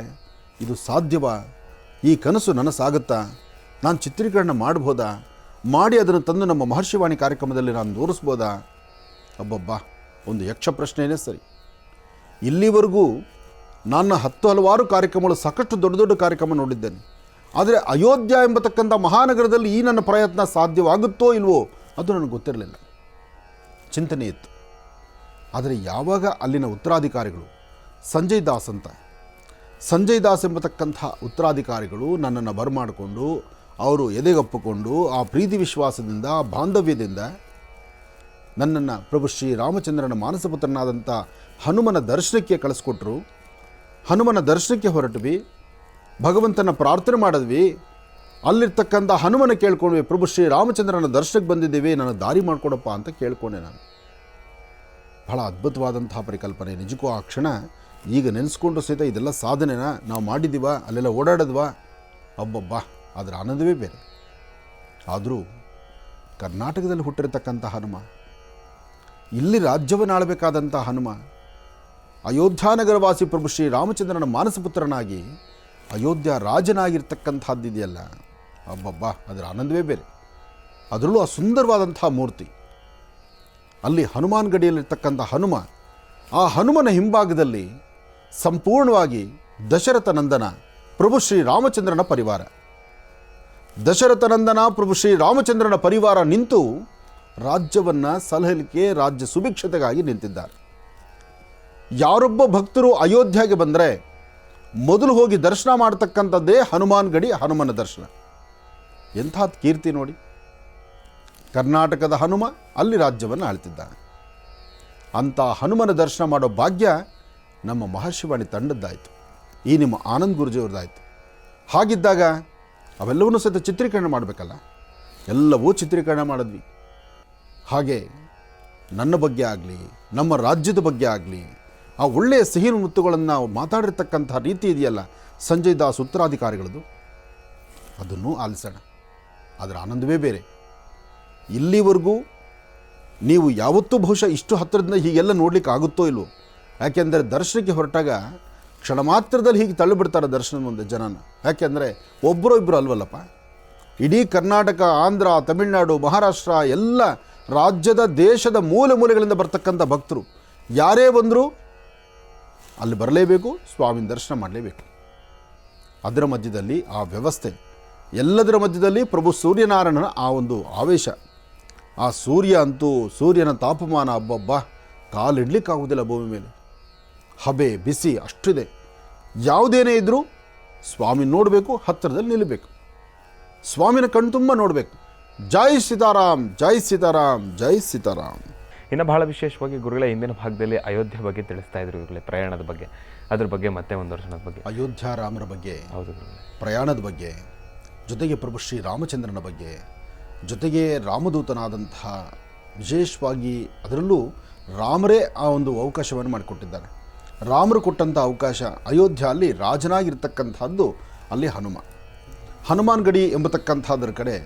ಇದು ಸಾಧ್ಯವಾ? ಈ ಕನಸು ನನಸಾಗುತ್ತಾ? ನಾನು ಚಿತ್ರೀಕರಣ ಮಾಡ್ಬೋದಾ? ಮಾಡಿ ಅದನ್ನು ತಂದು ನಮ್ಮ ಮಹರ್ಷಿವಾಣಿ ಕಾರ್ಯಕ್ರಮದಲ್ಲಿ ನಾನು ತೋರಿಸ್ಬೋದಾ? ಅಬ್ಬಬ್ಬಾ, ಒಂದು ಯಕ್ಷ ಪ್ರಶ್ನೆಯೇ ಸರಿ. ಇಲ್ಲಿವರೆಗೂ ನನ್ನ ಹಲವಾರು ಕಾರ್ಯಕ್ರಮಗಳು, ಸಾಕಷ್ಟು ದೊಡ್ಡ ದೊಡ್ಡ ಕಾರ್ಯಕ್ರಮ ನೋಡಿದ್ದೇನೆ. ಆದರೆ ಅಯೋಧ್ಯ ಎಂಬತಕ್ಕಂಥ ಮಹಾನಗರದಲ್ಲಿ ಈ ನನ್ನ ಪ್ರಯತ್ನ ಸಾಧ್ಯವಾಗುತ್ತೋ ಇಲ್ವೋ ಅದು ನನಗೆ ಗೊತ್ತಿರಲಿಲ್ಲ, ಚಿಂತನೆ ಇತ್ತು. ಆದರೆ ಯಾವಾಗ ಅಲ್ಲಿನ ಉತ್ತರಾಧಿಕಾರಿಗಳು ಸಂಜಯ್ ದಾಸ್ ಅಂತ, ಸಂಜಯ್ ದಾಸ್ ಎಂಬತಕ್ಕಂಥ ಉತ್ತರಾಧಿಕಾರಿಗಳು ನನ್ನನ್ನು ಬರಮಾಡಿಕೊಂಡು, ಅವರು ಎದೆಗಪ್ಪಿಕೊಂಡು, ಆ ಪ್ರೀತಿ ವಿಶ್ವಾಸದಿಂದ, ಬಾಂಧವ್ಯದಿಂದ ನನ್ನನ್ನು ಪ್ರಭು ಶ್ರೀ ರಾಮಚಂದ್ರನ ಮಾನಸಪುತ್ರನಾದಂಥ ಹನುಮನ ದರ್ಶನಕ್ಕೆ ಕಳಿಸ್ಕೊಟ್ರು. ಹನುಮನ ದರ್ಶನಕ್ಕೆ ಹೊರಟ್ವಿ, ಭಗವಂತನ ಪ್ರಾರ್ಥನೆ ಮಾಡಿದ್ವಿ. ಅಲ್ಲಿರ್ತಕ್ಕಂಥ ಹನುಮನ ಕೇಳ್ಕೊಂಡ್ವಿ, ಪ್ರಭು ಶ್ರೀ ರಾಮಚಂದ್ರನ ದರ್ಶನಕ್ಕೆ ಬಂದಿದ್ದೀವಿ, ನನ್ನ ದಾರಿ ಮಾಡಿಕೊಡಪ್ಪ ಅಂತ ಕೇಳ್ಕೊಂಡೆ ನಾನು. ಬಹಳ ಅದ್ಭುತವಾದಂತಹ ಪರಿಕಲ್ಪನೆ. ನಿಜಕ್ಕೂ ಆ ಕ್ಷಣ ಈಗ ನೆನೆಸ್ಕೊಂಡು ಸಹಿತ ಇದೆಲ್ಲ ಸಾಧನೆನ ನಾವು ಮಾಡಿದ್ದೀವ, ಅಲ್ಲೆಲ್ಲ ಓಡಾಡಿದ್ವಾ, ಅಬ್ಬಬ್ಬಾ, ಅದರ ಆನಂದವೇ ಬೇರೆ. ಆದರೂ ಕರ್ನಾಟಕದಲ್ಲಿ ಹುಟ್ಟಿರತಕ್ಕಂಥ ಹನುಮ, ಇಲ್ಲಿ ರಾಜ್ಯವನ್ನು ಆಳಬೇಕಾದಂಥ ಹನುಮ, ಅಯೋಧ್ಯಾನಗರವಾಸಿ ಪ್ರಭು ಶ್ರೀ ರಾಮಚಂದ್ರನ ಮಾನಸಪುತ್ರನಾಗಿ ಅಯೋಧ್ಯ ರಾಜನಾಗಿರ್ತಕ್ಕಂಥದ್ದಿದೆಯಲ್ಲ, ಅಬ್ಬಬ್ಬಾ, ಅದರ ಆನಂದವೇ ಬೇರೆ. ಅದರಲ್ಲೂ ಆ ಸುಂದರವಾದಂಥ ಮೂರ್ತಿ, ಅಲ್ಲಿ ಹನುಮಾನ್ ಗಡಿಯಲ್ಲಿರ್ತಕ್ಕಂಥ ಹನುಮ, ಆ ಹನುಮನ ಹಿಂಭಾಗದಲ್ಲಿ ಸಂಪೂರ್ಣವಾಗಿ ದಶರಥ ನಂದನ ಪ್ರಭು ಶ್ರೀ ರಾಮಚಂದ್ರನ ಪರಿವಾರ, ದಶರಥ ನಂದನ ಪ್ರಭು ಶ್ರೀ ರಾಮಚಂದ್ರನ ಪರಿವಾರ ನಿಂತು ರಾಜ್ಯವನ್ನು ಸಲಹಲಿಕ್ಕೆ, ರಾಜ್ಯ ಸುಭಿಕ್ಷತೆಗಾಗಿ ನಿಂತಿದ್ದಾರೆ. ಯಾರೊಬ್ಬ ಭಕ್ತರು ಅಯೋಧ್ಯೆಗೆ ಬಂದರೆ ಮೊದಲು ಹೋಗಿ ದರ್ಶನ ಮಾಡತಕ್ಕಂಥದ್ದೇ ಹನುಮಾನ್ ಗಡಿ ಹನುಮನ ದರ್ಶನ. ಎಂಥ ಕೀರ್ತಿ ನೋಡಿ. ಕರ್ನಾಟಕದ ಹನುಮ ಅಲ್ಲಿ ರಾಜ್ಯವನ್ನು ಆಳ್ತಿದ್ದಾನೆ. ಅಂಥ ಹನುಮನ ದರ್ಶನ ಮಾಡೋ ಭಾಗ್ಯ ನಮ್ಮ ಮಹರ್ಷಿವಾಣಿ ತಂಡದ್ದಾಯಿತು, ಈ ನಿಮ್ಮ ಆನಂದ್ ಗುರೂಜಿಯವ್ರದ್ದಾಯಿತು. ಹಾಗಿದ್ದಾಗ ಅವೆಲ್ಲವನ್ನೂ ಸಹಿತ ಚಿತ್ರೀಕರಣ ಮಾಡಬೇಕಲ್ಲ, ಎಲ್ಲವೂ ಚಿತ್ರೀಕರಣ ಮಾಡಿದ್ವಿ. ಹಾಗೆ ನನ್ನ ಬಗ್ಗೆ ಆಗಲಿ, ನಮ್ಮ ರಾಜ್ಯದ ಬಗ್ಗೆ ಆಗಲಿ, ಆ ಒಳ್ಳೆಯ ಸಿಹಿ ಮುತ್ತುಗಳನ್ನು ಮಾತಾಡಿರ್ತಕ್ಕಂಥ ರೀತಿ ಇದೆಯಲ್ಲ ಸಂಜಯ್ ದಾಸ್ ಉತ್ತರಾಧಿಕಾರಿಗಳದು, ಅದನ್ನು ಆಲಿಸೋಣ. ಅದರ ಆನಂದವೇ ಬೇರೆ. ಇಲ್ಲಿವರೆಗೂ ನೀವು ಯಾವತ್ತೂ ಬಹುಶಃ ಇಷ್ಟು ಹತ್ತಿರದಿಂದ ಹೀಗೆಲ್ಲ ನೋಡಲಿಕ್ಕೆ ಆಗುತ್ತೋ ಇಲ್ವೋ. ಯಾಕೆಂದರೆ ದರ್ಶನಕ್ಕೆ ಹೊರಟಾಗ ಕ್ಷಣ ಮಾತ್ರದಲ್ಲಿ ಹೀಗೆ ತಳ್ಳಿಬಿಡ್ತಾರೆ ದರ್ಶನ ಮುಂದೆ ಜನನ. ಯಾಕೆಂದರೆ ಒಬ್ಬರೋ ಇಬ್ಬರು ಅಲ್ವಲ್ಲಪ್ಪ, ಇಡೀ ಕರ್ನಾಟಕ, ಆಂಧ್ರ, ತಮಿಳುನಾಡು, ಮಹಾರಾಷ್ಟ್ರ ಎಲ್ಲ ರಾಜ್ಯದ, ದೇಶದ ಮೂಲೆ ಮೂಲೆಗಳಿಂದ ಬರ್ತಕ್ಕಂಥ ಭಕ್ತರು ಯಾರೇ ಬಂದರೂ ಅಲ್ಲಿ ಬರಲೇಬೇಕು, ಸ್ವಾಮಿನ ದರ್ಶನ ಮಾಡಲೇಬೇಕು. ಅದರ ಮಧ್ಯದಲ್ಲಿ ಆ ವ್ಯವಸ್ಥೆ, ಎಲ್ಲದರ ಮಧ್ಯದಲ್ಲಿ ಪ್ರಭು ಸೂರ್ಯನಾರಾಯಣನ ಆ ಒಂದು ಆವೇಶ. ಆ ಸೂರ್ಯ ಅಂತೂ, ಸೂರ್ಯನ ತಾಪಮಾನ ಹಬ್ಬಬ್ಬ ಕಾಲಿಡ್ಲಿಕ್ಕಾಗೋದಿಲ್ಲ ಭೂಮಿ ಮೇಲೆ. ಹಬೆ ಬಿಸಿ ಅಷ್ಟಿದೆ. ಯಾವುದೇನೇ ಇದ್ದರೂ ಸ್ವಾಮಿ ನೋಡಬೇಕು, ಹತ್ತಿರದಲ್ಲಿ ನಿಲ್ಲಬೇಕು, ಸ್ವಾಮಿನ ಕಣ್ತುಂಬ ನೋಡಬೇಕು. ಜೈ ಸೀತಾರಾಮ್, ಜೈ ಸೀತಾರಾಮ್, ಜೈ ಸೀತಾರಾಮ್. ಇನ್ನು ಬಹಳ ವಿಶೇಷವಾಗಿ ಗುರುಗಳೇ ಹಿಂದಿನ ಭಾಗದಲ್ಲಿ ಅಯೋಧ್ಯೆ ಬಗ್ಗೆ ತಿಳಿಸ್ತಾ ಇದ್ರು ಗುರುಗಳೇ, ಪ್ರಯಾಣದ ಬಗ್ಗೆ, ಅದ್ರ ಬಗ್ಗೆ ಮತ್ತೆ ಒಂದು ವರ್ಷದ ಬಗ್ಗೆ, ಅಯೋಧ್ಯ ರಾಮರ ಬಗ್ಗೆ, ಹೌದು ಗುರುಗಳೇ, ಪ್ರಯಾಣದ ಬಗ್ಗೆ, ಜೊತೆಗೆ ಪ್ರಭು ಶ್ರೀ ರಾಮಚಂದ್ರನ ಬಗ್ಗೆ, ಜೊತೆಗೆ ರಾಮದೂತನಾದಂತಹ ವಿಶೇಷವಾಗಿ ಅದರಲ್ಲೂ ರಾಮರೇ ಆ ಒಂದು ಅವಕಾಶವನ್ನು ಮಾಡಿಕೊಟ್ಟಿದ್ದಾರೆ. ರಾಮರು ಕೊಟ್ಟಂಥ ಅವಕಾಶ, ಅಯೋಧ್ಯ ಅಲ್ಲಿ ರಾಜನಾಗಿರ್ತಕ್ಕಂಥದ್ದು ಅಲ್ಲಿ ಹನುಮಾನ್ ಗಡಿ ಎಂಬತಕ್ಕಂಥದ್ರ ಕಡೆ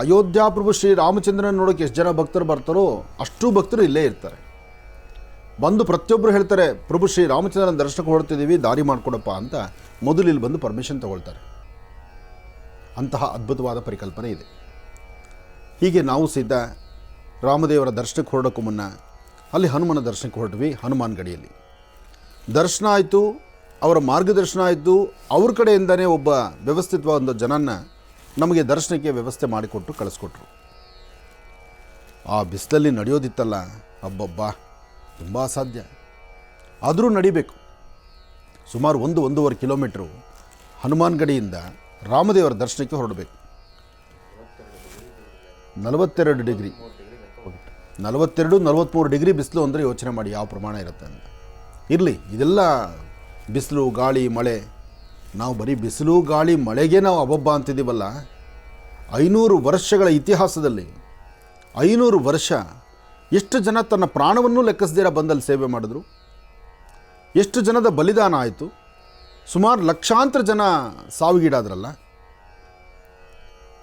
ಅಯೋಧ್ಯ ಪ್ರಭು ಶ್ರೀ ರಾಮಚಂದ್ರನ ನೋಡೋಕೆ ಎಷ್ಟು ಜನ ಭಕ್ತರು ಬರ್ತಾರೋ ಅಷ್ಟು ಭಕ್ತರು ಇಲ್ಲೇ ಇರ್ತಾರೆ. ಬಂದು ಪ್ರತಿಯೊಬ್ಬರು ಹೇಳ್ತಾರೆ, ಪ್ರಭು ಶ್ರೀ ರಾಮಚಂದ್ರನ ದರ್ಶನಕ್ಕೆ ಹೊರಡ್ತಿದ್ದೀವಿ, ದಾರಿ ಮಾಡಿಕೊಡಪ್ಪ ಅಂತ ಮೊದಲು ಇಲ್ಲಿ ಬಂದು ಪರ್ಮಿಷನ್ ತಗೊಳ್ತಾರೆ. ಅಂತಹ ಅದ್ಭುತವಾದ ಪರಿಕಲ್ಪನೆ ಇದೆ. ಹೀಗೆ ನಾವು ಸಹಿತ ರಾಮದೇವರ ದರ್ಶನಕ್ಕೆ ಹೊರಡೋಕ್ಕೂ ಮುನ್ನ ಅಲ್ಲಿ ಹನುಮನ ದರ್ಶನಕ್ಕೆ ಹೊರಟ್ವಿ. ಹನುಮಾನ್ ಗಡಿಯಲ್ಲಿ ದರ್ಶನ ಆಯಿತು, ಅವರ ಮಾರ್ಗದರ್ಶನ ಆಯಿತು. ಅವ್ರ ಕಡೆಯಿಂದನೇ ಒಬ್ಬ ವ್ಯವಸ್ಥಿತವಾದ ಒಂದು ಜನನ ನಮಗೆ ದರ್ಶನಕ್ಕೆ ವ್ಯವಸ್ಥೆ ಮಾಡಿಕೊಟ್ಟು ಕಳಿಸ್ಕೊಟ್ರು. ಆ ಬಿಸಿಲಲ್ಲಿ ನಡೆಯೋದಿತ್ತಲ್ಲ, ಅಬ್ಬಬ್ಬ ತುಂಬ ಅಸಾಧ್ಯ. ಆದರೂ ನಡಿಬೇಕು. ಸುಮಾರು 1-1.5 ಕಿಲೋಮೀಟ್ರು ಹನುಮಾನ್ ಗಡಿಯಿಂದ ರಾಮದೇವರ ದರ್ಶನಕ್ಕೆ ಹೊರಡಬೇಕು. 42 ಡಿಗ್ರಿ, 42-43 ಡಿಗ್ರಿ ಬಿಸಿಲು ಅಂದರೆ ಯೋಚನೆ ಮಾಡಿ ಯಾವ ಪ್ರಮಾಣ ಇರುತ್ತೆ ಅಂತ. ಇರಲಿ, ಇದೆಲ್ಲ ಬಿಸಿಲು, ಗಾಳಿ, ಮಳೆ. ನಾವು ಬರೀ ಬಿಸಿಲು, ಗಾಳಿ, ಮಳೆಗೆ ನಾವು ಅಬ್ಬಬ್ಬ ಅಂತಿದ್ದೀವಲ್ಲ. 500 ವರ್ಷಗಳ ಇತಿಹಾಸದಲ್ಲಿ 500 ವರ್ಷ ಎಷ್ಟು ಜನ ತನ್ನ ಪ್ರಾಣವನ್ನು ಲೆಕ್ಕಿಸದಿರ ಬಂದಲ್ಲಿ ಸೇವೆ ಮಾಡಿದ್ರು, ಎಷ್ಟು ಜನದ ಬಲಿದಾನ ಆಯಿತು, ಸುಮಾರು ಲಕ್ಷಾಂತರ ಜನ ಸಾವಿಗೀಡಾದ್ರಲ್ಲ.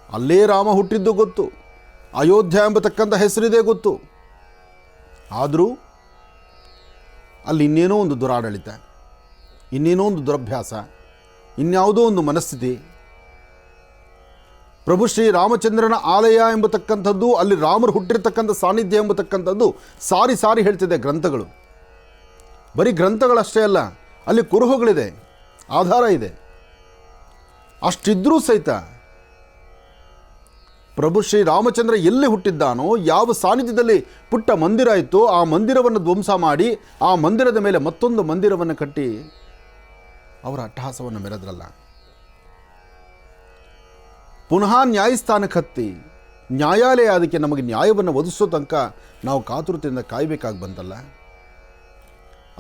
ಅಲ್ಲೇ ರಾಮ ಹುಟ್ಟಿದ್ದು ಗೊತ್ತು, ಅಯೋಧ್ಯ ಎಂಬತಕ್ಕಂಥ ಹೆಸರಿದೆ ಗೊತ್ತು. ಆದರೂ ಅಲ್ಲಿ ಇನ್ನೇನೋ ಒಂದು ದುರಾಡಳಿತ, ಇನ್ನೇನೋ ಒಂದು ದುರಭ್ಯಾಸ, ಇನ್ಯಾವುದೋ ಒಂದು ಮನಸ್ಥಿತಿ. ಪ್ರಭು ಶ್ರೀ ರಾಮಚಂದ್ರನ ಆಲಯ ಎಂಬತಕ್ಕಂಥದ್ದು, ಅಲ್ಲಿ ರಾಮರು ಹುಟ್ಟಿರ್ತಕ್ಕಂಥ ಸಾನ್ನಿಧ್ಯ ಎಂಬತಕ್ಕಂಥದ್ದು ಸಾರಿ ಸಾರಿ ಹೇಳ್ತಿದೆ ಗ್ರಂಥಗಳು. ಬರೀ ಗ್ರಂಥಗಳಷ್ಟೇ ಅಲ್ಲ, ಅಲ್ಲಿ ಕುರುಹುಗಳಿದೆ, ಆಧಾರ ಇದೆ. ಅಷ್ಟಿದ್ರೂ ಸಹಿತ ಪ್ರಭು ಶ್ರೀ ರಾಮಚಂದ್ರ ಎಲ್ಲಿ ಹುಟ್ಟಿದ್ದಾನೋ, ಯಾವ ಸಾನ್ನಿಧ್ಯದಲ್ಲಿ ಪುಟ್ಟ ಮಂದಿರ ಇತ್ತು, ಆ ಮಂದಿರವನ್ನು ಧ್ವಂಸ ಮಾಡಿ ಆ ಮಂದಿರದ ಮೇಲೆ ಮತ್ತೊಂದು ಮಂದಿರವನ್ನು ಕಟ್ಟಿ ಅವರ ಅಟ್ಟಹಾಸವನ್ನು ಮೆರೆದ್ರಲ್ಲ. ಪುನಃ ನ್ಯಾಯಸ್ಥಾನಕ್ಕೆ ಹತ್ತಿ ನ್ಯಾಯಾಲಯ ಅದಕ್ಕೆ ನಮಗೆ ನ್ಯಾಯವನ್ನು ಒದಗಿಸೋ ತನಕ ನಾವು ಕಾತುರತೆಯಿಂದ ಕಾಯಬೇಕಾಗಿ ಬಂತಲ್ಲ.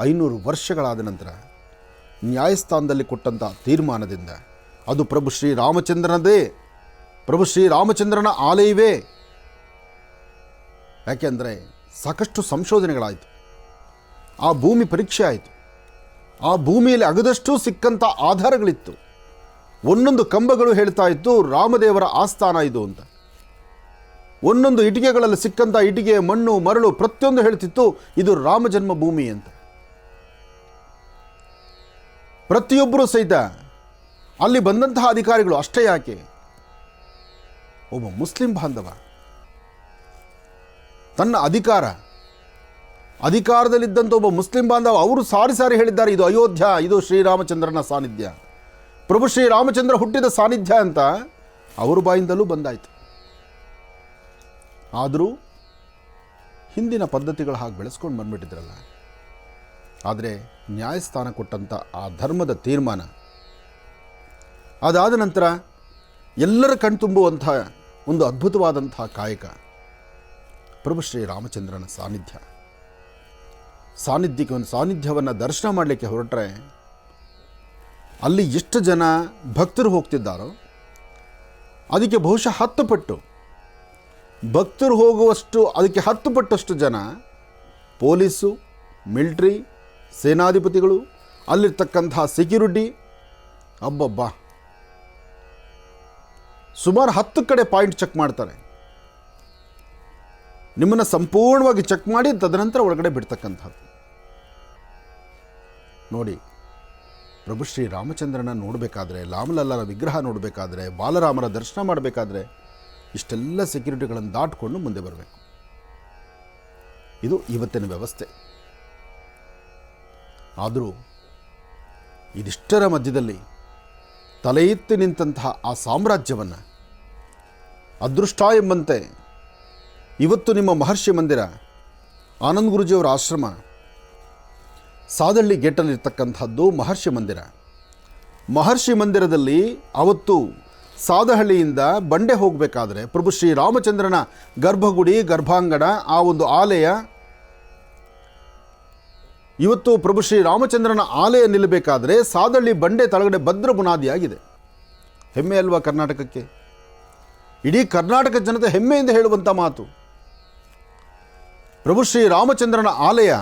500 ವರ್ಷಗಳಾದ ನಂತರ ನ್ಯಾಯಸ್ಥಾನದಲ್ಲಿ ಕೊಟ್ಟಂಥ ತೀರ್ಮಾನದಿಂದ ಅದು ಪ್ರಭು ಶ್ರೀ ರಾಮಚಂದ್ರನದೇ, ಪ್ರಭು ಶ್ರೀ ರಾಮಚಂದ್ರನ ಆಲಯವೇ. ಯಾಕೆಂದರೆ ಸಾಕಷ್ಟು ಸಂಶೋಧನೆಗಳಾಯಿತು, ಆ ಭೂಮಿ ಪರೀಕ್ಷೆ ಆಯಿತು, ಆ ಭೂಮಿಯಲ್ಲಿ ಅಗದಷ್ಟು ಸಿಕ್ಕಂಥ ಆಧಾರಗಳಿತ್ತು. ಒಂದೊಂದು ಕಂಬಗಳು ಹೇಳ್ತಾ ಇತ್ತು ರಾಮದೇವರ ಆಸ್ಥಾನ ಇದು ಅಂತ. ಒಂದೊಂದು ಇಟಿಗೆಗಳಲ್ಲಿ ಸಿಕ್ಕಂಥ ಇಟಿಗೆ, ಮಣ್ಣು, ಮರಳು ಪ್ರತಿಯೊಂದು ಹೇಳ್ತಿತ್ತು ಇದು ರಾಮ ಜನ್ಮಭೂಮಿ ಅಂತ. ಪ್ರತಿಯೊಬ್ಬರೂ ಸಹಿತ ಅಲ್ಲಿ ಬಂದಂತಹ ಅಧಿಕಾರಿಗಳು ಅಷ್ಟೇ ಯಾಕೆ, ಒಬ್ಬ ಮುಸ್ಲಿಂ ಬಾಂಧವ ತನ್ನ ಅಧಿಕಾರದಲ್ಲಿದ್ದಂಥ ಒಬ್ಬ ಮುಸ್ಲಿಂ ಬಾಂಧವ ಅವರು ಸಾರಿ ಸಾರಿ ಹೇಳಿದ್ದಾರೆ ಇದು ಅಯೋಧ್ಯ, ಇದು ಶ್ರೀರಾಮಚಂದ್ರನ ಸಾನ್ನಿಧ್ಯ, ಪ್ರಭು ಶ್ರೀರಾಮಚಂದ್ರ ಹುಟ್ಟಿದ ಸಾನ್ನಿಧ್ಯ ಅಂತ ಅವ್ರ ಬಾಯಿಂದಲೂ ಬಂದಾಯಿತು. ಆದರೂ ಹಿಂದಿನ ಪದ್ಧತಿಗಳು ಹಾಗೆ ಬೆಳೆಸ್ಕೊಂಡು ಬಂದ್ಬಿಟ್ಟಿದ್ರಲ್ಲ. ಆದರೆ ನ್ಯಾಯಸ್ಥಾನ ಕೊಟ್ಟಂಥ ಆ ಧರ್ಮದ ತೀರ್ಮಾನ ಅದಾದ ನಂತರ ಎಲ್ಲರ ಕಣ್ತುಂಬುವಂಥ ಒಂದು ಅದ್ಭುತವಾದಂಥ ಕಾಯಕ ಪ್ರಭು ಶ್ರೀ ರಾಮಚಂದ್ರನ ಸಾನ್ನಿಧ್ಯವನ್ನು ದರ್ಶನ ಮಾಡಲಿಕ್ಕೆ ಹೊರಟ್ರೆ ಅಲ್ಲಿ ಎಷ್ಟು ಜನ ಭಕ್ತರು ಹೋಗ್ತಿದ್ದಾರೋ ಅದಕ್ಕೆ ಬಹುಶಃ 10 ಪಟ್ಟು ಭಕ್ತರು ಹೋಗುವಷ್ಟು, ಅದಕ್ಕೆ 10 ಪಟ್ಟಷ್ಟು ಜನ ಪೊಲೀಸು, ಮಿಲಿಟ್ರಿ, ಸೇನಾಧಿಪತಿಗಳು, ಅಲ್ಲಿರ್ತಕ್ಕಂತಹ ಸೆಕ್ಯೂರಿಟಿ, ಅಬ್ಬಬ್ಬಾ ಸುಮಾರು 10 ಕಡೆ ಪಾಯಿಂಟ್ ಚೆಕ್ ಮಾಡ್ತಾರೆ. ನಿಮ್ಮನ್ನು ಸಂಪೂರ್ಣವಾಗಿ ಚೆಕ್ ಮಾಡಿ ತದನಂತರ ಒಳಗಡೆ ಬಿಡ್ತಕ್ಕಂಥದ್ದು. ನೋಡಿ, ಪ್ರಭು ಶ್ರೀ ರಾಮಚಂದ್ರನ ನೋಡಬೇಕಾದ್ರೆ, ಲಾಮಲಲ್ಲರ ವಿಗ್ರಹ ನೋಡಬೇಕಾದ್ರೆ, ಬಾಲರಾಮರ ದರ್ಶನ ಮಾಡಬೇಕಾದ್ರೆ ಇಷ್ಟೆಲ್ಲ ಸೆಕ್ಯೂರಿಟಿಗಳನ್ನು ದಾಟಿಕೊಂಡು ಮುಂದೆ ಬರಬೇಕು. ಇದು ಇವತ್ತಿನ ವ್ಯವಸ್ಥೆ. ಆದರೂ ಇದಿಷ್ಟರ ಮಧ್ಯದಲ್ಲಿ ತಲೆ ಎತ್ತಿ ನಿಂತಹ ಆ ಸಾಮ್ರಾಜ್ಯವನ್ನು ಅದೃಷ್ಟ ಎಂಬಂತೆ ಇವತ್ತು ನಿಮ್ಮ ಮಹರ್ಷಿ ಮಂದಿರ ಆನಂದ್ ಗುರೂಜಿಯವರ ಆಶ್ರಮ ಸಾದಳ್ಳಿ ಗೇಟಲ್ಲಿರ್ತಕ್ಕಂಥದ್ದು ಮಹರ್ಷಿ ಮಂದಿರ. ಮಹರ್ಷಿ ಮಂದಿರದಲ್ಲಿ ಅವತ್ತು ಸಾದಹಳ್ಳಿಯಿಂದ ಬಂಡೆ ಹೋಗಬೇಕಾದ್ರೆ ಪ್ರಭು ಶ್ರೀರಾಮಚಂದ್ರನ ಗರ್ಭಗುಡಿ ಗರ್ಭಾಂಗಣ ಆ ಒಂದು ಆಲಯ, ಇವತ್ತು ಪ್ರಭು ಶ್ರೀರಾಮಚಂದ್ರನ ಆಲಯ ನಿಲ್ಲಬೇಕಾದ್ರೆ ಸಾದಳ್ಳಿ ಬಂಡೆ ತಳಗಡೆ ಭದ್ರ ಬುನಾದಿಯಾಗಿದೆ. ಹೆಮ್ಮೆ ಅಲ್ವಾ ಕರ್ನಾಟಕಕ್ಕೆ? ಇಡೀ ಕರ್ನಾಟಕ ಜನತೆ ಹೆಮ್ಮೆಯಿಂದ ಹೇಳುವಂಥ ಮಾತು. ಪ್ರಭು ಶ್ರೀರಾಮಚಂದ್ರನ ಆಲಯ,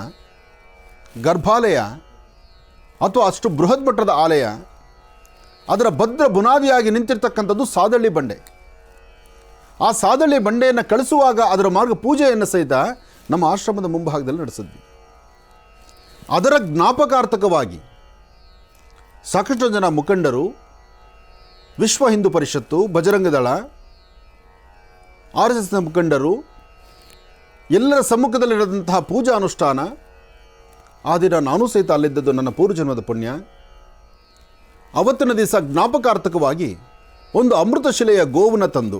ಗರ್ಭಾಲಯ ಅಥವಾ ಅಷ್ಟು ಬೃಹತ್ ಮಟ್ಟದ ಆಲಯ, ಅದರ ಭದ್ರ ಬುನಾದಿಯಾಗಿ ನಿಂತಿರ್ತಕ್ಕಂಥದ್ದು ಸಾದಳ್ಳಿ ಬಂಡೆ. ಆ ಸಾದಳ್ಳಿ ಬಂಡೆಯನ್ನು ಕಳಿಸುವಾಗ ಅದರ ಮಾರ್ಗ ಪೂಜೆಯನ್ನು ಸಹಿತ ನಮ್ಮ ಆಶ್ರಮದ ಮುಂಭಾಗದಲ್ಲಿ ನಡೆಸಿದ್ವಿ. ಅದರ ಜ್ಞಾಪಕಾರ್ಥಕವಾಗಿ ಸಾಕಷ್ಟು ಜನ ಮುಖಂಡರು, ವಿಶ್ವ ಹಿಂದೂ ಪರಿಷತ್ತು, ಬಜರಂಗದಳ, RSS ಮುಖಂಡರು ಎಲ್ಲರ ಸಮ್ಮುಖದಲ್ಲಿ ನಡೆದಂತಹ ಪೂಜಾ ಅನುಷ್ಠಾನ. ಆ ದಿನ ನಾನು ಸಹಿತ ಅಲ್ಲಿದ್ದದ್ದು ನನ್ನ ಪೂರ್ವಜನ್ಮದ ಪುಣ್ಯ. ಅವತ್ತಿನ ದಿವಸ ಜ್ಞಾಪಕಾರ್ಥಕವಾಗಿ ಒಂದು ಅಮೃತ ಶಿಲೆಯ ಗೋವನ್ನು ತಂದು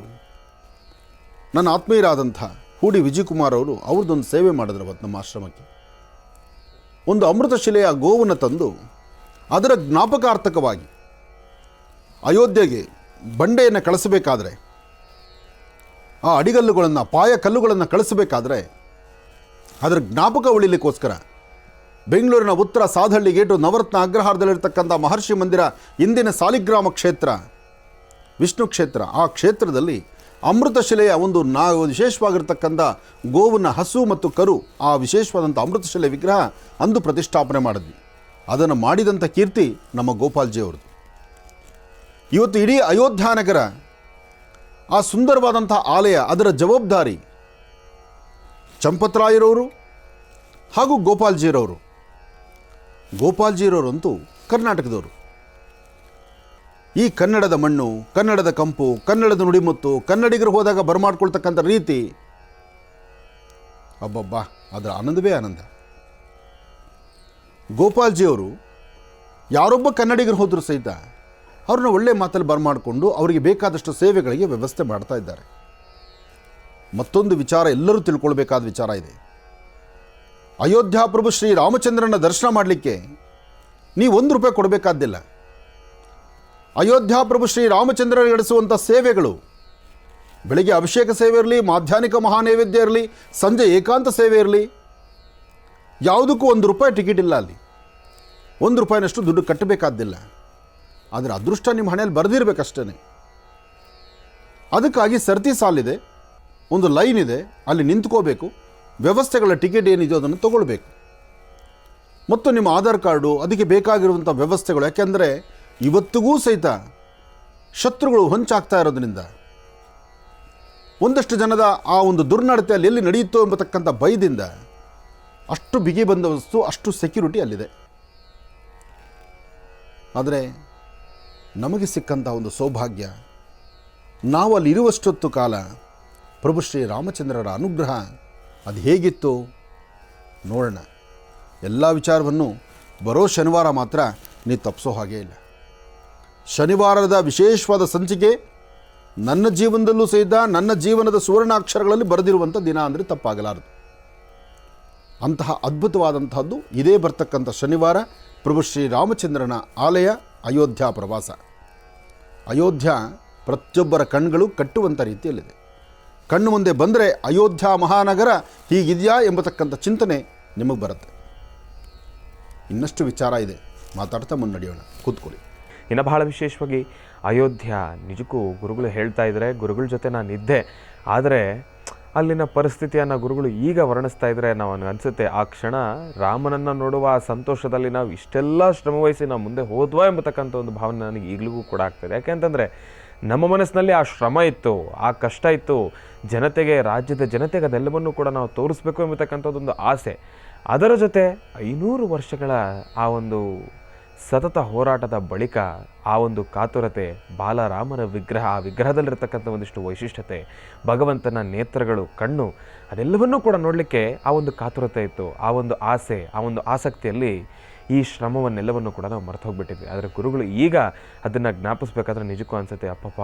ನನ್ನ ಆತ್ಮೀಯರಾದಂಥ ಹೂಡಿ ವಿಜಯಕುಮಾರ್ ಅವರು ಅವ್ರದ್ದೊಂದು ಸೇವೆ ಮಾಡಿದ್ರು. ಅವತ್ತು ನಮ್ಮ ಆಶ್ರಮಕ್ಕೆ ಒಂದು ಅಮೃತ ಶಿಲೆಯ ಗೋವನ್ನು ತಂದು ಅದರ ಜ್ಞಾಪಕಾರ್ಥಕವಾಗಿ ಅಯೋಧ್ಯೆಗೆ ಬಂಡೆಯನ್ನು ಕಳಿಸಬೇಕಾದ್ರೆ, ಆ ಅಡಿಗಲ್ಲುಗಳನ್ನು, ಪಾಯ ಕಲ್ಲುಗಳನ್ನು ಕಳಿಸಬೇಕಾದ್ರೆ ಅದರ ಜ್ಞಾಪಕ ಉಳಿಲಿಕ್ಕೋಸ್ಕರ ಬೆಂಗಳೂರಿನ ಉತ್ತರ ಸಾದಹಳ್ಳಿ ಗೇಟು ನವರತ್ನ ಅಗ್ರಹಾರದಲ್ಲಿರ್ತಕ್ಕಂಥ ಮಹರ್ಷಿ ಮಂದಿರ, ಇಂದಿನ ಸಾಲಿಗ್ರಾಮ ಕ್ಷೇತ್ರ, ವಿಷ್ಣು ಕ್ಷೇತ್ರ, ಆ ಕ್ಷೇತ್ರದಲ್ಲಿ ಅಮೃತ ಶಿಲೆಯ ಒಂದು ವಿಶೇಷವಾಗಿರ್ತಕ್ಕಂಥ ಗೋವಿನ ಹಸು ಮತ್ತು ಕರು, ಆ ವಿಶೇಷವಾದಂಥ ಅಮೃತ ಶಿಲೆ ವಿಗ್ರಹ ಅಂದು ಪ್ರತಿಷ್ಠಾಪನೆ ಮಾಡಿದ್ವಿ. ಅದನ್ನು ಮಾಡಿದಂಥ ಕೀರ್ತಿ ನಮ್ಮ ಗೋಪಾಲ್ಜಿ ಅವ್ರದ್ದು. ಇವತ್ತು ಇಡೀ ಅಯೋಧ್ಯ ನಗರ, ಆ ಸುಂದರವಾದಂಥ ಆಲಯ, ಅದರ ಜವಾಬ್ದಾರಿ ಚಂಪತ್ರಾಯರವರು ಹಾಗೂ ಗೋಪಾಲ್ಜಿರವರು. ಗೋಪಾಲ್ಜಿರವರಂತೂ ಕರ್ನಾಟಕದವರು. ಈ ಕನ್ನಡದ ಮಣ್ಣು, ಕನ್ನಡದ ಕಂಪು, ಕನ್ನಡದ ನುಡಿಮುತ್ತು, ಕನ್ನಡಿಗರು ಹೋದಾಗ ಬರಮಾಡ್ಕೊಳ್ತಕ್ಕಂಥ ರೀತಿ, ಅಬ್ಬಬ್ಬಾ, ಅದರ ಆನಂದವೇ ಆನಂದ. ಗೋಪಾಲ್ಜಿಯವರು ಯಾರೊಬ್ಬ ಕನ್ನಡಿಗರು ಹೋದರೂ ಸಹಿತ ಅವ್ರನ್ನ ಒಳ್ಳೆ ಮಾತಲ್ಲಿ ಬರಮಾಡಿಕೊಂಡು ಅವರಿಗೆ ಬೇಕಾದಷ್ಟು ಸೇವೆಗಳಿಗೆ ವ್ಯವಸ್ಥೆ ಮಾಡ್ತಾ ಇದ್ದಾರೆ. ಮತ್ತೊಂದು ವಿಚಾರ ಎಲ್ಲರೂ ತಿಳ್ಕೊಳ್ಬೇಕಾದ ವಿಚಾರ ಇದೆ. ಅಯೋಧ್ಯ ಪ್ರಭು ಶ್ರೀರಾಮಚಂದ್ರನ ದರ್ಶನ ಮಾಡಲಿಕ್ಕೆ ನೀವು ₹1 ಕೊಡಬೇಕಾದ್ದಿಲ್ಲ. ಅಯೋಧ್ಯ ಪ್ರಭು ಶ್ರೀರಾಮಚಂದ್ರ ನಡೆಸುವಂಥ ಸೇವೆಗಳು, ಬೆಳಗ್ಗೆ ಅಭಿಷೇಕ ಸೇವೆ ಇರಲಿ, ಮಾಧ್ಯಾಹ್ನಿಕ ಮಹಾನೈವೇದ್ಯ ಇರಲಿ, ಸಂಜೆ ಏಕಾಂತ ಸೇವೆ ಇರಲಿ, ಯಾವುದಕ್ಕೂ ₹1 ಟಿಕೆಟ್ ಇಲ್ಲ. ಅಲ್ಲಿ ₹1 ದುಡ್ಡು ಕಟ್ಟಬೇಕಾದ್ದಿಲ್ಲ. ಆದರೆ ಅದೃಷ್ಟ ನಿಮ್ಮ ಹಣೆಯಲ್ಲಿ ಬರೆದಿರಬೇಕಷ್ಟೇ. ಅದಕ್ಕಾಗಿ ಸರತಿ ಸಾಲಿದೆ, ಒಂದು ಲೈನ್ ಇದೆ, ಅಲ್ಲಿ ನಿಂತ್ಕೋಬೇಕು, ವ್ಯವಸ್ಥೆಗಳ ಟಿಕೆಟ್ ಏನಿದೆಯೋ ಅದನ್ನು ತಗೊಳ್ಬೇಕು, ಮತ್ತು ನಿಮ್ಮ ಆಧಾರ್ ಕಾರ್ಡು, ಅದಕ್ಕೆ ಬೇಕಾಗಿರುವಂಥ ವ್ಯವಸ್ಥೆಗಳು. ಯಾಕೆಂದರೆ ಇವತ್ತಿಗೂ ಸಹಿತ ಶತ್ರುಗಳು ಹೊಂಚಾಗ್ತಾ ಇರೋದ್ರಿಂದ ಒಂದಷ್ಟು ಜನದ ಆ ಒಂದು ದುರ್ನಡತೆ ಅಲ್ಲಿ ಎಲ್ಲಿ ನಡೆಯುತ್ತೋ ಎಂಬತಕ್ಕಂಥ ಭಯದಿಂದ ಅಷ್ಟು ಬಿಗಿ ಬಂದೋಬಸ್ತು, ಅಷ್ಟು ಸೆಕ್ಯೂರಿಟಿ ಅಲ್ಲಿದೆ. ಆದರೆ ನಮಗೆ ಸಿಕ್ಕಂಥ ಒಂದು ಸೌಭಾಗ್ಯ, ನಾವು ಅಲ್ಲಿ ಇರುವಷ್ಟೊತ್ತು ಕಾಲ ಪ್ರಭು ಶ್ರೀರಾಮಚಂದ್ರರ ಅನುಗ್ರಹ ಅದು ಹೇಗಿತ್ತು ನೋಡೋಣ. ಎಲ್ಲ ವಿಚಾರವನ್ನು ಬರೋ ಶನಿವಾರ ಮಾತ್ರ ನೀವು ತಪ್ಪಿಸೋ ಹಾಗೇ ಇಲ್ಲ. ಶನಿವಾರದ ವಿಶೇಷವಾದ ಸಂಚಿಕೆ ನನ್ನ ಜೀವನದಲ್ಲೂ ಸಹಿತ ನನ್ನ ಜೀವನದ ಸುವರ್ಣಾಕ್ಷರಗಳಲ್ಲಿ ಬರೆದಿರುವಂಥ ದಿನ ಅಂದರೆ ತಪ್ಪಾಗಲಾರದು. ಅಂತಹ ಅದ್ಭುತವಾದಂತಹದ್ದು ಇದೇ ಬರ್ತಕ್ಕಂಥ ಶನಿವಾರ ಪ್ರಭು ಶ್ರೀರಾಮಚಂದ್ರನ ಆಲಯ ಅಯೋಧ್ಯ ಪ್ರವಾಸ. ಅಯೋಧ್ಯ ಪ್ರತಿಯೊಬ್ಬರ ಕಣ್ಗಳು ಕಟ್ಟುವಂಥ ರೀತಿಯಲ್ಲಿದೆ. ಕಣ್ಣು ಮುಂದೆ ಬಂದರೆ ಅಯೋಧ್ಯ ಮಹಾನಗರ ಹೀಗಿದೆಯಾ ಎಂಬತಕ್ಕಂಥ ಚಿಂತನೆ ನಿಮಗೆ ಬರುತ್ತೆ. ಇನ್ನಷ್ಟು ವಿಚಾರ ಇದೆ, ಮಾತಾಡ್ತಾ ಮುನ್ನಡೆಯೋಣ. ಕೂತ್ಕೊಳ್ಳಿ. ಇನ್ನು ಬಹಳ ವಿಶೇಷವಾಗಿ ಅಯೋಧ್ಯ, ನಿಜಕ್ಕೂ ಗುರುಗಳು ಹೇಳ್ತಾ ಇದ್ದಾರೆ, ಗುರುಗಳ ಜೊತೆ ನಾನು ಇದ್ದೆ, ಆದರೆ ಅಲ್ಲಿನ ಪರಿಸ್ಥಿತಿಯನ್ನು ಗುರುಗಳು ಈಗ ವರ್ಣಿಸ್ತಾ ಇದ್ದರೆ ನಾವು ಅನಿಸುತ್ತೆ ಆ ಕ್ಷಣ ರಾಮನನ್ನು ನೋಡುವ ಆ ಸಂತೋಷದಲ್ಲಿ ನಾವು ಇಷ್ಟೆಲ್ಲ ಶ್ರಮವಹಿಸಿ ನಾವು ಮುಂದೆ ಹೋದ್ವಾ ಎಂಬತಕ್ಕಂಥ ಒಂದು ಭಾವನೆ ನನಗೆ ಈಗಲೂ ಕೂಡ ಆಗ್ತಾಯಿದೆ. ಯಾಕೆಂತಂದರೆ ನಮ್ಮ ಮನಸ್ಸಿನಲ್ಲಿ ಆ ಶ್ರಮ ಇತ್ತು, ಆ ಕಷ್ಟ ಇತ್ತು, ಜನತೆಗೆ, ರಾಜ್ಯದ ಜನತೆಗೆ ಅದೆಲ್ಲವನ್ನೂ ಕೂಡ ನಾವು ತೋರಿಸ್ಬೇಕು ಎಂಬತಕ್ಕಂಥದ್ದೊಂದು ಆಸೆ. ಅದರ ಜೊತೆ 500 ವರ್ಷಗಳ ಆ ಒಂದು ಸತತ ಹೋರಾಟದ ಬಳಿಕ ಆ ಒಂದು ಕಾತುರತೆ, ಬಾಲರಾಮನ ವಿಗ್ರಹ, ಆ ವಿಗ್ರಹದಲ್ಲಿರ್ತಕ್ಕಂಥ ಒಂದಿಷ್ಟು ವೈಶಿಷ್ಟ್ಯತೆ, ಭಗವಂತನ ನೇತ್ರಗಳು, ಕಣ್ಣು, ಅದೆಲ್ಲವನ್ನೂ ಕೂಡ ನೋಡಲಿಕ್ಕೆ ಆ ಒಂದು ಕಾತುರತೆ ಇತ್ತು, ಆ ಒಂದು ಆಸೆ, ಆ ಒಂದು ಆಸಕ್ತಿಯಲ್ಲಿ ಈ ಶ್ರಮವನ್ನೆಲ್ಲವನ್ನು ಕೂಡ ನಾವು ಮರೆತು ಹೋಗ್ಬಿಟ್ಟಿದ್ವಿ. ಆದರೆ ಗುರುಗಳು ಈಗ ಅದನ್ನು ಜ್ಞಾಪಿಸ್ಬೇಕಾದ್ರೆ ನಿಜಕ್ಕೂ ಅನಿಸುತ್ತೆ, ಅಪ್ಪಪ್ಪ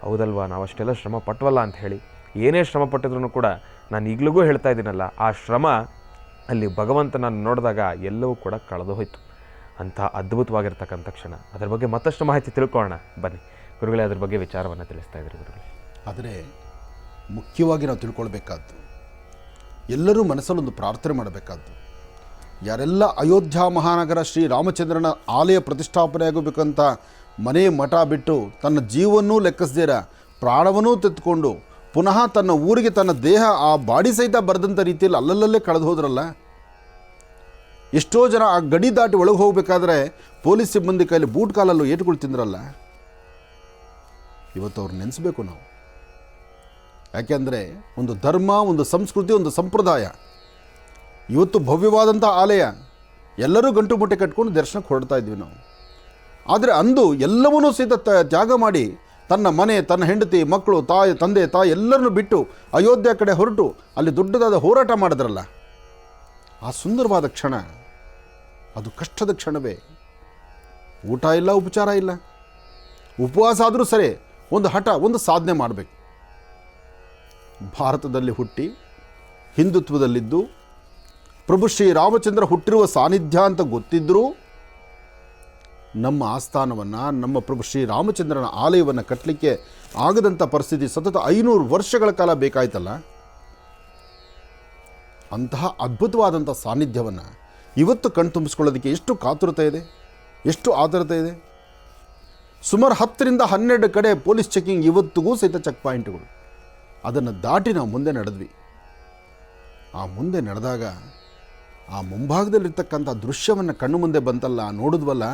ಹೌದಲ್ವಾ, ನಾವು ಅಷ್ಟೆಲ್ಲ ಶ್ರಮ ಪಟ್ವಲ್ಲ ಅಂತ ಹೇಳಿ. ಏನೇ ಶ್ರಮ ಪಟ್ಟಿದ್ರು ಕೂಡ ನಾನು ಈಗಲೂ ಹೇಳ್ತಾ ಇದ್ದೀನಲ್ಲ, ಆ ಶ್ರಮ ಅಲ್ಲಿ ಭಗವಂತನನ್ನು ನೋಡಿದಾಗ ಎಲ್ಲವೂ ಕೂಡ ಕಳೆದು ಹೋಯಿತು. ಅಂಥ ಅದ್ಭುತವಾಗಿರ್ತಕ್ಕಂಥ ಕ್ಷಣ. ಅದರ ಬಗ್ಗೆ ಮತ್ತಷ್ಟು ಮಾಹಿತಿ ತಿಳ್ಕೊಳ್ಳೋಣ ಬನ್ನಿ. ಗುರುಗಳೇ, ಅದ್ರ ಬಗ್ಗೆ ವಿಚಾರವನ್ನು ತಿಳಿಸ್ತಾ ಇದ್ದಾರೆ ಗುರುಗಳೇ. ಆದರೆ ಮುಖ್ಯವಾಗಿ ನಾವು ತಿಳ್ಕೊಳ್ಬೇಕಾದ್ದು, ಎಲ್ಲರೂ ಮನಸ್ಸಲ್ಲೊಂದು ಪ್ರಾರ್ಥನೆ ಮಾಡಬೇಕಾದ್ದು, ಯಾರೆಲ್ಲ ಅಯೋಧ್ಯ ಮಹಾನಗರ ಶ್ರೀ ರಾಮಚಂದ್ರನ ಆಲಯ ಪ್ರತಿಷ್ಠಾಪನೆ ಆಗಬೇಕಂತ ಮನೆ ಮಠ ಬಿಟ್ಟು ತನ್ನ ಜೀವನ್ನೂ ಲೆಕ್ಕಿಸ್ದಿರ ಪ್ರಾಣವನ್ನೂ ತೆಗೆದುಕೊಂಡು ಪುನಃ ತನ್ನ ಊರಿಗೆ ತನ್ನ ದೇಹ ಆ ಬಾಡಿ ಸಹಿತ ಬರೆದಂಥ ರೀತಿಯಲ್ಲಿ ಅಲ್ಲಲ್ಲೇ ಕಳೆದು ಹೋದ್ರಲ್ಲ. ಎಷ್ಟೋ ಜನ ಆ ಗಡಿ ದಾಟಿ ಒಳಗೆ ಹೋಗಬೇಕಾದ್ರೆ ಪೊಲೀಸ್ ಸಿಬ್ಬಂದಿ ಕೈಲಿ ಬೂಟ್ ಕಾಲಲ್ಲೂ ಏಟುಗಳು ತಿಂದ್ರಲ್ಲ. ಇವತ್ತು ಅವ್ರು ನೆನೆಸ್ಬೇಕು ನಾವು. ಯಾಕೆಂದರೆ ಒಂದು ಧರ್ಮ, ಒಂದು ಸಂಸ್ಕೃತಿ, ಒಂದು ಸಂಪ್ರದಾಯ. ಇವತ್ತು ಭವ್ಯವಾದಂಥ ಆಲಯ, ಎಲ್ಲರೂ ಗಂಟು ಮುಟ್ಟೆ ಕಟ್ಕೊಂಡು ದರ್ಶನಕ್ಕೆ ಹೊರಡ್ತಾ ಇದ್ವಿ ನಾವು. ಆದರೆ ಅಂದು ಎಲ್ಲವನ್ನೂ ಸಹಿತ ತ್ಯಾಗ ಮಾಡಿ ತನ್ನ ಮನೆ, ತನ್ನ ಹೆಂಡತಿ, ಮಕ್ಕಳು, ತಂದೆ ತಾಯಿ ಎಲ್ಲರನ್ನು ಬಿಟ್ಟು ಅಯೋಧ್ಯ ಕಡೆ ಹೊರಟು ಅಲ್ಲಿ ದೊಡ್ಡದಾದ ಹೋರಾಟ ಮಾಡಿದ್ರಲ್ಲ. ಆ ಸುಂದರವಾದ ಕ್ಷಣ, ಅದು ಕಷ್ಟದ ಕ್ಷಣವೇ. ಊಟ ಇಲ್ಲ, ಉಪಚಾರ ಇಲ್ಲ, ಉಪವಾಸ ಆದರೂ ಸರಿ, ಒಂದು ಹಠ, ಒಂದು ಸಾಧನೆ ಮಾಡಬೇಕು. ಭಾರತದಲ್ಲಿ ಹುಟ್ಟಿ ಹಿಂದುತ್ವದಲ್ಲಿದ್ದು ಪ್ರಭು ಶ್ರೀ ರಾಮಚಂದ್ರ ಹುಟ್ಟಿರುವ ಸಾನ್ನಿಧ್ಯ ಅಂತ ಗೊತ್ತಿದ್ದರೂ ನಮ್ಮ ಆಸ್ಥಾನವನ್ನು, ನಮ್ಮ ಪ್ರಭು ಶ್ರೀ ರಾಮಚಂದ್ರನ ಆಲಯವನ್ನು ಕಟ್ಟಲಿಕ್ಕೆ ಆಗದಂಥ ಪರಿಸ್ಥಿತಿ ಸತತ 500 ವರ್ಷಗಳ ಕಾಲ ಬೇಕಾಯ್ತಲ್ಲ. ಅಂತಹ ಅದ್ಭುತವಾದಂಥ ಸಾನ್ನಿಧ್ಯವನ್ನು ಇವತ್ತು ಕಣ್ತುಂಬಿಸ್ಕೊಳ್ಳೋದಕ್ಕೆ ಎಷ್ಟು ಕಾತುರತೆ ಇದೆ, ಎಷ್ಟು ಆತುರತೆ ಇದೆ. ಸುಮಾರು 10 ರಿಂದ 12 ಕಡೆ ಪೊಲೀಸ್ ಚೆಕಿಂಗ್ ಇವತ್ತಿಗೂ ಸಹಿತ ಚೆಕ್ ಪಾಯಿಂಟ್ಗಳು. ಅದನ್ನು ದಾಟಿ ನಾವು ಮುಂದೆ ನಡೆದ್ವಿ. ಆ ಮುಂದೆ ನಡೆದಾಗ ಆ ಮುಂಭಾಗದಲ್ಲಿರ್ತಕ್ಕಂಥ ದೃಶ್ಯವನ್ನು ಕಣ್ಣು ಮುಂದೆ ಬಂತಲ್ಲ, ನೋಡಿದ್ವಲ್ಲ,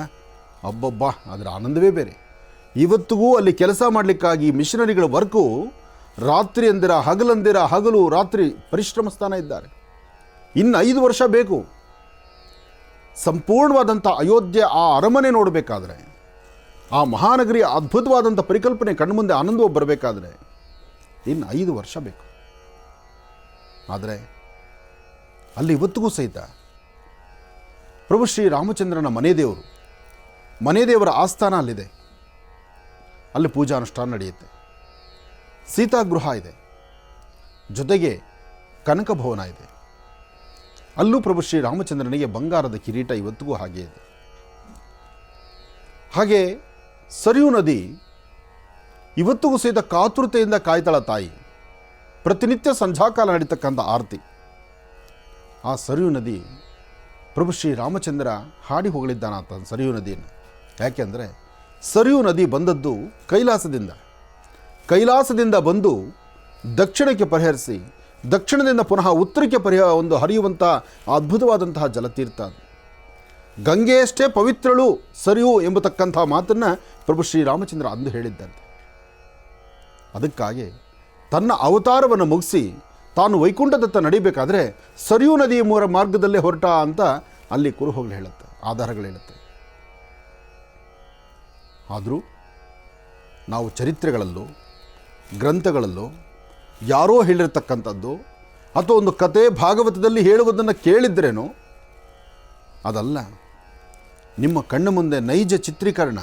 ಅಬ್ಬಬ್ಬಾ, ಅದರ ಆನಂದವೇ ಬೇರೆ. ಇವತ್ತಿಗೂ ಅಲ್ಲಿ ಕೆಲಸ ಮಾಡಲಿಕ್ಕಾಗಿ ಮಿಷನರಿಗಳ ವರ್ಕು ರಾತ್ರಿ ಅಂದಿರ ಹಗಲಂದಿರ, ಹಗಲು ರಾತ್ರಿ ಪರಿಶ್ರಮಿಸ್ತಾನೆ ಇದ್ದಾರೆ. ಇನ್ನು 5 ವರ್ಷ ಬೇಕು ಸಂಪೂರ್ಣವಾದಂಥ ಅಯೋಧ್ಯೆ ಆ ಅರಮನೆ ನೋಡಬೇಕಾದ್ರೆ, ಆ ಮಹಾನಗರಿಯ ಅದ್ಭುತವಾದಂಥ ಪರಿಕಲ್ಪನೆ ಕಣ್ಣು ಮುಂದೆ ಆನಂದವು ಬರಬೇಕಾದ್ರೆ ಇನ್ನು 5 ವರ್ಷ ಬೇಕು. ಆದರೆ ಅಲ್ಲಿ ಇವತ್ತಿಗೂ ಸಹಿತ ಪ್ರಭು ಶ್ರೀ ರಾಮಚಂದ್ರನ ಮನೆ ದೇವರ ಆಸ್ಥಾನ ಅಲ್ಲಿದೆ. ಅಲ್ಲಿ ಪೂಜಾನುಷ್ಠಾನ ನಡೆಯುತ್ತೆ, ಸೀತಾಗೃಹ ಇದೆ, ಜೊತೆಗೆ ಕನಕ ಭವನ ಇದೆ. ಅಲ್ಲೂ ಪ್ರಭು ಶ್ರೀ ರಾಮಚಂದ್ರನಿಗೆ ಬಂಗಾರದ ಕಿರೀಟ ಇವತ್ತಿಗೂ ಹಾಗೆ ಇದೆ. ಹಾಗೆ ಸರಿಯೂ ನದಿ ಇವತ್ತಿಗೂ ಸಹಿತ ಕಾತುರತೆಯಿಂದ ಕಾಯ್ತಾಳ ತಾಯಿ. ಪ್ರತಿನಿತ್ಯ ಸಂಧ್ಯಾಕಾಲ ನಡೀತಕ್ಕಂಥ ಆರತಿ. ಆ ಸರಿಯೂ ನದಿ ಪ್ರಭು ಶ್ರೀ ರಾಮಚಂದ್ರ ಹಾಡಿ ಹೊಗಳಿದ್ದಾನಾತ ಸರಿಯೂ ನದಿಯನ್ನು. ಯಾಕೆಂದರೆ ಸರಿಯೂ ನದಿ ಬಂದದ್ದು ಕೈಲಾಸದಿಂದ ಬಂದು ದಕ್ಷಿಣಕ್ಕೆ ಪರಿಹರಿಸಿ, ದಕ್ಷಿಣದಿಂದ ಪುನಃ ಉತ್ತರಕ್ಕೆ ಹರಿಯುವಂಥ ಅದ್ಭುತವಾದಂತಹ ಜಲತೀರ್ಥ. ಗಂಗೆಯಷ್ಟೇ ಪವಿತ್ರಳು ಸರಿಯೂ ಎಂಬತಕ್ಕಂಥ ಮಾತನ್ನು ಪ್ರಭು ಶ್ರೀ ರಾಮಚಂದ್ರ ಅಂದು ಹೇಳಿದ್ದಂತೆ. ಅದಕ್ಕಾಗಿ ತನ್ನ ಅವತಾರವನ್ನು ಮುಗಿಸಿ ತಾನು ವೈಕುಂಠದತ್ತ ನಡಿಬೇಕಾದ್ರೆ ಸರಿಯೂ ನದಿಯ ಮಾರ್ಗದಲ್ಲೇ ಹೊರಟ ಅಂತ ಅಲ್ಲಿ ಕುರುಹುಗಳು ಹೇಳುತ್ತೆ, ಆಧಾರಗಳು ಹೇಳುತ್ತೆ. ಆದರೂ ನಾವು ಚರಿತ್ರೆಗಳಲ್ಲೂ ಗ್ರಂಥಗಳಲ್ಲೂ ಯಾರೋ ಹೇಳಿರ್ತಕ್ಕಂಥದ್ದು ಅಥವಾ ಒಂದು ಕತೆ ಭಾಗವತದಲ್ಲಿ ಹೇಳುವುದನ್ನು ಕೇಳಿದ್ರೇನೋ ಅದಲ್ಲ. ನಿಮ್ಮ ಕಣ್ಣು ಮುಂದೆ ನೈಜ ಚಿತ್ರೀಕರಣ.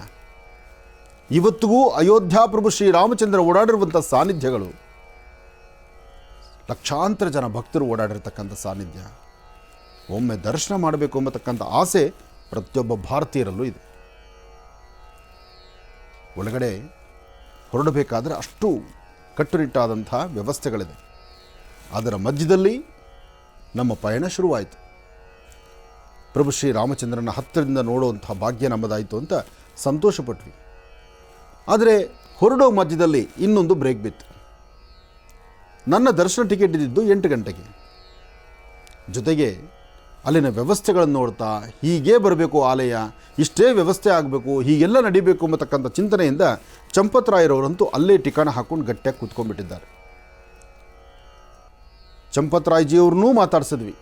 ಇವತ್ತಿಗೂ ಅಯೋಧ್ಯ ಪ್ರಭು ಶ್ರೀ ರಾಮಚಂದ್ರ ಓಡಾಡಿರುವಂಥ ಸಾನ್ನಿಧ್ಯಗಳು, ಲಕ್ಷಾಂತರ ಜನ ಭಕ್ತರು ಓಡಾಡಿರ್ತಕ್ಕಂಥ ಸಾನ್ನಿಧ್ಯ. ಒಮ್ಮೆ ದರ್ಶನ ಮಾಡಬೇಕು ಎಂಬತಕ್ಕಂಥ ಆಸೆ ಪ್ರತಿಯೊಬ್ಬ ಭಾರತೀಯರಲ್ಲೂ ಇದೆ. ಒಳಗಡೆ ಹೊರಡಬೇಕಾದ್ರೆ ಅಷ್ಟು ಕಟ್ಟುನಿಟ್ಟಾದಂಥ ವ್ಯವಸ್ಥೆಗಳಿದೆ. ಅದರ ಮಧ್ಯದಲ್ಲಿ ನಮ್ಮ ಪಯಣ ಶುರುವಾಯಿತು. ಪ್ರಭು ಶ್ರೀ ರಾಮಚಂದ್ರನ ಹತ್ತಿರದಿಂದ ನೋಡುವಂಥ ಭಾಗ್ಯ ನಮ್ಮದಾಯಿತು ಅಂತ ಸಂತೋಷಪಟ್ವಿ. ಆದರೆ ಹೊರಡೋ ಮಧ್ಯದಲ್ಲಿ ಇನ್ನೊಂದು ಬ್ರೇಕ್ ಬಿತ್ತು. ನನ್ನ ದರ್ಶನ ಟಿಕೆಟ್ ಇದ್ದಿದ್ದು 8 ಗಂಟೆಗೆ. ಜೊತೆಗೆ ಅಲ್ಲಿನ ವ್ಯವಸ್ಥೆಗಳನ್ನು ನೋಡ್ತಾ ಹೀಗೇ ಬರಬೇಕು ಆಲಯ, ಇಷ್ಟೇ ವ್ಯವಸ್ಥೆ ಆಗಬೇಕು, ಹೀಗೆಲ್ಲ ನಡಿಬೇಕು ಎಂಬತಕ್ಕಂಥ ಚಿಂತನೆಯಿಂದ ಚಂಪತ್ರಾಯರವರಂತೂ ಅಲ್ಲೇ ಟಿಕಾಣ ಹಾಕ್ಕೊಂಡು ಗಟ್ಟಿಯಾಗಿ ಕೂತ್ಕೊಂಡ್ಬಿಟ್ಟಿದ್ದಾರೆ. ಚಂಪತ್ರಾಯಜಿಯವ್ರನ್ನೂ ಮಾತಾಡಿಸಿದ್ವಿ.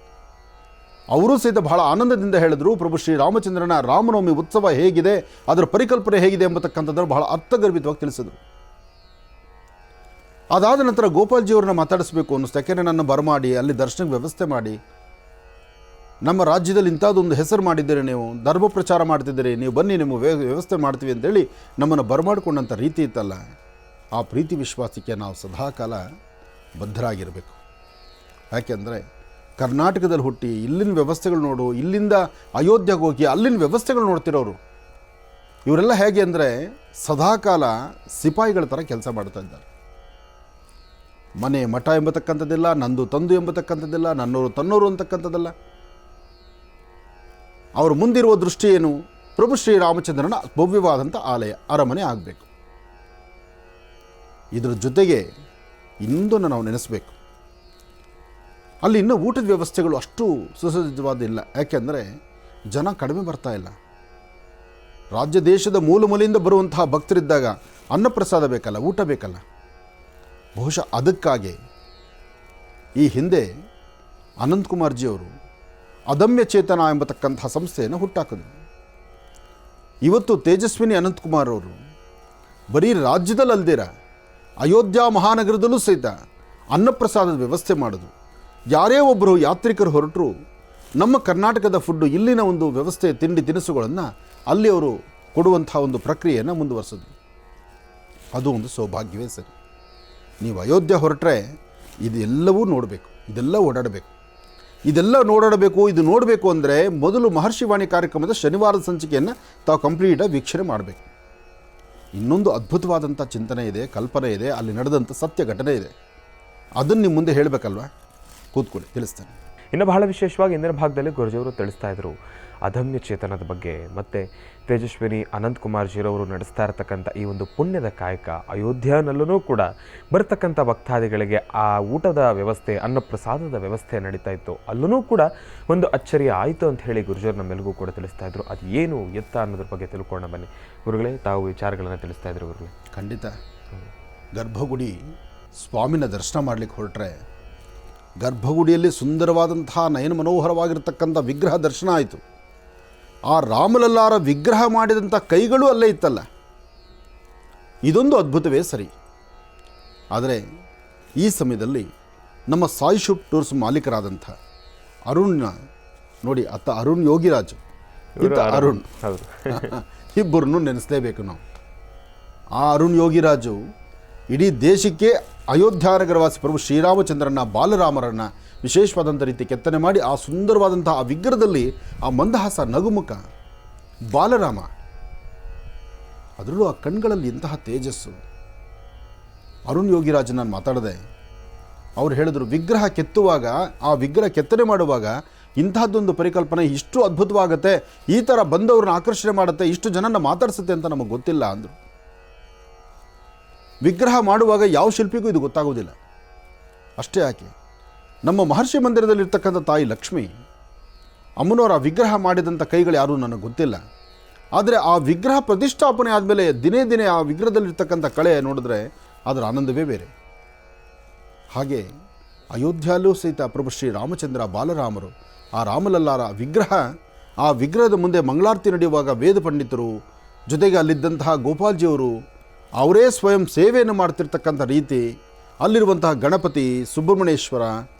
ಅವರು ಸಹಿತ ಬಹಳ ಆನಂದದಿಂದ ಹೇಳಿದ್ರು, ಪ್ರಭು ಶ್ರೀ ರಾಮಚಂದ್ರನ ರಾಮನವಮಿ ಉತ್ಸವ ಹೇಗಿದೆ, ಅದರ ಪರಿಕಲ್ಪನೆ ಹೇಗಿದೆ ಎಂಬತಕ್ಕಂಥದ್ದನ್ನು ಬಹಳ ಅರ್ಥಗರ್ಭಿತವಾಗಿ ತಿಳಿಸಿದ್ರು. ಅದಾದ ನಂತರ ಗೋಪಾಲ್ಜಿಯವ್ರನ್ನ ಮಾತಾಡಿಸ್ಬೇಕು ಅನ್ನಿಸ್ತು. ಯಾಕೆಂದರೆ ನನ್ನ ಬರಮಾಡಿ ಅಲ್ಲಿ ದರ್ಶನಕ್ಕೆ ವ್ಯವಸ್ಥೆ ಮಾಡಿ ನಮ್ಮ ರಾಜ್ಯದಲ್ಲಿ ಇಂಥದ್ದೊಂದು ಹೆಸರು ಮಾಡಿದ್ದೀರಿ, ನೀವು ಧರ್ಮ ಪ್ರಚಾರ ಮಾಡ್ತಿದ್ದೀರಿ, ನೀವು ಬನ್ನಿ ನಿಮ್ಮ ವ್ಯವಸ್ಥೆ ಮಾಡ್ತೀವಿ ಅಂತೇಳಿ ನಮ್ಮನ್ನು ಬರಮಾಡಿಕೊಂಡಂಥ ರೀತಿ ಇತ್ತಲ್ಲ, ಆ ಪ್ರೀತಿ ವಿಶ್ವಾಸಕ್ಕೆ ನಾವು ಸದಾಕಾಲ ಬದ್ಧರಾಗಿರಬೇಕು. ಯಾಕೆಂದರೆ ಕರ್ನಾಟಕದಲ್ಲಿ ಹುಟ್ಟಿ ಇಲ್ಲಿನ ವ್ಯವಸ್ಥೆಗಳು ನೋಡು, ಇಲ್ಲಿಂದ ಅಯೋಧ್ಯೆಗೆ ಹೋಗಿ ಅಲ್ಲಿನ ವ್ಯವಸ್ಥೆಗಳು ನೋಡ್ತಿರೋರು ಇವರೆಲ್ಲ ಹೇಗೆ ಅಂದರೆ ಸದಾಕಾಲ ಸಿಪಾಯಿಗಳ ಥರ ಕೆಲಸ ಮಾಡ್ತಾ ಇದ್ದಾರೆ. ಮನೆ ಮಠ ಎಂಬತಕ್ಕಂಥದ್ದಿಲ್ಲ, ನಂದು ತಂದು ಎಂಬತಕ್ಕಂಥದ್ದಿಲ್ಲ, ನನ್ನವರು ತನ್ನೋರು ಅಂತಕ್ಕಂಥದ್ದಲ್ಲ. ಅವರು ಮುಂದಿರುವ ದೃಷ್ಟಿ ಏನು? ಪ್ರಭು ಶ್ರೀರಾಮಚಂದ್ರನ ಭವ್ಯವಾದಂಥ ಆಲಯ, ಅರಮನೆ ಆಗಬೇಕು. ಇದರ ಜೊತೆಗೆ ಇನ್ನೊಂದನ್ನು ನಾವು ನೆನೆಸಬೇಕು, ಅಲ್ಲಿ ಇನ್ನೂ ಊಟದ ವ್ಯವಸ್ಥೆಗಳು ಅಷ್ಟು ಸುಸಜ್ಜಿತವಾದಿಲ್ಲ. ಯಾಕೆಂದರೆ ಜನ ಕಡಿಮೆ ಬರ್ತಾ ಇಲ್ಲ. ರಾಜ್ಯ ದೇಶದ ಮೂಲ ಮೂಲೆಯಿಂದ ಬರುವಂತಹ ಭಕ್ತರಿದ್ದಾಗ ಅನ್ನಪ್ರಸಾದ ಬೇಕಲ್ಲ, ಊಟ ಬೇಕಲ್ಲ. ಬಹುಶಃ ಅದಕ್ಕಾಗಿ ಈ ಹಿಂದೆ ಅನಂತಕುಮಾರ್ಜಿಯವರು ಅದಮ್ಯ ಚೇತನ ಎಂಬತಕ್ಕಂತಹ ಸಂಸ್ಥೆಯನ್ನು ಹುಟ್ಟಾಕಿದ್ರು. ಇವತ್ತು ತೇಜಸ್ವಿನಿ ಅನಂತಕುಮಾರ್ ಅವರು ಬರೀ ರಾಜ್ಯದಲ್ಲಿ ಅಲ್ದಿರ ಅಯೋಧ್ಯ ಮಹಾನಗರದಲ್ಲೂ ಸಹಿತ ಅನ್ನಪ್ರಸಾದದ ವ್ಯವಸ್ಥೆ ಮಾಡೋದು. ಯಾರೇ ಒಬ್ಬರು ಯಾತ್ರಿಕರು ಹೊರಟರು ನಮ್ಮ ಕರ್ನಾಟಕದ ಫುಡ್ಡು, ಇಲ್ಲಿನ ಒಂದು ವ್ಯವಸ್ಥೆ, ತಿಂಡಿ ತಿನಿಸುಗಳನ್ನು ಅಲ್ಲಿ ಅವರು ಕೊಡುವಂಥ ಒಂದು ಪ್ರಕ್ರಿಯೆಯನ್ನು ಮುಂದುವರಿಸಿದ್ರು. ಅದು ಒಂದು ಸೌಭಾಗ್ಯವೇ ಸರಿ. ನೀವು ಅಯೋಧ್ಯೆ ಹೊರಟ್ರೆ ಇದೆಲ್ಲವೂ ನೋಡಬೇಕು, ಇದೆಲ್ಲ ಓಡಾಡಬೇಕು, ಇದೆಲ್ಲ ನೋಡಾಡಬೇಕು. ಇದು ನೋಡಬೇಕು ಅಂದರೆ ಮೊದಲು ಮಹರ್ಷಿವಾಣಿ ಕಾರ್ಯಕ್ರಮದ ಶನಿವಾರದ ಸಂಚಿಕೆಯನ್ನು ತಾವು ಕಂಪ್ಲೀಟಾಗಿ ವೀಕ್ಷಣೆ ಮಾಡಬೇಕು. ಇನ್ನೊಂದು ಅದ್ಭುತವಾದಂಥ ಚಿಂತನೆ ಇದೆ, ಕಲ್ಪನೆ ಇದೆ, ಅಲ್ಲಿ ನಡೆದಂಥ ಸತ್ಯ ಘಟನೆ ಇದೆ. ಅದನ್ನು ನಿಮ್ಮ ಮುಂದೆ ಹೇಳಬೇಕಲ್ವ? ಕೂತ್ಕೊಳ್ಳಿ, ತಿಳಿಸ್ತೇನೆ. ಇನ್ನು ಬಹಳ ವಿಶೇಷವಾಗಿ ಇಂದಿನ ಭಾಗದಲ್ಲಿ ಗುರುಜಿಯವರು ತಿಳಿಸ್ತಾ ಇದ್ರು ಅದಮ್ಯ ಚೇತನದ ಬಗ್ಗೆ, ಮತ್ತು ತೇಜಸ್ವಿನಿ ಅನಂತಕುಮಾರ್ ಜಿರವರು ನಡೆಸ್ತಾ ಇರತಕ್ಕಂಥ ಈ ಒಂದು ಪುಣ್ಯದ ಕಾಯಕ. ಅಯೋಧ್ಯೆಯಲ್ಲೂ ಕೂಡ ಬರ್ತಕ್ಕಂಥ ಭಕ್ತಾದಿಗಳಿಗೆ ಆ ಊಟದ ವ್ಯವಸ್ಥೆ, ಅನ್ನಪ್ರಸಾದದ ವ್ಯವಸ್ಥೆ ನಡೀತಾ ಇತ್ತು. ಅಲ್ಲೂ ಕೂಡ ಒಂದು ಅಚ್ಚರಿ ಆಯಿತು ಅಂತ ಹೇಳಿ ಗುರುಜಿಯವರು ನಮ್ಮೆಲ್ಲರಿಗೂ ಕೂಡ ತಿಳಿಸ್ತಾ ಇದ್ರು. ಅದು ಏನು ಎತ್ತ ಅನ್ನೋದ್ರ ಬಗ್ಗೆ ತಿಳ್ಕೊಳ್ಳೋಣ ಬನ್ನಿ. ಗುರುಗಳೇ, ತಾವು ವಿಚಾರಗಳನ್ನು ತಿಳಿಸ್ತಾ ಇದ್ರು. ಗುರುಗಳೇ, ಖಂಡಿತ. ಗರ್ಭಗುಡಿ ಸ್ವಾಮಿನ ದರ್ಶನ ಮಾಡಲಿಕ್ಕೆ ಹೊರಟ್ರೆ ಗರ್ಭಗುಡಿಯಲ್ಲಿ ಸುಂದರವಾದಂತಹ ನಯನ ಮನೋಹರವಾಗಿರ್ತಕ್ಕಂಥ ವಿಗ್ರಹ ದರ್ಶನ ಆಯಿತು. ಆ ರಾಮಲಲ್ಲಾರ ವಿಗ್ರಹ ಮಾಡಿದಂಥ ಕೈಗಳು ಅಲ್ಲೇ ಇತ್ತಲ್ಲ, ಇದೊಂದು ಅದ್ಭುತವೇ ಸರಿ. ಆದರೆ ಈ ಸಮಯದಲ್ಲಿ ನಮ್ಮ ಸಾಯಿ ಶುಭ್ ಟೂರ್ಸ್ ಮಾಲೀಕರಾದಂಥ ಅರುಣ್ನ ನೋಡಿ, ಅತ್ತ ಅರುಣ್ ಯೋಗಿರಾಜು, ಇತ್ತ ಅರುಣ್, ಇಬ್ಬರನ್ನು ನೆನೆಸಲೇಬೇಕು ನಾವು. ಆ ಅರುಣ್ ಯೋಗಿರಾಜು ಇಡೀ ದೇಶಕ್ಕೆ ಅಯೋಧ್ಯಾನಗರವಾಸಿ ಪ್ರಭು ಶ್ರೀರಾಮಚಂದ್ರನ, ಬಾಲರಾಮರನ್ನ ವಿಶೇಷವಾದಂಥ ರೀತಿ ಕೆತ್ತನೆ ಮಾಡಿ ಆ ಸುಂದರವಾದಂಥ ಆ ವಿಗ್ರಹದಲ್ಲಿ ಆ ಮಂದಹಾಸ, ನಗುಮುಖ, ಬಾಲರಾಮ, ಅದರಲ್ಲೂ ಆ ಕಣ್ಗಳಲ್ಲಿ ಇಂತಹ ತೇಜಸ್ಸು. ಅರುಣ್ ಯೋಗಿರಾಜ್ ನಾನು ಮಾತಾಡಿದೆ, ಅವ್ರು ಹೇಳಿದ್ರು ವಿಗ್ರಹ ಕೆತ್ತುವಾಗ, ಆ ವಿಗ್ರಹ ಕೆತ್ತನೆ ಮಾಡುವಾಗ ಇಂತಹದ್ದೊಂದು ಪರಿಕಲ್ಪನೆ ಇಷ್ಟು ಅದ್ಭುತವಾಗುತ್ತೆ, ಈ ಥರ ಬಂದವ್ರನ್ನ ಆಕರ್ಷಣೆ ಮಾಡುತ್ತೆ, ಇಷ್ಟು ಜನನ ಮಾತಾಡಿಸುತ್ತೆ ಅಂತ ನಮಗೆ ಗೊತ್ತಿಲ್ಲ ಅಂದರು. ವಿಗ್ರಹ ಮಾಡುವಾಗ ಯಾವ ಶಿಲ್ಪಿಗೂ ಇದು ಗೊತ್ತಾಗೋದಿಲ್ಲ. ಅಷ್ಟೇ ಯಾಕೆ, ನಮ್ಮ ಮಹರ್ಷಿ ಮಂದಿರದಲ್ಲಿರ್ತಕ್ಕಂಥ ತಾಯಿ ಲಕ್ಷ್ಮಿ ಅಮ್ಮನವರ ವಿಗ್ರಹ ಮಾಡಿದಂಥ ಕೈಗಳು ಯಾರೂ ನನಗೆ ಗೊತ್ತಿಲ್ಲ. ಆದರೆ ಆ ವಿಗ್ರಹ ಪ್ರತಿಷ್ಠಾಪನೆ ಆದಮೇಲೆ ದಿನೇ ದಿನೇ ಆ ವಿಗ್ರಹದಲ್ಲಿರ್ತಕ್ಕಂಥ ಕಳೆ ನೋಡಿದ್ರೆ ಅದರ ಆನಂದವೇ ಬೇರೆ. ಹಾಗೆ ಅಯೋಧ್ಯೆಯಲ್ಲೂ ಸಹಿತ ಪ್ರಭು ಶ್ರೀ ರಾಮಚಂದ್ರ, ಬಾಲರಾಮರು, ಆ ರಾಮಲಲ್ಲಾರ ವಿಗ್ರಹ, ಆ ವಿಗ್ರಹದ ಮುಂದೆ ಮಂಗಳಾರತಿ ನಡೆಯುವಾಗ ವೇದ ಪಂಡಿತರು, ಜೊತೆಗೆ ಅಲ್ಲಿದ್ದಂತಹ ಗೋಪಾಲ್ಜಿಯವರು ಅವರೇ ಸ್ವಯಂ ಸೇವೆಯನ್ನು ಮಾಡ್ತಿರ್ತಕ್ಕಂಥ ರೀತಿ, ಅಲ್ಲಿರುವಂತಹ ಗಣಪತಿ, ಸುಬ್ರಹ್ಮಣ್ಯೇಶ್ವರ,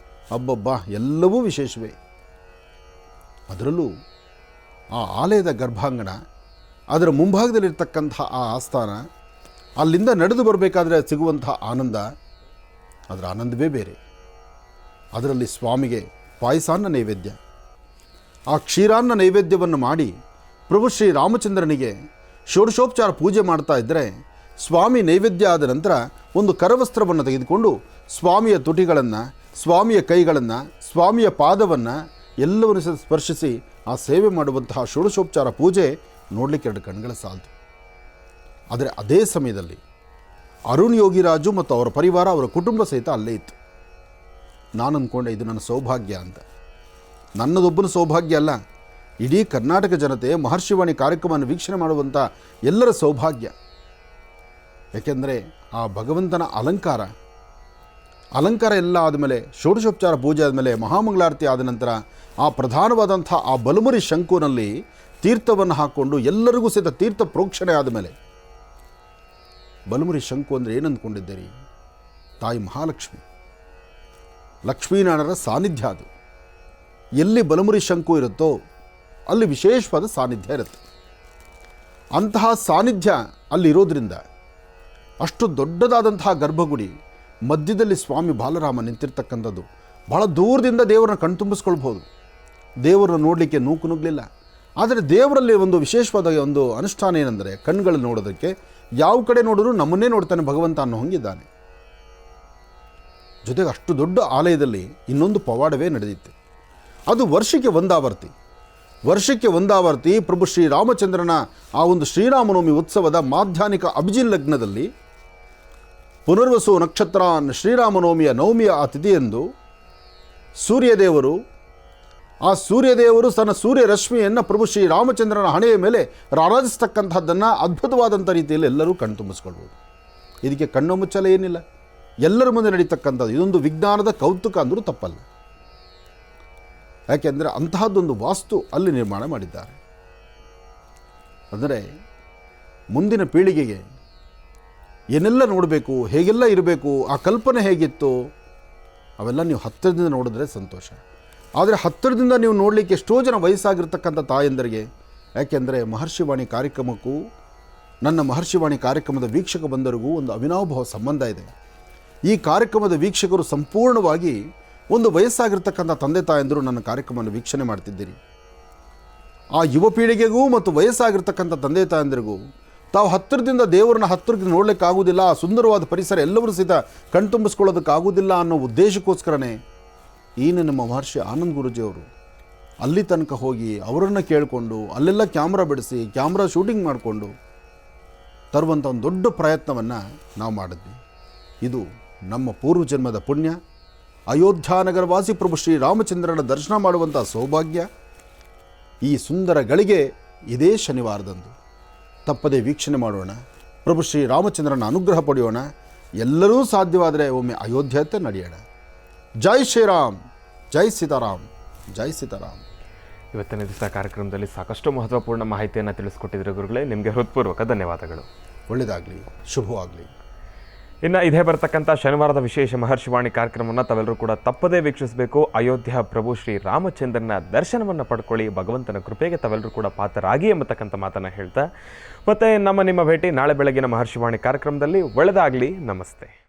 ಅಬ್ಬಬ್ಬ ಎಲ್ಲವೂ ವಿಶೇಷವೇ. ಅದರಲ್ಲೂ ಆ ಆಲಯದ ಗರ್ಭಾಂಗಣ, ಅದರ ಮುಂಭಾಗದಲ್ಲಿರ್ತಕ್ಕಂಥ ಆ ಆಸ್ಥಾನ, ಅಲ್ಲಿಂದ ನಡೆದು ಬರಬೇಕಾದ್ರೆ ಸಿಗುವಂತಹ ಆನಂದ, ಅದರ ಆನಂದವೇ ಬೇರೆ. ಅದರಲ್ಲಿ ಸ್ವಾಮಿಗೆ ಪಾಯಸಾನ್ನ ನೈವೇದ್ಯ, ಆ ಕ್ಷೀರಾನ್ನ ನೈವೇದ್ಯವನ್ನು ಮಾಡಿ ಪ್ರಭು ಶ್ರೀ ರಾಮಚಂದ್ರನಿಗೆ ಷೋಡಶೋಪಚಾರ ಪೂಜೆ ಮಾಡ್ತಾ ಇದ್ದರೆ, ಸ್ವಾಮಿ ನೈವೇದ್ಯ ಆದ ನಂತರ ಒಂದು ಕರವಸ್ತ್ರವನ್ನು ತೆಗೆದುಕೊಂಡು ಸ್ವಾಮಿಯ ತುಟಿಗಳನ್ನು, ಸ್ವಾಮಿಯ ಕೈಗಳನ್ನು, ಸ್ವಾಮಿಯ ಪಾದವನ್ನು ಎಲ್ಲವನ್ನು ಸ್ಪರ್ಶಿಸಿ ಆ ಸೇವೆ ಮಾಡುವಂತಹ ಷೋಡಶೋಪಚಾರ ಪೂಜೆ ನೋಡಲಿಕ್ಕೆ ಎರಡು ಕಣ್ಗಳ ಸಾಲದು. ಆದರೆ ಅದೇ ಸಮಯದಲ್ಲಿ ಅರುಣ್ ಯೋಗಿರಾಜು ಮತ್ತು ಅವರ ಪರಿವಾರ, ಅವರ ಕುಟುಂಬ ಸಹಿತ ಅಲ್ಲೇ ಇತ್ತು. ನಾನು ಅಂದ್ಕೊಂಡೆ ಇದು ನನ್ನ ಸೌಭಾಗ್ಯ ಅಂತ. ನನ್ನದೊಬ್ಬನ ಸೌಭಾಗ್ಯ ಅಲ್ಲ, ಇಡೀ ಕರ್ನಾಟಕ ಜನತೆ ಮಹರ್ಷಿವಾಣಿ ಕಾರ್ಯಕ್ರಮವನ್ನು ವೀಕ್ಷಣೆ ಮಾಡುವಂಥ ಎಲ್ಲರ ಸೌಭಾಗ್ಯ. ಏಕೆಂದರೆ ಆ ಭಗವಂತನ ಅಲಂಕಾರ ಎಲ್ಲ ಆದಮೇಲೆ, ಷೋಡಶೋಪಚಾರ ಪೂಜೆ ಆದಮೇಲೆ, ಮಹಾಮಂಗಳಾರತಿ ಆದ ನಂತರ ಆ ಪ್ರಧಾನವಾದಂಥ ಆ ಬಲಮುರಿ ಶಂಕುನಲ್ಲಿ ತೀರ್ಥವನ್ನು ಹಾಕ್ಕೊಂಡು ಎಲ್ಲರಿಗೂ ಸಹಿತ ತೀರ್ಥ ಪ್ರೋಕ್ಷಣೆ ಆದಮೇಲೆ, ಬಲಮುರಿ ಶಂಕು ಅಂದರೆ ಏನಂದ್ಕೊಂಡಿದ್ದೀರಿ? ತಾಯಿ ಮಹಾಲಕ್ಷ್ಮಿ, ಲಕ್ಷ್ಮೀನಾರಾಯಣರ ಸಾನ್ನಿಧ್ಯ ಅದು. ಎಲ್ಲಿ ಬಲಮುರಿ ಶಂಕು ಇರುತ್ತೋ ಅಲ್ಲಿ ವಿಶೇಷವಾದ ಸಾನ್ನಿಧ್ಯ ಇರುತ್ತೆ. ಅಂತಹ ಸಾನ್ನಿಧ್ಯ ಅಲ್ಲಿರೋದ್ರಿಂದ ಅಷ್ಟು ದೊಡ್ಡದಾದಂತಹ ಗರ್ಭಗುಡಿ ಮಧ್ಯದಲ್ಲಿ ಸ್ವಾಮಿ ಬಾಲರಾಮ ನಿಂತಿರ್ತಕ್ಕಂಥದ್ದು. ಭಾಳ ದೂರದಿಂದ ದೇವರನ್ನ ಕಣ್ತುಂಬಿಸ್ಕೊಳ್ಬೋದು. ದೇವರನ್ನ ನೋಡಲಿಕ್ಕೆ ನೂಕು ನುಗ್ಗಲಿಲ್ಲ. ಆದರೆ ದೇವರಲ್ಲಿ ಒಂದು ವಿಶೇಷವಾದ ಒಂದು ಅನುಷ್ಠಾನ ಏನೆಂದರೆ, ಕಣ್ಗಳು ನೋಡೋದಕ್ಕೆ ಯಾವ ಕಡೆ ನೋಡಿದ್ರು ನಮ್ಮನ್ನೇ ನೋಡ್ತಾನೆ ಭಗವಂತ ಅನ್ನೋ ಹಂಗಿದ್ದಾನೆ. ಜೊತೆಗೆ ಅಷ್ಟು ದೊಡ್ಡ ಆಲಯದಲ್ಲಿ ಇನ್ನೊಂದು ಪವಾಡವೇ ನಡೆದಿತ್ತು. ಅದು ವರ್ಷಕ್ಕೆ ಒಂದಾವರ್ತಿ ಪ್ರಭು ಶ್ರೀರಾಮಚಂದ್ರನ ಆ ಒಂದು ಶ್ರೀರಾಮನವಮಿ ಉತ್ಸವದ ಮಾಧ್ಯಾಹ್ನಿಕ ಅಭಿಜಿನ್ ಲಗ್ನದಲ್ಲಿ ಪುನರ್ವಸು ನಕ್ಷತ್ರ ಶ್ರೀರಾಮನವಮಿಯ ನವಮಿಯ ಆ ತಿಥಿಯಂದು ಸೂರ್ಯದೇವರು ತನ್ನ ಸೂರ್ಯ ರಶ್ಮಿಯನ್ನು ಪ್ರಭು ಶ್ರೀರಾಮಚಂದ್ರನ ಹಣೆಯ ಮೇಲೆ ರಾರಾಜಿಸ್ತಕ್ಕಂಥದ್ದನ್ನು ಅದ್ಭುತವಾದಂಥ ರೀತಿಯಲ್ಲಿ ಎಲ್ಲರೂ ಕಣ್ತುಂಬಿಸ್ಕೊಳ್ಬೋದು. ಇದಕ್ಕೆ ಕಣ್ಣು ಮುಚ್ಚಲ ಏನಿಲ್ಲ, ಎಲ್ಲರ ಮುಂದೆ ನಡೀತಕ್ಕಂಥದ್ದು. ಇದೊಂದು ವಿಜ್ಞಾನದ ಕೌತುಕ ಅಂದರೂ ತಪ್ಪಲ್ಲ. ಯಾಕೆಂದರೆ ಅಂತಹದ್ದೊಂದು ವಾಸ್ತು ಅಲ್ಲಿ ನಿರ್ಮಾಣ ಮಾಡಿದ್ದಾರೆ. ಅಂದರೆ ಮುಂದಿನ ಪೀಳಿಗೆಗೆ ಏನೆಲ್ಲ ನೋಡಬೇಕು, ಹೇಗೆಲ್ಲ ಇರಬೇಕು, ಆ ಕಲ್ಪನೆ ಹೇಗಿತ್ತು, ಅವೆಲ್ಲ ನೀವು ಹತ್ತಿರದಿಂದ ನೋಡಿದ್ರೆ ಸಂತೋಷ. ಆದರೆ ಹತ್ತಿರದಿಂದ ನೀವು ನೋಡಲಿಕ್ಕೆ ಎಷ್ಟೋ ಜನ ವಯಸ್ಸಾಗಿರ್ತಕ್ಕಂಥ ತಾಯಂದರಿಗೆ, ಯಾಕೆಂದರೆ ಮಹರ್ಷಿವಾಣಿ ಕಾರ್ಯಕ್ರಮಕ್ಕೂ ನನ್ನ ಮಹರ್ಷಿವಾಣಿ ಕಾರ್ಯಕ್ರಮದ ವೀಕ್ಷಕ ಬಂದರಿಗೂ ಒಂದು ಅವಿನಾಭಾವ ಸಂಬಂಧ ಇದೆ. ಈ ಕಾರ್ಯಕ್ರಮದ ವೀಕ್ಷಕರು ಸಂಪೂರ್ಣವಾಗಿ ಒಂದು ವಯಸ್ಸಾಗಿರ್ತಕ್ಕಂಥ ತಂದೆ ತಾಯಂದರು ನನ್ನ ಕಾರ್ಯಕ್ರಮವನ್ನು ವೀಕ್ಷಣೆ ಮಾಡ್ತಿದ್ದೀರಿ. ಆ ಯುವ ಪೀಳಿಗೆಗೂ ಮತ್ತು ವಯಸ್ಸಾಗಿರ್ತಕ್ಕಂಥ ತಂದೆ ತಾಯಂದಿರಿಗೂ ತಾವು ಹತ್ತಿರದಿಂದ ದೇವರನ್ನ ಹತ್ತಿರದಿಂದ ನೋಡಲಿಕ್ಕಾಗೋದಿಲ್ಲ, ಆ ಸುಂದರವಾದ ಪರಿಸರ ಎಲ್ಲರೂ ಸಹಿತ ಕಣ್ತುಂಬಿಸ್ಕೊಳ್ಳೋದಕ್ಕಾಗೋದಿಲ್ಲ ಅನ್ನೋ ಉದ್ದೇಶಕ್ಕೋಸ್ಕರನೇ ನಮ್ಮ ಮಹರ್ಷಿ ಆನಂದ್ ಗುರೂಜಿಯವರು ಅಲ್ಲಿ ತನಕ ಹೋಗಿ ಅವರನ್ನು ಕೇಳಿಕೊಂಡು ಅಲ್ಲೆಲ್ಲ ಕ್ಯಾಮ್ರಾ ಬಿಡಿಸಿ ಕ್ಯಾಮ್ರಾ ಶೂಟಿಂಗ್ ಮಾಡಿಕೊಂಡು ತರುವಂಥ ಒಂದು ದೊಡ್ಡ ಪ್ರಯತ್ನವನ್ನು ನಾವು ಮಾಡಿದ್ವಿ. ಇದು ನಮ್ಮ ಪೂರ್ವಜನ್ಮದ ಪುಣ್ಯ. ಅಯೋಧ್ಯಾನಗರವಾಸಿ ಪ್ರಭು ಶ್ರೀರಾಮಚಂದ್ರನ ದರ್ಶನ ಮಾಡುವಂಥ ಸೌಭಾಗ್ಯ ಈ ಸುಂದರ ಗಳಿಗೆ ಇದೇ ಶನಿವಾರದಂದು. ತಪ್ಪದೇ ವೀಕ್ಷಣೆ ಮಾಡೋಣ, ಪ್ರಭು ಶ್ರೀರಾಮಚಂದ್ರನ ಅನುಗ್ರಹ ಪಡೆಯೋಣ. ಎಲ್ಲರೂ ಸಾಧ್ಯವಾದರೆ ಒಮ್ಮೆ ಅಯೋಧ್ಯೆಯತ್ತ ನಡೆಯೋಣ. ಜೈ ಶ್ರೀರಾಮ್, ಜೈ ಸೀತಾರಾಮ್, ಜೈ ಸೀತಾರಾಮ್. ಇವತ್ತಿನ ದಿವಸ ಕಾರ್ಯಕ್ರಮದಲ್ಲಿ ಸಾಕಷ್ಟು ಮಹತ್ವಪೂರ್ಣ ಮಾಹಿತಿಯನ್ನು ತಿಳಿಸ್ಕೊಟ್ಟಿದ್ರೆ ಗುರುಗಳೇ, ನಿಮಗೆ ಹೃತ್ಪೂರ್ವಕ ಧನ್ಯವಾದಗಳು. ಒಳ್ಳೆಯದಾಗಲಿ, ಶುಭವಾಗಲಿ. ಇನ್ನು ಇದೇ ಬರ್ತಕ್ಕಂಥ ಶನಿವಾರದ ವಿಶೇಷ ಮಹರ್ಷಿವಾಣಿ ಕಾರ್ಯಕ್ರಮವನ್ನು ತಾವೆಲ್ಲರೂ ಕೂಡ ತಪ್ಪದೇ ವೀಕ್ಷಿಸಬೇಕು. ಅಯೋಧ್ಯ ಪ್ರಭು ಶ್ರೀ ರಾಮಚಂದ್ರನ ದರ್ಶನವನ್ನು ಪಡ್ಕೊಳ್ಳಿ, ಭಗವಂತನ ಕೃಪೆಗೆ ತಾವೆಲ್ಲರೂ ಕೂಡ ಪಾತ್ರರಾಗಿ ಎಂಬತಕ್ಕಂಥ ಮಾತನ್ನು ಹೇಳ್ತಾ, ಮತ್ತು ನಿಮ್ಮ ಭೇಟಿ ನಾಳೆ ಬೆಳಗಿನ ಮಹರ್ಷಿವಾಣಿ ಕಾರ್ಯಕ್ರಮದಲ್ಲಿ. ಒಳ್ಳೆಯದಾಗಲಿ. ನಮಸ್ತೆ.